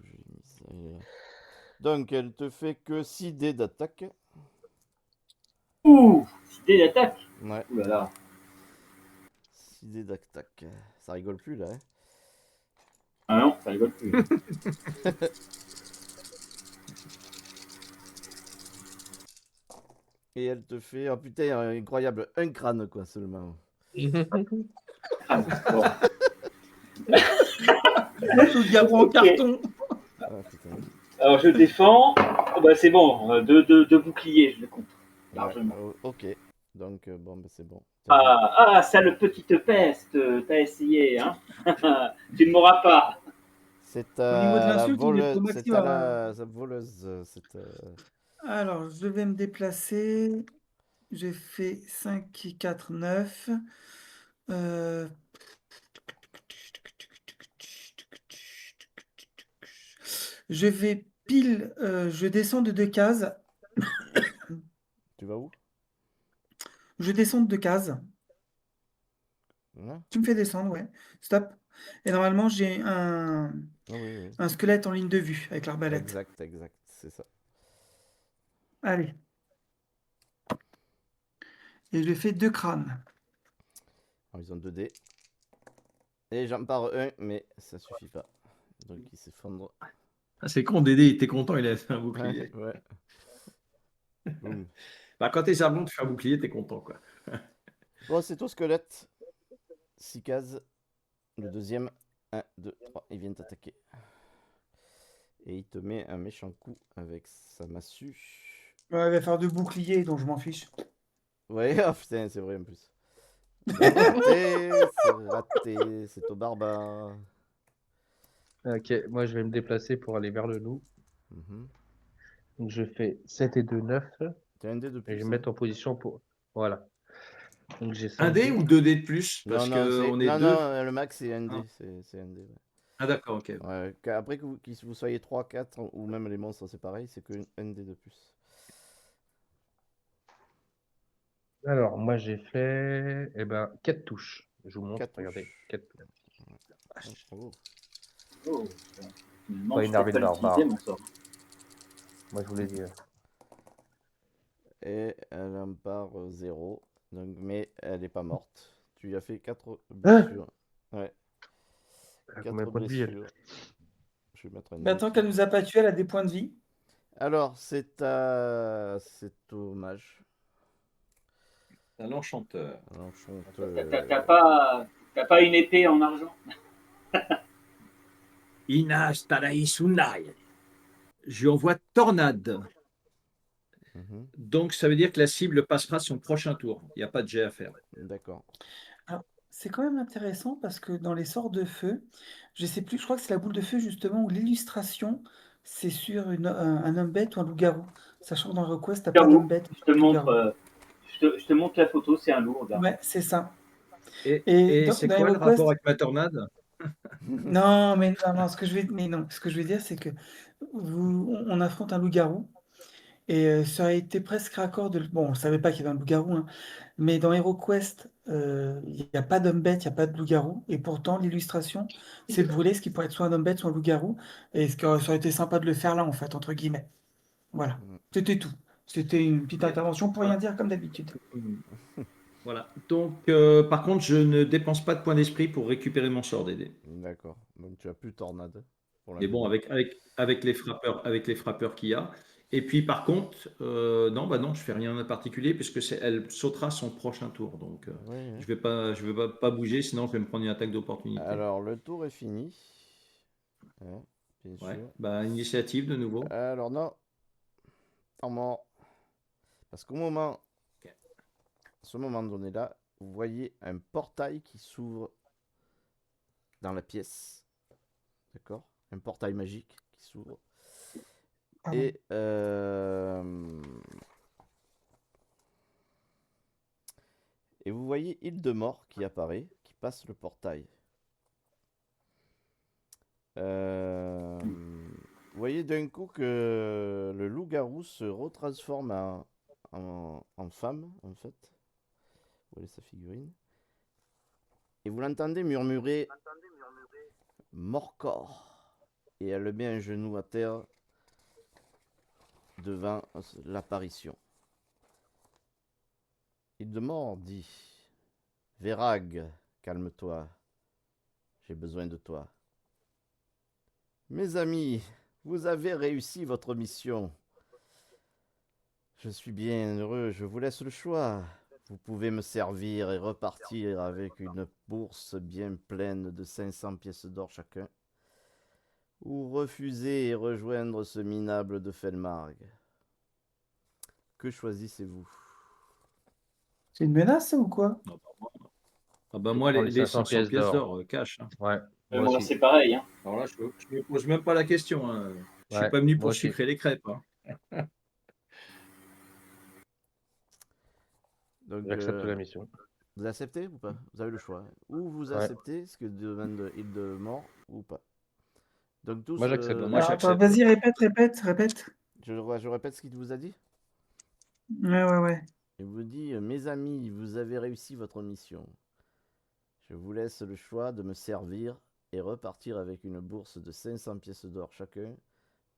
Speaker 1: mis ça, elle est là. Donc, elle te fait que 6 dés d'attaque.
Speaker 2: Ouh, idée d'attaque.
Speaker 1: Ouais,
Speaker 2: Ouh là là.
Speaker 1: 6 dés d'attaque. Ça rigole plus là, hein.
Speaker 2: Ah non, ça rigole plus.
Speaker 1: Et elle te fait, oh putain, incroyable, un crâne quoi seulement.
Speaker 2: Ah, bon.
Speaker 5: Loup-garou en
Speaker 2: Ok.
Speaker 5: carton.
Speaker 1: Ah putain.
Speaker 2: Alors je défends. Oh, bah, c'est bon, deux boucliers, je le compte.
Speaker 1: Ouais,
Speaker 2: Largement.
Speaker 1: ok. Donc, bon, bah, c'est bon.
Speaker 2: Ah, sale petite peste, t'as essayé, hein. Tu ne m'auras pas.
Speaker 1: C'est
Speaker 5: Au niveau de
Speaker 1: à la
Speaker 5: l'insulte, il est au
Speaker 1: voleuse. C'est à
Speaker 5: maximum, hein.
Speaker 1: la voleuse.
Speaker 5: Alors, je vais me déplacer. J'ai fait 5, 4, 9. Je vais pile. Je descends de 2 cases.
Speaker 1: Tu vas où?
Speaker 5: Je descends de 2 cases.
Speaker 1: Là?
Speaker 5: Tu me fais descendre, ouais. Stop. Et normalement, j'ai
Speaker 1: Ah oui, oui.
Speaker 5: un squelette en ligne de vue avec l'arbalète.
Speaker 1: Exact. C'est ça.
Speaker 5: Allez. Et je fais 2 crânes.
Speaker 1: Alors, ils ont 2 dés. Et j'en pars un, mais ça suffit pas. Donc, il s'effondre.
Speaker 3: Ah, c'est con, Dédé, il était content, il avait fait un bouclier.
Speaker 1: Ouais. Boum.
Speaker 3: Bah, quand t'es Zarbon, tu fais un bouclier, t'es content, quoi.
Speaker 1: Bon, c'est au squelette. 6 cases. Le deuxième. 1, 2, 3. Ils viennent t'attaquer. Et il te met un méchant coup avec sa massue.
Speaker 5: Ouais, il va faire 2 boucliers, donc je m'en fiche.
Speaker 1: Ouais, oh putain, c'est vrai en plus. C'est raté, c'est au barbare.
Speaker 4: Ok, moi je vais me déplacer pour aller vers le loup.
Speaker 1: Mhm.
Speaker 4: Donc je fais 7 et 2, 9.
Speaker 1: T'as un dé de
Speaker 4: Et
Speaker 1: plus,
Speaker 4: je vais
Speaker 1: hein.
Speaker 4: me mettre en position pour. Voilà. Donc j'ai
Speaker 3: Un
Speaker 4: 5
Speaker 3: dé
Speaker 4: dés.
Speaker 3: ou 2 dés de plus?
Speaker 1: Non,
Speaker 3: Parce
Speaker 1: non,
Speaker 3: qu'on est
Speaker 1: non,
Speaker 3: deux.
Speaker 1: non, le max c'est un dé.
Speaker 3: Ah.
Speaker 1: C'est un dé. Ouais.
Speaker 3: Ah, d'accord, ok.
Speaker 1: Ouais, après que vous soyez 3, 4, ou même les monstres, c'est pareil, c'est que un dé de plus.
Speaker 4: Alors, moi j'ai fait 4 touches. Je vous montre,
Speaker 1: 4
Speaker 4: regardez.
Speaker 1: touches.
Speaker 4: 4 touches.
Speaker 1: Oh, bravo.
Speaker 2: Oh, finalement,
Speaker 4: Pas
Speaker 2: je
Speaker 4: énervé
Speaker 2: sais
Speaker 4: le
Speaker 2: pas l'utiliser,
Speaker 4: barbare.
Speaker 2: mon sort.
Speaker 4: Moi je vous l'ai dit.
Speaker 1: Et elle en part 0. Donc, mais elle est pas morte. Tu lui as fait 4
Speaker 4: Hein
Speaker 1: blessures. Ouais,
Speaker 4: Combien
Speaker 1: 4
Speaker 4: de points de vie elle?
Speaker 1: blessures. Je vais mettre un
Speaker 5: Mais
Speaker 1: dé
Speaker 5: tant
Speaker 1: qui-
Speaker 5: qu'elle nous a pas tués, elle a des points de vie.
Speaker 1: Alors, c'est au mage.
Speaker 3: Un enchanteur.
Speaker 2: T'as pas une épée en argent?
Speaker 3: Inas Taraïsunai. Je lui envoie tornade.
Speaker 1: Mhm.
Speaker 3: Donc, ça veut dire que la cible passera son prochain tour. Il n'y a pas de jet à faire.
Speaker 1: D'accord.
Speaker 5: Alors, c'est quand même intéressant parce que dans les sorts de feu, je sais plus, je crois que c'est la boule de feu justement où l'illustration, c'est sur un homme bête ou un loup-garou. Sachant que dans Request, t'as pas d'homme bête,
Speaker 2: Je
Speaker 5: pas
Speaker 2: te
Speaker 5: de loup-garou.
Speaker 2: montre, je te montre la photo, c'est un loup, regarde.
Speaker 5: Ouais, c'est ça.
Speaker 3: Et,
Speaker 5: Et
Speaker 3: et c'est
Speaker 5: dans
Speaker 3: quoi le rapport
Speaker 5: HeroQuest,
Speaker 3: avec ma tornade?
Speaker 5: non, mais non, ce que je vais dire, c'est que on affronte un loup-garou. Et ça a été presque raccord de. Bon, on ne savait pas qu'il y avait un loup-garou, hein, mais dans HeroQuest, il n'y a pas d'homme bête, il n'y a pas de loup-garou. Et pourtant, l'illustration, c'est de brûler ce qui pourrait être soit un homme bête, soit un loup-garou. Et ça aurait été sympa de le faire là, en fait, entre guillemets. Voilà. C'était tout. C'était une petite intervention pour rien dire, comme d'habitude.
Speaker 3: Voilà. Donc, par contre, je ne dépense pas de points d'esprit pour récupérer mon sort d'aider.
Speaker 1: D'accord. Donc tu as plus tornade. Pour
Speaker 3: Mais bon,
Speaker 1: l'instant.
Speaker 3: avec les frappeurs qu'il y a. Et puis, par contre, non, je fais rien de particulier puisque elle sautera son prochain tour. Donc,
Speaker 1: Oui, oui.
Speaker 3: je vais pas bouger, sinon je vais me prendre une attaque d'opportunité.
Speaker 1: Alors, le tour est fini. Hein, bien
Speaker 3: Ouais.
Speaker 1: sûr.
Speaker 3: Bah, initiative de nouveau.
Speaker 1: Alors, non. En mort. Parce qu'au moment.
Speaker 3: Ok.
Speaker 1: À ce moment donné là, vous voyez un portail qui s'ouvre dans la pièce. D'accord? Un portail magique qui s'ouvre.
Speaker 5: Pardon.
Speaker 1: Et vous voyez Île-de-Mort qui apparaît, qui passe le portail. voyez d'un coup que le loup-garou se retransforme en femme, en fait. Vous voyez sa figurine. Et vous l'entendez murmurer Morcor. Et elle met un genou à terre devant l'apparition. Hildemort dit Verag, calme-toi. J'ai besoin de toi. Mes amis, vous avez réussi votre mission. Je suis bien heureux, je vous laisse le choix. Vous pouvez me servir et repartir avec une bourse bien pleine de 500 pièces d'or chacun, ou refuser et rejoindre ce minable de Felmarg. Que choisissez-vous?
Speaker 5: C'est une menace, ça, ou quoi?
Speaker 3: Moi,
Speaker 4: Prends les
Speaker 3: les
Speaker 4: 500
Speaker 3: 500
Speaker 4: pièces
Speaker 3: pièces
Speaker 4: d'or.
Speaker 3: d'or, cash. Hein.
Speaker 4: Ouais, moi
Speaker 2: Moi,
Speaker 4: aussi.
Speaker 2: c'est pareil. Hein.
Speaker 3: Alors là, je ne me pose même pas la question. Hein. Je suis
Speaker 4: Ouais,
Speaker 3: pas venu
Speaker 4: moi
Speaker 3: pour
Speaker 4: aussi.
Speaker 3: sucrer les crêpes. Hein.
Speaker 1: Donc,
Speaker 4: J'accepte la mission.
Speaker 1: vous acceptez ou pas? Vous avez le choix. Ou vous
Speaker 4: Ouais.
Speaker 1: acceptez ce que demande Hildemort ou pas. Donc tous,
Speaker 4: Moi, j'accepte.
Speaker 3: Moi,
Speaker 5: Alors, attends,
Speaker 3: j'accepte.
Speaker 5: vas-y, répète.
Speaker 1: je répète ce qu'il vous a dit.
Speaker 5: Ouais.
Speaker 1: Il vous dit, mes amis, vous avez réussi votre mission. Je vous laisse le choix de me servir et repartir avec une bourse de 500 pièces d'or chacun,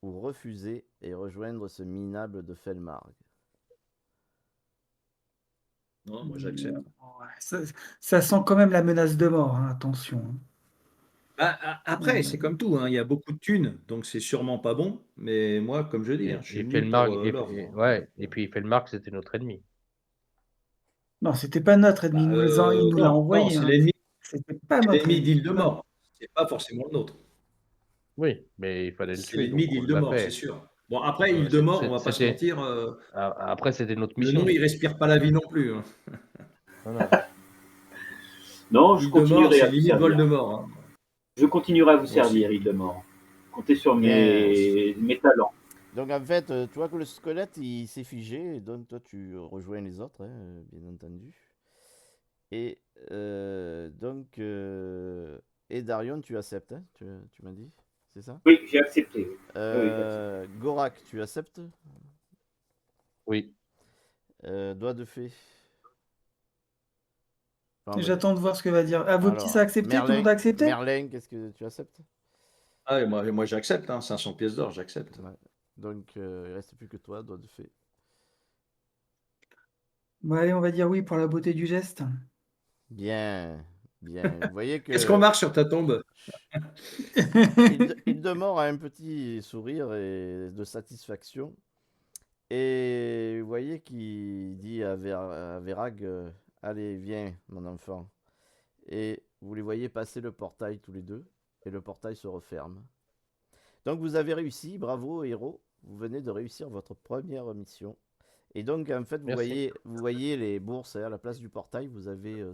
Speaker 1: ou refuser et rejoindre ce minable de Felmarg.
Speaker 3: Non, moi, j'accepte.
Speaker 5: Ouais, ça sent quand même la menace de mort, hein, attention. Hein.
Speaker 3: Après, c'est comme tout. Hein. Il y a beaucoup de thunes, donc c'est sûrement pas bon. Mais moi, comme je dis, hein, je suis
Speaker 4: Et
Speaker 3: venu pour
Speaker 4: Felmarg,
Speaker 3: l'or.
Speaker 4: ouais, et puis Felmarg, c'était notre ennemi.
Speaker 5: Non, c'était pas notre ennemi, il nous l'a
Speaker 3: Non,
Speaker 5: envoyé.
Speaker 3: c'est
Speaker 5: Hein.
Speaker 3: l'ennemi
Speaker 5: C'était pas notre ennemi.
Speaker 3: d'Île-de-Mort. C'est pas forcément le nôtre.
Speaker 4: Oui, mais il fallait le
Speaker 3: C'est
Speaker 4: tuer,
Speaker 3: l'ennemi
Speaker 4: donc on l'a
Speaker 3: d'Île-de-Mort, c'est
Speaker 4: fait.
Speaker 3: sûr. Bon, après, Île-de-Mort, on va pas se
Speaker 4: C'était
Speaker 3: mentir,
Speaker 4: après, c'était notre
Speaker 3: le
Speaker 4: mission.
Speaker 3: nom, il respire pas la vie non plus. Hein.
Speaker 4: Non.
Speaker 2: Non, je
Speaker 3: Île-de-Mort,
Speaker 2: continuerai à
Speaker 3: c'est
Speaker 2: vous
Speaker 3: limite
Speaker 2: servir.
Speaker 3: Voldemort. Hein.
Speaker 2: Je continuerai à vous
Speaker 3: Moi
Speaker 2: servir,
Speaker 3: aussi.
Speaker 2: Hildemort. Comptez sur
Speaker 1: Bien.
Speaker 2: mes talents.
Speaker 1: Donc en fait, tu vois que le squelette il s'est figé, et donc toi tu rejoins les autres, hein, bien entendu. Et donc, et Darion, tu acceptes, hein, tu m'as dit, c'est ça?
Speaker 2: Oui, j'ai accepté. Oui, j'ai accepté.
Speaker 1: Gorak, tu acceptes?
Speaker 4: Oui.
Speaker 1: Doigt de fée. Enfin,
Speaker 5: J'attends de voir ce que va dire. Ah, vos petits,
Speaker 1: alors,
Speaker 5: ça a accepté? Tout le monde a accepté?
Speaker 1: Merlin, qu'est-ce que tu acceptes?
Speaker 3: Ah, et moi j'accepte, hein, 500 pièces d'or, j'accepte.
Speaker 1: Ouais. Donc, il reste plus que toi, doigt de fée.
Speaker 5: Bon, allez, on va dire oui pour la beauté du geste.
Speaker 1: Bien. Vous voyez que
Speaker 3: Qu'est-ce qu'on marche sur ta tombe?
Speaker 1: Hildemort a un petit sourire de satisfaction. Et vous voyez qu'il dit à Verag, allez, viens, mon enfant. Et vous les voyez passer le portail tous les deux, et le portail se referme. Donc vous avez réussi, bravo héros, vous venez de réussir votre première mission. Et donc en fait, vous voyez les bourses, à la place du portail, vous avez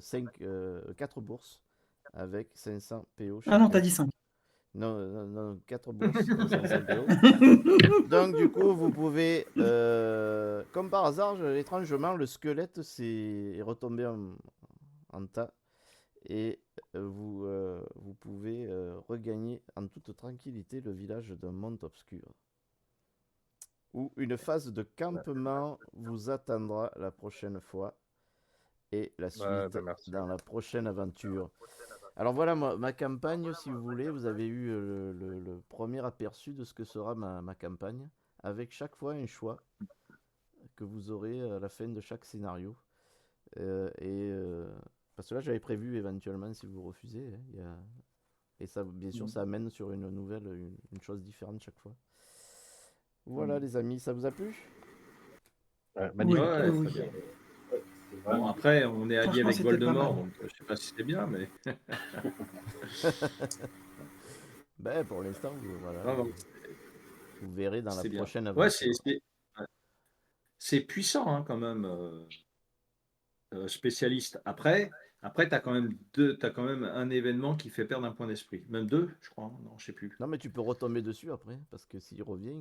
Speaker 1: 4 bourses avec 500 PO chacun.
Speaker 5: Ah non, t'as dit 5.
Speaker 1: Non, 4 bourses, 500 PO. Donc du coup, vous pouvez, comme par hasard, étrangement, le squelette est retombé en tas. Et vous pouvez regagner en toute tranquillité le village de Mont Obscur, où une phase de campement vous attendra la prochaine fois, et la suite dans la prochaine aventure. Alors voilà ma campagne, si vous voulez, vous avez eu le premier aperçu de ce que sera ma campagne, avec chaque fois un choix que vous aurez à la fin de chaque scénario. Parce que là, j'avais prévu éventuellement, si vous refusez, hein, et ça, bien sûr, ça amène sur une nouvelle, une chose différente chaque fois. Voilà, les amis, ça vous a plu?
Speaker 4: Magnifique.
Speaker 3: Ouais,
Speaker 5: Oui.
Speaker 3: très bien. Bon, après, on est allié
Speaker 5: Franchement,
Speaker 3: avec
Speaker 5: c'était pas
Speaker 3: Voldemort,
Speaker 5: mal.
Speaker 3: donc je sais pas si c'est bien, mais
Speaker 1: Ben, pour l'instant, voilà,
Speaker 3: non,
Speaker 1: vous verrez dans la
Speaker 3: c'est bien.
Speaker 1: prochaine
Speaker 3: Ouais,
Speaker 1: aventure.
Speaker 3: c'est puissant hein, quand même, spécialiste. Après, t'as quand même un événement qui fait perdre un point d'esprit. Même deux, je crois. Hein. Non, je sais plus.
Speaker 1: Non, mais tu peux retomber dessus après, parce que s'il revient...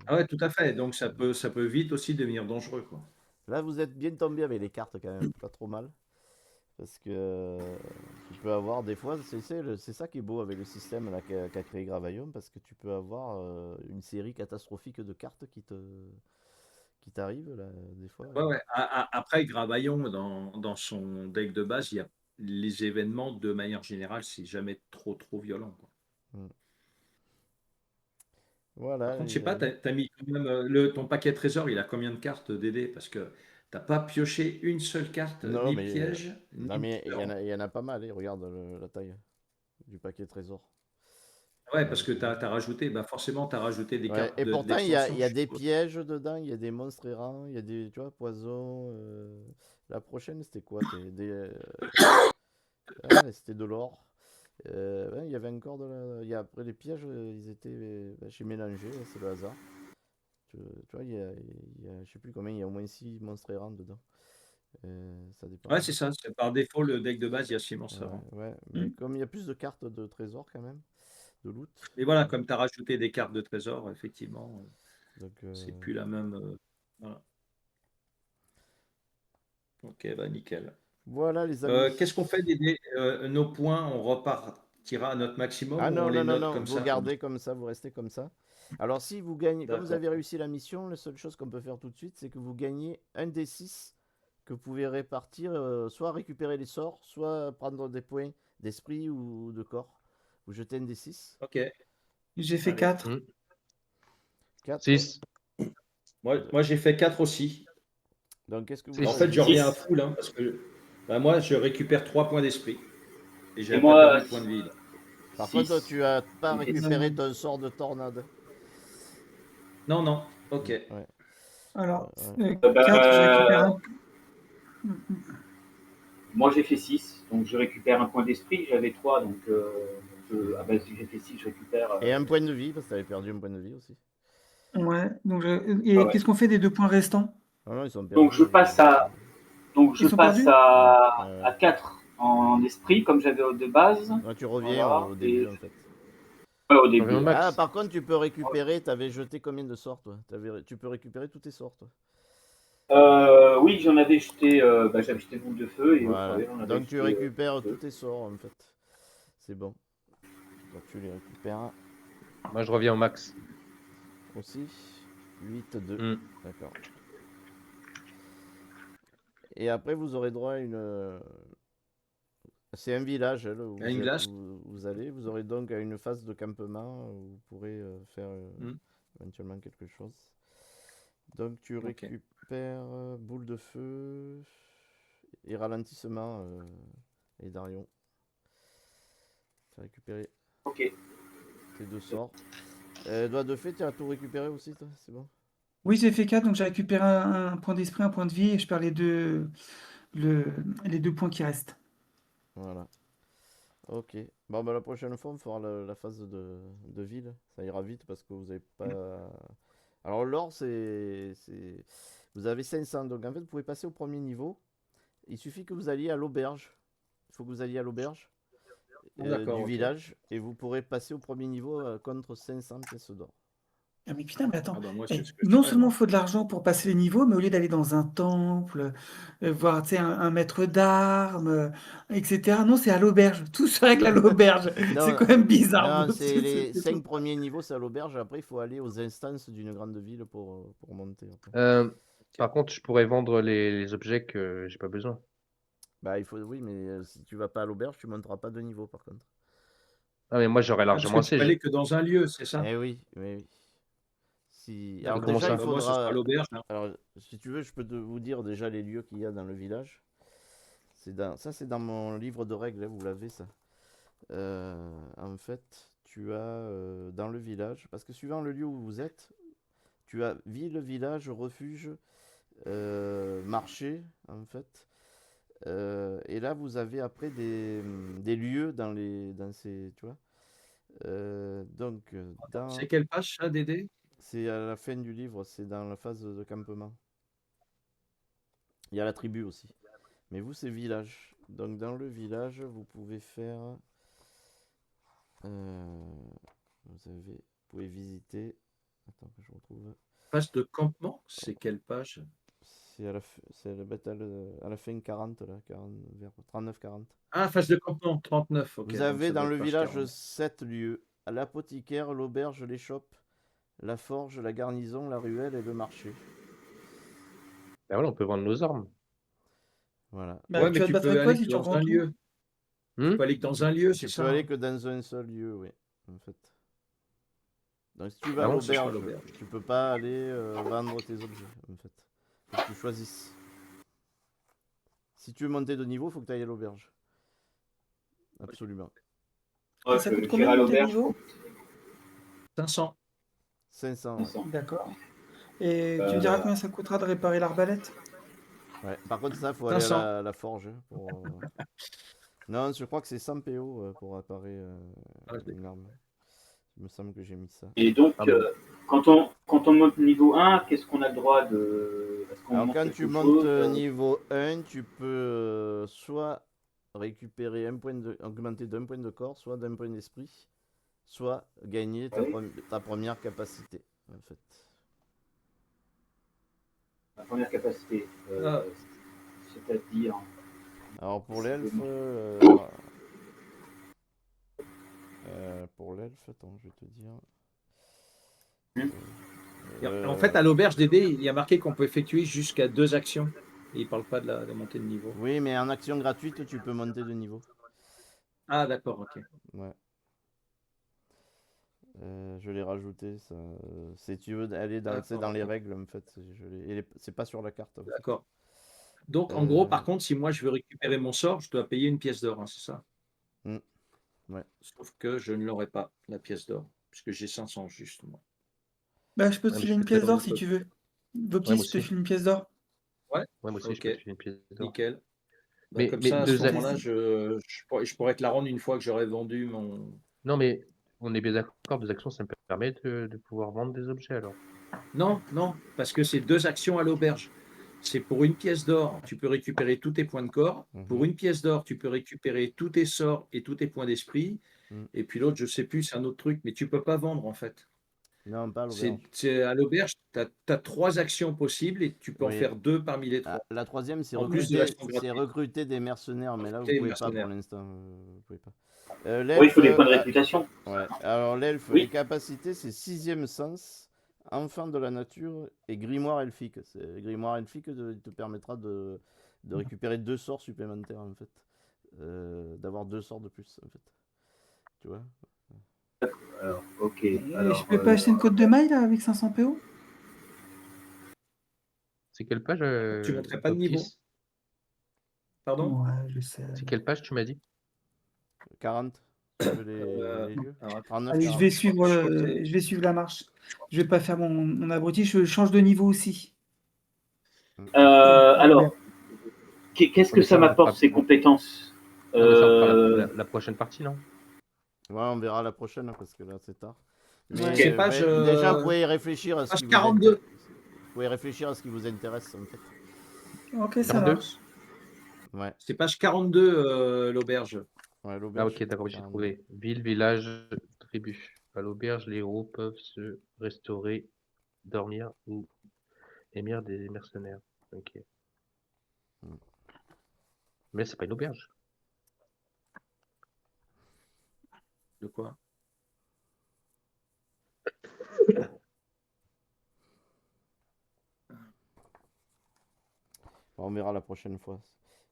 Speaker 3: Ah ouais, tout à fait. Donc ça peut vite aussi devenir dangereux, quoi.
Speaker 1: Là, vous êtes bien tombé avec les cartes quand même, pas trop mal. Parce que tu peux avoir des fois, c'est ça qui est beau avec le système là, qu'a créé Gravaion, parce que tu peux avoir une série catastrophique de cartes qui t'arrivent là, des fois.
Speaker 3: Ouais, ouais. Après, Gravaillon, dans son deck de base, il y a les événements, de manière générale, c'est jamais trop, trop violent, quoi.
Speaker 1: Mm.
Speaker 3: Par
Speaker 1: Voilà,
Speaker 3: contre, je sais
Speaker 1: les
Speaker 3: pas,
Speaker 1: amis.
Speaker 3: t'as mis quand même, ton paquet trésor, il a combien de cartes, Dédé? Parce que t'as pas pioché une seule carte,
Speaker 1: Non,
Speaker 3: ni
Speaker 1: mais,
Speaker 3: piège,
Speaker 1: non,
Speaker 3: ni
Speaker 1: mais
Speaker 3: booster, hein.
Speaker 1: il y en a pas mal, regarde la taille du paquet trésor.
Speaker 3: Ouais, parce
Speaker 1: Donc,
Speaker 3: que t'as rajouté, bah forcément, t'as rajouté des
Speaker 1: ouais.
Speaker 3: cartes
Speaker 1: Et pourtant, il
Speaker 3: d'extension,
Speaker 1: y a
Speaker 3: je
Speaker 1: des
Speaker 3: suppose.
Speaker 1: pièges dedans, il y a des monstres errants, il y a des, tu vois, poisons. La prochaine, c'était quoi? Ouais, c'était de l'or. Ouais, il y avait encore de la. Après les pièges, ils étaient. Bah, j'ai mélangé, c'est le hasard. Tu vois, je sais plus combien, il y a au moins 6 monstres errants dedans. Ça dépend.
Speaker 3: Ouais, c'est ça, c'est par défaut, le deck de base, il y a 6 monstres
Speaker 1: Ouais,
Speaker 3: errants.
Speaker 1: ouais, mais
Speaker 5: Mm.
Speaker 1: comme il y a plus de cartes de trésors quand même, de loot.
Speaker 3: Mais voilà, comme tu as rajouté des cartes de trésor, effectivement,
Speaker 1: Donc,
Speaker 3: c'est plus la même. Voilà. Ok, bah nickel.
Speaker 1: voilà les amis.
Speaker 3: Qu'est-ce qu'on fait nos points? On repartira à notre maximum
Speaker 1: Ah
Speaker 3: ou on
Speaker 1: non,
Speaker 3: les
Speaker 1: non, non,
Speaker 3: note
Speaker 1: non,
Speaker 3: comme
Speaker 1: vous
Speaker 3: ça?
Speaker 1: gardez comme ça, vous restez comme ça. Alors si vous gagnez, comme vous
Speaker 3: D'accord.
Speaker 1: avez réussi la mission, la seule chose qu'on peut faire tout de suite, c'est que vous gagnez un des 6 que vous pouvez répartir, soit récupérer les sorts, soit prendre des points d'esprit ou de corps. Vous jetez un des 6.
Speaker 3: Ok,
Speaker 5: J'ai fait
Speaker 3: allez.
Speaker 5: 4.
Speaker 1: 4.
Speaker 4: 6.
Speaker 3: Moi j'ai fait 4 aussi.
Speaker 1: Donc qu'est-ce que vous
Speaker 3: En
Speaker 4: 6.
Speaker 3: fait, je
Speaker 1: choisissez?
Speaker 3: reviens à
Speaker 2: 6.
Speaker 3: full, hein, parce que bah, moi, je récupère 3 points d'esprit et j'ai
Speaker 2: Et
Speaker 3: à peine de
Speaker 2: moi,
Speaker 3: 1000 points de vie, là.
Speaker 1: Par contre,
Speaker 2: 6.
Speaker 1: tu as pas
Speaker 2: Et
Speaker 1: récupéré ton sort de tornade.
Speaker 3: Non, non, ok.
Speaker 1: Ouais,
Speaker 5: Alors,
Speaker 1: ouais.
Speaker 5: 4, je récupère
Speaker 2: ben,
Speaker 5: un. Mm, mm.
Speaker 2: moi, j'ai fait 6. Donc, je récupère un point d'esprit. J'avais 3. Donc, si j'ai fait 6, je récupère.
Speaker 1: Et un point de vie, parce que tu avais perdu un point de vie aussi.
Speaker 5: Ouais. Donc,
Speaker 2: Ah
Speaker 5: et
Speaker 2: ouais.
Speaker 5: qu'est-ce qu'on fait des 2 points restants?
Speaker 1: Ah non, ils sont
Speaker 2: Donc,
Speaker 1: perdus.
Speaker 2: je passe à, donc, je
Speaker 5: Ils sont
Speaker 2: passe
Speaker 5: perdus?
Speaker 1: Ouais,
Speaker 2: à,
Speaker 1: ouais, ouais.
Speaker 2: à 4 en esprit, comme j'avais de base.
Speaker 1: Ouais, tu reviens
Speaker 2: Voilà.
Speaker 1: au début
Speaker 2: Et
Speaker 1: en fait.
Speaker 2: ouais, au
Speaker 4: On revient au
Speaker 2: début. Ouais.
Speaker 1: Ah,
Speaker 4: max.
Speaker 1: par contre, tu peux récupérer. T'avais jeté combien de sorts, toi? Tu peux récupérer tous tes sorts, toi.
Speaker 2: Oui, j'en avais jeté. J'avais jeté boule de feu et
Speaker 1: Voilà.
Speaker 2: ouais, j'en avais
Speaker 1: Donc, tu
Speaker 2: jeté
Speaker 1: récupères tous
Speaker 2: deux.
Speaker 1: tes sorts, en fait. C'est bon. Donc, tu les récupères
Speaker 4: Moi, je reviens au max.
Speaker 1: aussi. 8, 2.
Speaker 4: Mm.
Speaker 1: D'accord. Et après, vous aurez droit à une. C'est un village là, où
Speaker 3: À une glace.
Speaker 1: vous allez. Vous aurez donc à une phase de campement où vous pourrez faire
Speaker 3: Mm.
Speaker 1: éventuellement quelque chose. Donc, tu
Speaker 3: Ok.
Speaker 1: récupères boule de feu et ralentissement et Darion. Tu as récupéré
Speaker 2: Ok.
Speaker 1: tes 2 sorts. Doigt de fée, tu as tout récupéré aussi, toi? C'est bon?
Speaker 5: Oui, j'ai fait 4, donc j'ai récupéré un point d'esprit, un point de vie, et je perds le, les 2 points qui restent.
Speaker 1: Voilà. Ok. Bon, bah, la prochaine fois, on fera la phase de ville. Ça ira vite parce que vous avez pas. Alors, l'or, vous avez 500. Donc, en fait, vous pouvez passer au premier niveau. Il suffit que vous alliez à l'auberge. Il faut que vous alliez à l'auberge
Speaker 3: D'accord,
Speaker 1: du
Speaker 3: ok.
Speaker 1: village et vous pourrez passer au premier niveau contre 500 pièces d'or.
Speaker 5: Ah mais putain, mais attends,
Speaker 3: Ah bah moi, c'est ce que je
Speaker 5: non
Speaker 3: ferais,
Speaker 5: seulement
Speaker 3: moi.
Speaker 5: il faut de l'argent pour passer les niveaux, mais au lieu d'aller dans un temple, voir, tu sais, un maître d'armes, etc. Non, c'est à l'auberge. Tout se règle à l'auberge. C'est
Speaker 1: Non,
Speaker 5: quand même bizarre.
Speaker 1: non,
Speaker 5: Bon,
Speaker 1: c'est les
Speaker 5: c'est
Speaker 1: 5
Speaker 5: tout.
Speaker 1: premiers niveaux, c'est à l'auberge. Après, il faut aller aux instances d'une grande ville pour monter. Après.
Speaker 4: Par contre, je pourrais vendre les objets que j'ai pas besoin.
Speaker 1: Bah, oui, mais si tu vas pas à l'auberge, tu monteras pas de niveau par contre.
Speaker 4: Ah, mais moi, j'aurais
Speaker 3: Ah, parce que
Speaker 4: largement
Speaker 3: tu peux
Speaker 4: assez.
Speaker 3: aller que dans un lieu, c'est ça?
Speaker 1: Eh oui, oui, oui. Alors
Speaker 4: Mais
Speaker 3: D'accord,
Speaker 4: comment
Speaker 3: ok.
Speaker 1: déjà, il
Speaker 4: ça?
Speaker 3: Bah moi, ce sera
Speaker 1: faudra.
Speaker 3: l'auberge, là.
Speaker 1: Alors, si tu veux, je peux vous dire déjà les lieux qu'il y a dans le village. Ça, c'est dans mon livre de règles, hein, vous l'avez ça. En fait, tu as dans le village, parce que suivant le lieu où vous êtes, tu as ville, village, refuge, marché, en fait. Et là, vous avez après des lieux dans ces, tu vois. Donc,
Speaker 3: C'est quelle page, ça, Dédé?
Speaker 1: c'est à la fin du livre, c'est dans la phase de campement. Il y a la tribu aussi. Mais vous, c'est village. Donc, dans le village, vous pouvez faire. Vous pouvez visiter. Attends que je retrouve.
Speaker 3: Page de campement? C'est quelle page?
Speaker 1: C'est la bataille à la fin 40, là, 40, vers 39-40.
Speaker 3: Ah, phase de campement, 39. Ok,
Speaker 1: Vous
Speaker 3: donc
Speaker 1: avez
Speaker 3: ça
Speaker 1: dans
Speaker 3: doit
Speaker 1: le
Speaker 3: être page
Speaker 1: village
Speaker 3: 40.
Speaker 1: 7 lieux. L'apothicaire, l'auberge, l'échoppe, la forge, la garnison, la ruelle et le marché.
Speaker 4: Ah voilà, on peut vendre nos armes.
Speaker 1: Voilà.
Speaker 5: Bah,
Speaker 3: Ouais,
Speaker 5: tu
Speaker 3: mais
Speaker 5: vas te
Speaker 3: tu
Speaker 5: battre
Speaker 3: peux
Speaker 5: avec quoi
Speaker 3: aller
Speaker 5: si
Speaker 3: que
Speaker 5: tu
Speaker 3: dans
Speaker 5: revends
Speaker 3: un
Speaker 5: tout?
Speaker 3: lieu. Tu
Speaker 4: Hmm
Speaker 3: peux aller que dans un lieu, c'est
Speaker 1: Tu
Speaker 3: ça,
Speaker 1: peux aller
Speaker 3: hein.
Speaker 1: que dans un seul lieu, oui, en fait. Donc si tu vas
Speaker 4: Ah
Speaker 1: à
Speaker 4: bon?
Speaker 3: Ce sera
Speaker 1: l'auberge,
Speaker 3: l'auberge.
Speaker 1: tu peux pas aller vendre tes objets, en fait. Faut que tu choisisses. Si tu veux monter de niveau, faut que tu ailles à l'auberge. Absolument.
Speaker 5: Et ça coûte
Speaker 2: J'irai
Speaker 5: combien
Speaker 2: à
Speaker 5: de monter de
Speaker 2: l'auberge
Speaker 5: niveau?
Speaker 2: pour
Speaker 3: 500.
Speaker 1: 500, ouais.
Speaker 2: 500.
Speaker 5: D'accord. Et tu me diras
Speaker 2: Euh,
Speaker 5: combien ça coûtera de réparer l'arbalète?
Speaker 1: Ouais. Par contre, ça, faut aller à
Speaker 3: 500.
Speaker 1: la forge. Non, je crois que c'est 100 PO pour réparer
Speaker 3: Ah,
Speaker 1: une arme. Il me semble que j'ai mis ça.
Speaker 2: Et donc,
Speaker 4: Ah bon.
Speaker 2: quand on monte niveau 1, qu'est-ce qu'on a le droit de. Est-ce qu'on
Speaker 1: Alors
Speaker 2: monte
Speaker 1: quand
Speaker 2: quelque
Speaker 1: tu montes
Speaker 2: chose
Speaker 1: niveau 1, tu peux soit récupérer augmenter d'un point de corps, soit d'un point d'esprit, soit gagner
Speaker 2: Oui,
Speaker 1: ta première capacité, en fait.
Speaker 2: la première capacité.
Speaker 3: Ah,
Speaker 2: C'est-à-dire.
Speaker 1: Alors pour
Speaker 2: Si
Speaker 1: l'elfe,
Speaker 2: je peux-
Speaker 1: attends, je vais te dire.
Speaker 2: Hmm.
Speaker 3: En fait, à l'auberge des dés, il y a marqué qu'on peut effectuer jusqu'à 2 actions. Et il ne parle pas de la montée de niveau.
Speaker 1: Oui, mais en action gratuite, tu peux monter de niveau.
Speaker 3: Ah, d'accord, ok.
Speaker 1: Ouais. Je l'ai rajouté, ça. Si tu veux aller c'est dans
Speaker 3: D'accord,
Speaker 1: les
Speaker 3: ok.
Speaker 1: règles, en fait. C'est pas sur la carte, en fait.
Speaker 3: D'accord. Donc, en gros, par contre, si moi je veux récupérer mon sort, je dois payer une pièce d'or, hein, c'est ça?
Speaker 1: Ouais.
Speaker 3: Sauf que je ne l'aurai pas, la pièce d'or, puisque j'ai 500 justement.
Speaker 5: Bah, je peux te
Speaker 4: Ouais, mais
Speaker 5: filer
Speaker 4: je
Speaker 5: une
Speaker 4: peux te
Speaker 5: pièce d'or
Speaker 4: donner.
Speaker 5: si tu veux.
Speaker 4: Ouais,
Speaker 5: Voptis,
Speaker 4: moi
Speaker 5: je te
Speaker 4: aussi.
Speaker 5: file une pièce d'or.
Speaker 3: Ouais,
Speaker 4: Ouais, moi aussi, je
Speaker 3: ok,
Speaker 4: peux te filer une pièce d'or.
Speaker 3: nickel. Bah, comme
Speaker 4: Mais
Speaker 3: ça, à ce
Speaker 4: 2 actions.
Speaker 3: moment-là, je pourrais te la rendre une fois que j'aurai vendu mon.
Speaker 4: Non, mais on est bien d'accord, 2 actions, ça me permet de pouvoir vendre des objets alors.
Speaker 3: Non, non, parce que c'est 2 actions à l'auberge. C'est pour une pièce d'or, tu peux récupérer tous tes points de corps. Pour une pièce d'or, tu peux récupérer tous tes sorts et tous tes points d'esprit.
Speaker 1: Mhm.
Speaker 3: Et puis l'autre, je sais plus, c'est un autre truc, mais tu peux pas vendre en fait.
Speaker 1: Non, pas à l'auberge.
Speaker 3: C'est à l'auberge, tu as 3 actions possibles et tu peux en
Speaker 1: Oui.
Speaker 3: faire 2 parmi les 3.
Speaker 1: La troisième, c'est
Speaker 3: En plus de l'action
Speaker 1: recruter,
Speaker 3: gratuite.
Speaker 1: recruter des mercenaires, mais là, vous
Speaker 3: Des
Speaker 1: pouvez pas pour
Speaker 3: mercenaires.
Speaker 1: l'instant. Vous pouvez pas.
Speaker 2: Oui, il faut des
Speaker 1: L'elfe,
Speaker 2: points de réputation.
Speaker 1: ouais. Alors, l'elfe,
Speaker 2: Oui.
Speaker 1: les capacités, c'est 6e sens, enfant de la nature et grimoire elfique. Grimoire elfique te permettra de récupérer 2 sorts supplémentaires, en fait. D'avoir 2 sorts de plus, en fait. Tu vois?
Speaker 2: Alors, ok.
Speaker 5: Et
Speaker 2: Alors,
Speaker 5: je peux pas acheter une côte de maille là avec 500 PO?
Speaker 4: C'est quelle page,
Speaker 3: Tu monterais pas de niveau.
Speaker 4: Baptiste?
Speaker 3: Pardon?
Speaker 5: Ouais, je sais.
Speaker 4: C'est quelle page tu m'as dit?
Speaker 1: 40. Tu veux les lieux?
Speaker 3: Alors,
Speaker 1: 39,
Speaker 5: Allez,
Speaker 1: 40.
Speaker 3: je crois que
Speaker 5: je vais suivre la marche. Je vais pas faire mon abruti, je change de niveau aussi.
Speaker 2: alors, qu'est-ce
Speaker 4: Ouais,
Speaker 2: que
Speaker 4: mais
Speaker 2: ça
Speaker 4: ça, on
Speaker 2: m'apporte,
Speaker 4: fera.
Speaker 2: ces compétences?
Speaker 4: Non, mais ça, on fera
Speaker 2: Euh,
Speaker 4: la prochaine partie, non?
Speaker 1: Ouais, on verra la prochaine, parce que là, c'est tard. Mais
Speaker 5: Ouais.
Speaker 3: c'est page,
Speaker 1: déjà, vous pouvez réfléchir à ce
Speaker 3: page
Speaker 1: qui vous
Speaker 3: 42.
Speaker 1: intéresse. Vous pouvez réfléchir à ce qui vous intéresse, en fait.
Speaker 5: Ok, ça
Speaker 4: 42?
Speaker 5: marche.
Speaker 1: Ouais,
Speaker 3: C'est page 42, l'auberge.
Speaker 1: ouais,
Speaker 4: Ah,
Speaker 1: l'auberge.
Speaker 4: ok, d'accord, j'ai
Speaker 1: 42.
Speaker 4: trouvé. Ville, village, tribu. À l'auberge, les héros peuvent se restaurer, dormir ou émir des mercenaires. Ok. Mais c'est pas une auberge.
Speaker 3: De quoi?
Speaker 1: Bon, on verra la prochaine fois.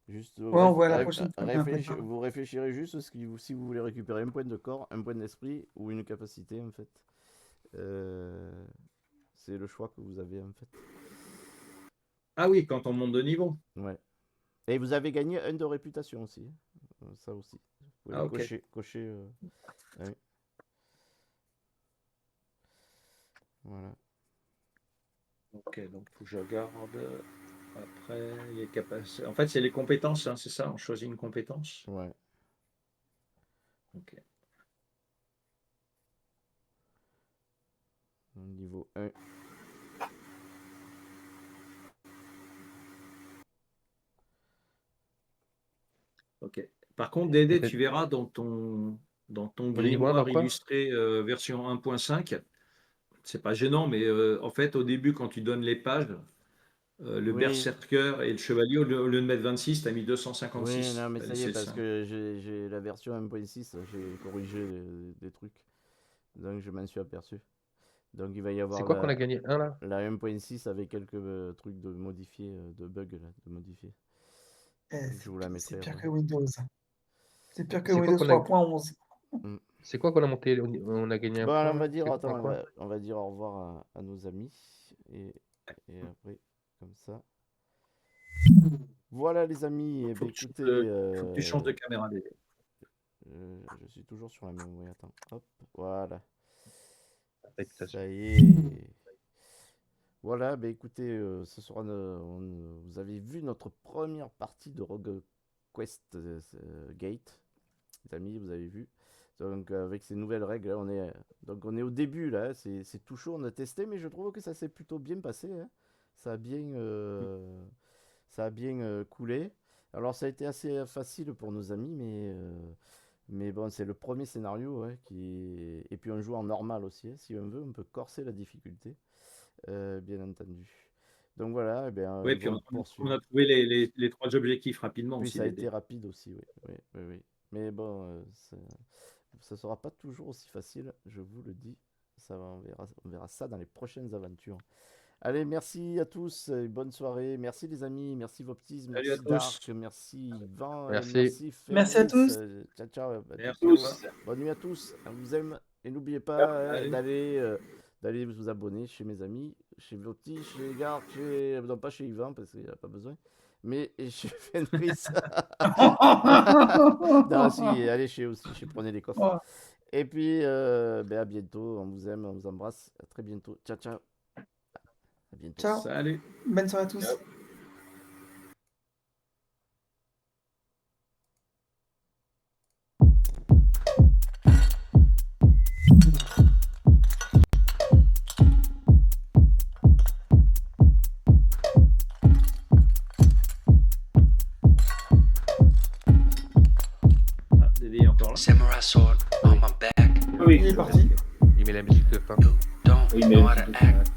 Speaker 1: Juste,
Speaker 5: Ouais, on voit la prochaine fois. J'ai un peu peur.
Speaker 1: vous réfléchirez juste si vous voulez récupérer un point de corps, un point d'esprit ou une capacité, en fait. C'est le choix que vous avez, en fait.
Speaker 3: Ah oui, quand on monte de niveau.
Speaker 1: Ouais. Et vous avez gagné un de réputation aussi. Ça aussi. Vous pouvez
Speaker 3: Ah,
Speaker 1: le
Speaker 3: ok.
Speaker 1: cocher. Ouais. Voilà.
Speaker 3: Ok, donc il faut que je regarde. Après, les capacités. En fait, c'est les compétences, hein, c'est ça? On choisit une compétence.
Speaker 1: Ouais.
Speaker 3: Ok.
Speaker 1: Niveau 1.
Speaker 3: Ok. Par contre, Dédé,
Speaker 4: On fait-
Speaker 3: tu verras dans ton
Speaker 4: On est niveau 1 dans
Speaker 3: grimoire
Speaker 4: quoi?
Speaker 3: illustré version 1.5, c'est pas gênant, mais en fait, au début, quand tu donnes les pages, Le
Speaker 1: Oui.
Speaker 3: berserker et le chevalier, au lieu de mettre 26, tu as mis
Speaker 1: Oui,
Speaker 3: 256.
Speaker 1: non, mais ça y
Speaker 3: C'est
Speaker 1: est, parce
Speaker 3: ça.
Speaker 1: que j'ai la version 1.6, j'ai corrigé des trucs. Donc je m'en suis aperçu. Donc il va y
Speaker 4: C'est
Speaker 1: avoir
Speaker 4: quoi qu'on a gagné? Un là?
Speaker 1: la 1.6 avec quelques trucs de modifiés, de bugs là, de modifiés.
Speaker 5: Eh,
Speaker 1: Je vous la
Speaker 5: c'est
Speaker 1: mettrai
Speaker 5: pire
Speaker 1: après.
Speaker 5: que Windows. C'est pire que
Speaker 4: C'est quoi
Speaker 5: Windows
Speaker 4: qu'on a
Speaker 5: 3.11.
Speaker 4: C'est quoi qu'on a monté? On a gagné un
Speaker 1: Bon, alors,
Speaker 4: point
Speaker 1: on va
Speaker 4: là?
Speaker 1: dire,
Speaker 4: Quelque
Speaker 1: attends,
Speaker 4: un point?
Speaker 1: on va dire au revoir à nos amis. Et après, comme ça. Voilà les amis, eh ben, écoutez,
Speaker 3: Faut que tu changes de caméra.
Speaker 1: je suis toujours sur la même, oui, attends, hop, voilà,
Speaker 4: Affectation.
Speaker 1: ça y est. Voilà, ben écoutez, ce soir, vous avez vu notre première partie de Rogue Quest Gate, les amis, vous avez vu. Donc avec ces nouvelles règles, là, on est au début là, c'est tout chaud, on a testé, mais je trouve que ça s'est plutôt bien passé, hein. Ça a bien, coulé. Alors ça a été assez facile pour nos amis, mais bon, c'est le premier scénario, ouais, et puis on joue en normal aussi, hein. Si on veut, on peut corser la difficulté, bien entendu. Donc voilà, eh bien,
Speaker 3: Oui,
Speaker 1: ils
Speaker 3: puis
Speaker 1: vont
Speaker 3: on
Speaker 1: poursuivre.
Speaker 3: a trouvé les 3 objectifs rapidement
Speaker 1: Puis
Speaker 3: aussi.
Speaker 1: ça a été rapide aussi, oui, oui, oui, oui. Mais bon, ça sera pas toujours aussi facile, je vous le dis. On verra ça dans les prochaines aventures. Allez, merci à tous, bonne soirée. Merci les amis, merci Voptis,
Speaker 3: Salut à
Speaker 1: merci
Speaker 3: tous.
Speaker 1: Dark, merci Yvan,
Speaker 4: Merci.
Speaker 1: merci
Speaker 5: Merci à
Speaker 1: Ferris.
Speaker 5: tous.
Speaker 1: Ciao, ciao.
Speaker 3: Merci.
Speaker 2: Tous.
Speaker 1: Bonne nuit à tous, on vous aime. Et n'oubliez pas
Speaker 3: Allez.
Speaker 1: d'aller vous abonner chez mes amis, chez Voptis, chez Dark, non pas chez Yvan parce qu'il n'a pas besoin, mais chez Fenris. Non, si, allez chez Prenez les coffres.
Speaker 5: Oh,
Speaker 1: Et puis, ben, à bientôt, on vous aime, on vous embrasse. À très bientôt. Ciao, ciao. À bientôt.
Speaker 5: ciao.
Speaker 3: Salut.
Speaker 5: Bonne soirée à tous.
Speaker 2: Ciao.
Speaker 3: Ah, Dédé est encore là.
Speaker 6: Samurai sword on my back.
Speaker 2: Oui,
Speaker 5: Il est parti.
Speaker 4: Il met la musique de fin.
Speaker 6: You don't
Speaker 2: Oui, mais
Speaker 6: know how to act.